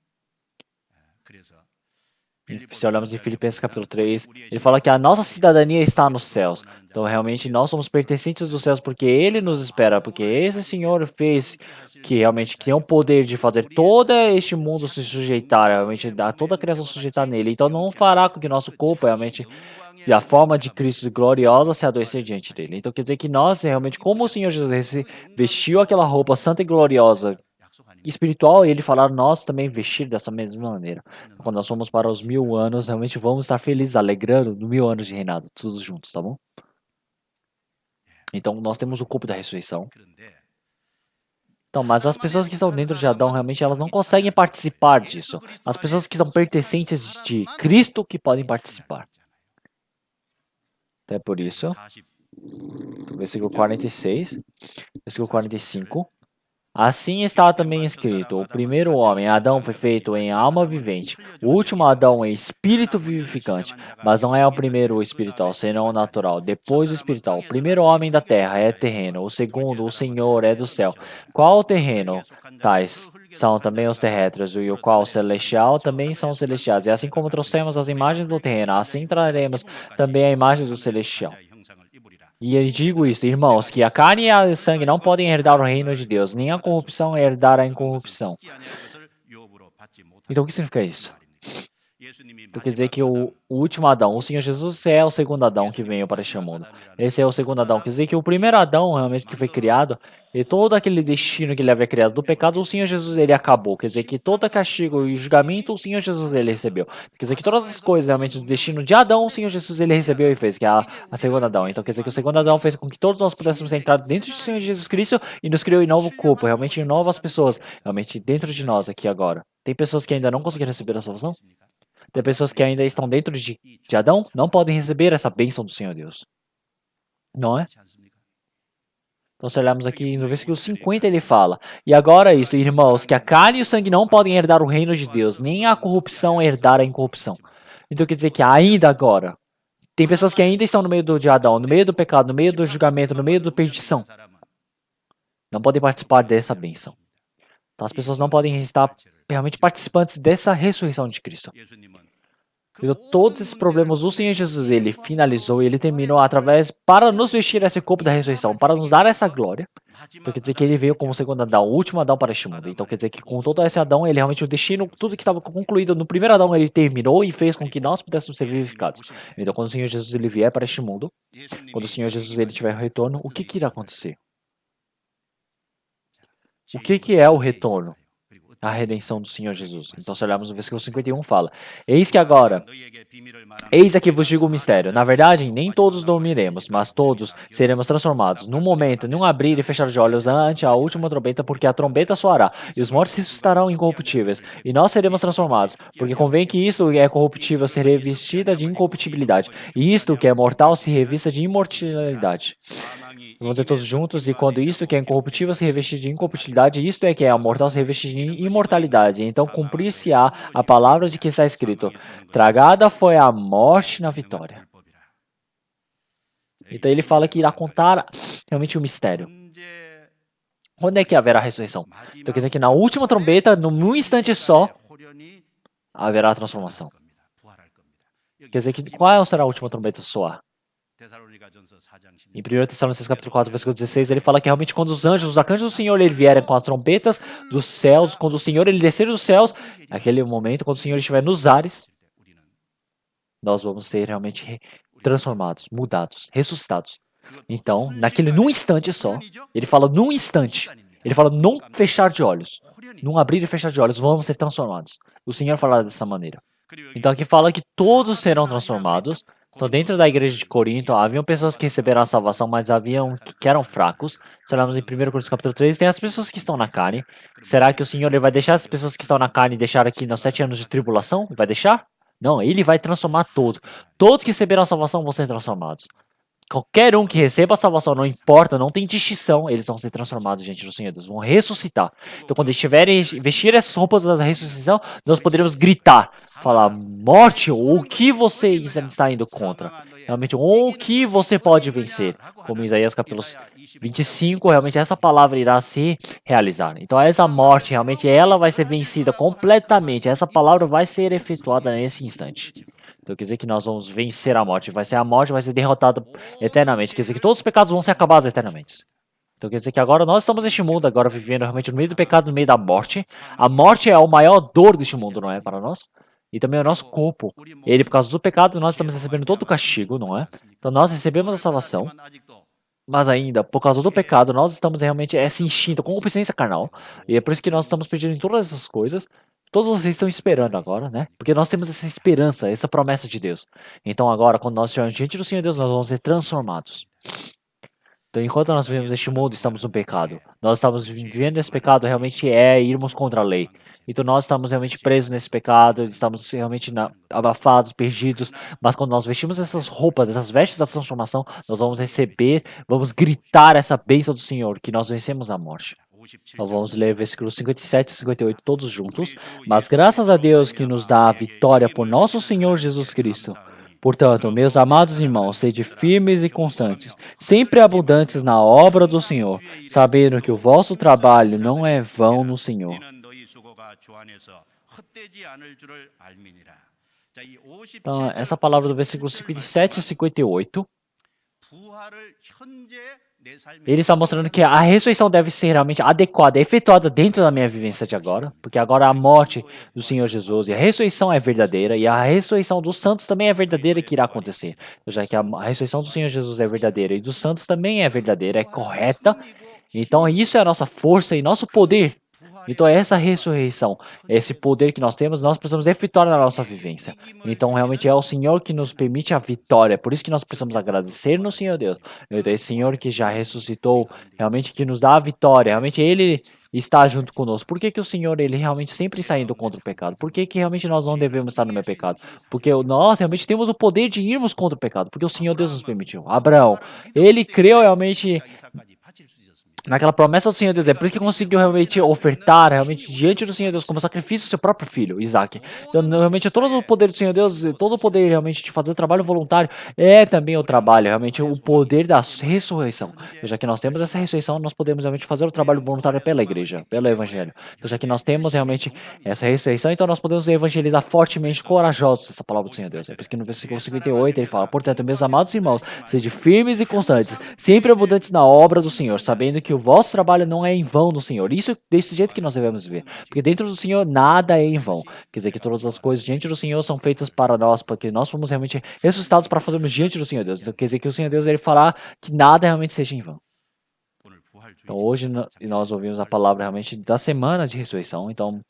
S1: Se olharmos em Filipenses capítulo 3, ele fala que a nossa cidadania está nos céus. Então, realmente, nós somos pertencentes dos céus porque ele nos espera, porque esse Senhor fez que realmente tem o poder de fazer todo este mundo se sujeitar, realmente, dar toda a criação sujeitar nele. Então, não fará com que nosso corpo, realmente, e a forma de Cristo gloriosa se adoecer diante dele. Então, quer dizer que nós, realmente, como o Senhor Jesus vestiu aquela roupa santa e gloriosa, espiritual, e ele falar nós também vestir dessa mesma maneira. Quando nós formos para os 1000 anos, realmente vamos estar felizes, alegrando no 1000 anos de reinado, todos juntos, tá bom? Então nós temos o corpo da ressurreição. Então, mas as pessoas que estão dentro de Adão, realmente elas não conseguem participar disso. As pessoas que são pertencentes de Cristo que podem participar. Então é por isso, versículo 46, versículo 45. Assim está também escrito: o primeiro homem, Adão, foi feito em alma vivente, o último Adão em espírito vivificante, mas não é o primeiro o espiritual, senão o natural, depois o espiritual. O primeiro homem da terra é terreno, o segundo, o Senhor, é do céu. Qual o terreno? Tais são também os terrestres, e o qual o celestial também são os celestiais. E assim como trouxemos as imagens do terreno, assim traremos também a imagem do celestial. E eu digo isso, irmãos, que a carne e o sangue não podem herdar o reino de Deus, nem a corrupção herdar a incorrupção. Então, o que significa isso? Então, quer dizer que o último Adão, o Senhor Jesus é o segundo Adão que veio para este mundo. Esse é o segundo Adão. Quer dizer que o primeiro Adão, realmente, que foi criado, e todo aquele destino que ele havia criado do pecado, o Senhor Jesus, ele acabou. Quer dizer que todo castigo e julgamento, o Senhor Jesus, ele recebeu. Quer dizer que todas as coisas, realmente, do destino de Adão, o Senhor Jesus, ele recebeu e fez, que é a segunda Adão. Então, quer dizer que o segundo Adão fez com que todos nós pudéssemos entrar dentro do Senhor Jesus Cristo e nos criou em novo corpo, realmente em novas pessoas, realmente dentro de nós aqui agora. Tem pessoas que ainda não conseguiram receber a salvação? Tem pessoas que ainda estão dentro de Adão, não podem receber essa bênção do Senhor Deus. Não é? Então, se olharmos aqui no versículo 50, ele fala: E agora isto, irmãos, que a carne e o sangue não podem herdar o reino de Deus, nem a corrupção herdar a incorrupção. Então, quer dizer que ainda agora, tem pessoas que ainda estão no meio de Adão, no meio do pecado, no meio do julgamento, no meio da perdição. Não podem participar dessa bênção. Então, as pessoas não podem estar realmente participantes dessa ressurreição de Cristo. Então, todos esses problemas, o Senhor Jesus, ele finalizou e ele terminou através para nos vestir esse corpo da ressurreição, para nos dar essa glória. Então, quer dizer que ele veio como o segundo Adão, o último Adão para este mundo. Então, quer dizer que com todo esse Adão, ele realmente o destino, tudo que estava concluído no primeiro Adão, ele terminou e fez com que nós pudéssemos ser vivificados. Então, quando o Senhor Jesus ele vier para este mundo, quando o Senhor Jesus ele tiver o retorno, o que irá acontecer? O que é o retorno? A redenção do Senhor Jesus. Então, se olharmos no versículo 51, fala: Eis que agora, eis aqui vos digo o mistério. Na verdade, nem todos dormiremos, mas todos seremos transformados. Num momento, num abrir e fechar de olhos, ante a última trombeta, porque a trombeta soará, e os mortos ressuscitarão incorruptíveis, e nós seremos transformados. Porque convém que isto que é corruptível se revestida de incorruptibilidade, e isto que é mortal se revista de imortalidade. Vamos dizer todos juntos, e quando isto que é incorruptível se revestir de incorruptibilidade, isto é que é mortal se revestir de imortalidade. Então cumprir-se-á a palavra de que está escrito: Tragada foi a morte na vitória. Então ele fala que irá contar realmente o mistério. Quando é que haverá a ressurreição? Então quer dizer que na última trombeta, num instante só, haverá a transformação. Quer dizer que qual será a última trombeta soar? Em 1 Tessalonicenses capítulo 4, versículo 16, ele fala que realmente quando os anjos, os arcanjos do Senhor, ele vierem com as trombetas dos céus, quando o Senhor ele descer dos céus, naquele momento, quando o Senhor estiver nos ares, nós vamos ser realmente transformados, mudados, ressuscitados. Então, num instante só, ele fala num instante, ele fala num fechar de olhos, num abrir e fechar de olhos, vamos ser transformados. O Senhor fala dessa maneira. Então aqui fala que todos serão transformados. Então dentro da igreja de Corinto, haviam pessoas que receberam a salvação, mas haviam que eram fracos. Se olharmos em 1 Coríntios capítulo 3, tem as pessoas que estão na carne. Será que o Senhor ele vai deixar as pessoas que estão na carne deixar aqui nos 7 anos de tribulação? Vai deixar? Não, ele vai transformar todos. Todos que receberam a salvação vão ser transformados. Qualquer um que receba a salvação, não importa, não tem distinção, eles vão ser transformados diante do Senhor, eles vão ressuscitar. Então, quando estiverem vestir essas roupas da ressuscitação, nós poderemos gritar, falar: morte, o que você está indo contra? Realmente, o que você pode vencer? Como em Isaías capítulo 25, realmente essa palavra irá se realizar. Então, essa morte, realmente, ela vai ser vencida completamente. Essa palavra vai ser efetuada nesse instante. Então quer dizer que nós vamos vencer a morte. A morte vai ser derrotada eternamente. Quer dizer que todos os pecados vão ser acabados eternamente. Então quer dizer que agora nós estamos neste mundo, agora vivendo realmente no meio do pecado, no meio da morte. A morte é o maior dor deste mundo, não é? Para nós. E também o nosso corpo. Ele, por causa do pecado, nós estamos recebendo todo o castigo, não é? Então nós recebemos a salvação. Mas ainda, por causa do pecado, nós estamos realmente esse instinto, concupiscência carnal. E é por isso que nós estamos pedindo em todas essas coisas. Todos vocês estão esperando agora, né? Porque nós temos essa esperança, essa promessa de Deus. Então agora, quando nós estivermos diante do Senhor Deus, nós vamos ser transformados. Então, enquanto nós vivemos neste mundo, estamos no pecado. Nós estamos vivendo esse pecado, realmente é irmos contra a lei. Então, nós estamos realmente presos nesse pecado, estamos realmente abafados, perdidos. Mas quando nós vestimos essas roupas, essas vestes da transformação, nós vamos receber, vamos gritar essa bênção do Senhor, que nós vencemos a morte. Então vamos ler versículos 57 e 58 todos juntos. Mas graças a Deus que nos dá a vitória por nosso Senhor Jesus Cristo. Portanto, meus amados irmãos, sede firmes e constantes, sempre abundantes na obra do Senhor, sabendo que o vosso trabalho não é vão no Senhor. Então, essa palavra do versículo 57 e 58, ele está mostrando que a ressurreição deve ser realmente adequada, efetuada dentro da minha vivência de agora, porque agora a morte do Senhor Jesus e a ressurreição é verdadeira, e a ressurreição dos santos também é verdadeira que irá acontecer. Já que a ressurreição do Senhor Jesus é verdadeira e dos santos também é verdadeira, é correta, então isso é a nossa força e nosso poder. Então essa ressurreição, esse poder que nós temos, nós precisamos efetuar na nossa vivência. Então realmente é o Senhor que nos permite a vitória. Por isso que nós precisamos agradecer no Senhor Deus. Então esse Senhor que já ressuscitou, realmente que nos dá a vitória. Realmente Ele está junto conosco. Por que que o Senhor, Ele realmente sempre está indo contra o pecado? Por que que realmente nós não devemos estar no meu pecado? Porque nós realmente temos o poder de irmos contra o pecado. Porque o Senhor Deus nos permitiu. Abraão, ele creu realmente naquela promessa do Senhor Deus. É por isso que conseguiu realmente ofertar realmente diante do Senhor Deus como sacrifício seu próprio filho, Isaac. Então, realmente, todo o poder do Senhor Deus, todo o poder realmente de fazer o trabalho voluntário é também o trabalho, realmente o poder da ressurreição. Então, já que nós temos essa ressurreição, nós podemos realmente fazer o trabalho voluntário pela igreja, pelo evangelho. Então, já que nós temos realmente essa ressurreição, então nós podemos evangelizar fortemente, corajosos essa palavra do Senhor Deus. É por isso que no versículo 58 ele fala: portanto, meus amados irmãos, sejam firmes e constantes, sempre abundantes na obra do Senhor, sabendo que o vosso trabalho não é em vão no Senhor. Isso desse jeito que nós devemos ver. Porque dentro do Senhor nada é em vão. Quer dizer que todas as coisas diante do Senhor são feitas para nós, porque nós fomos realmente ressuscitados para fazermos diante do Senhor Deus. Então quer dizer que o Senhor Deus ele fará que nada realmente seja em vão. Então hoje nós ouvimos a palavra realmente da semana de ressurreição. Então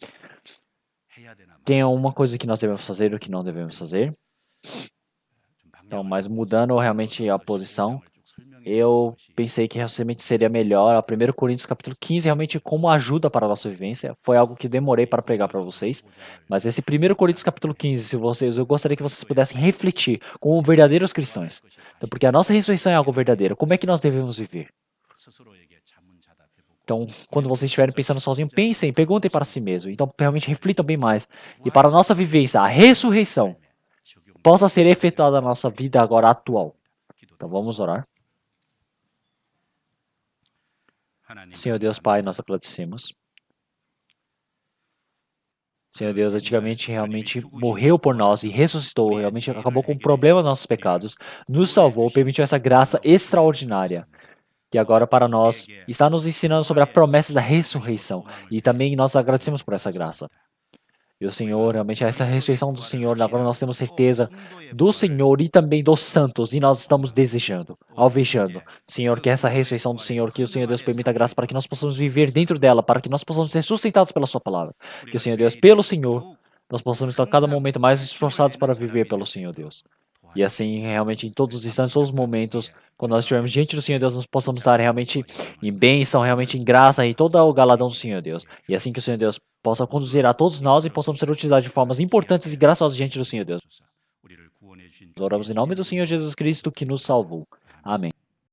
S1: tem uma coisa que nós devemos fazer e o que não devemos fazer. Então, mas mudando realmente a posição, eu pensei que realmente seria melhor. A 1 Coríntios capítulo 15, realmente como ajuda para a nossa vivência. Foi algo que demorei para pregar para vocês. Mas esse 1 Coríntios capítulo 15, se vocês, eu gostaria que vocês pudessem refletir como verdadeiros cristãos. Então, porque a nossa ressurreição é algo verdadeiro. Como é que nós devemos viver? Então, quando vocês estiverem pensando sozinhos, pensem, perguntem para si mesmo. Então, realmente reflitam bem mais. E para a nossa vivência, a ressurreição possa ser efetuada na nossa vida agora atual. Então, vamos orar. Senhor Deus Pai, nós agradecemos. Senhor Deus, antigamente realmente morreu por nós e ressuscitou, realmente acabou com o problema dos nossos pecados, nos salvou, permitiu essa graça extraordinária, que agora para nós está nos ensinando sobre a promessa da ressurreição. E também nós agradecemos por essa graça. E o Senhor, realmente, essa ressurreição do Senhor, agora nós temos certeza do Senhor e também dos santos, e nós estamos desejando, alvejando, Senhor, que essa ressurreição do Senhor, que o Senhor Deus permita a graça para que nós possamos viver dentro dela, para que nós possamos ser sustentados pela Sua palavra. Que o Senhor Deus, pelo Senhor, nós possamos estar a cada momento mais esforçados para viver pelo Senhor Deus. E assim, realmente, em todos os instantes, todos os momentos, quando nós estivermos diante do Senhor Deus, nós possamos estar realmente em bênção, realmente em graça e todo o galadão do Senhor Deus. E assim que o Senhor Deus possa conduzir a todos nós e possamos ser utilizados de formas importantes e graciosas diante do Senhor Deus. Nós oramos em nome do Senhor Jesus Cristo que nos salvou. Amém.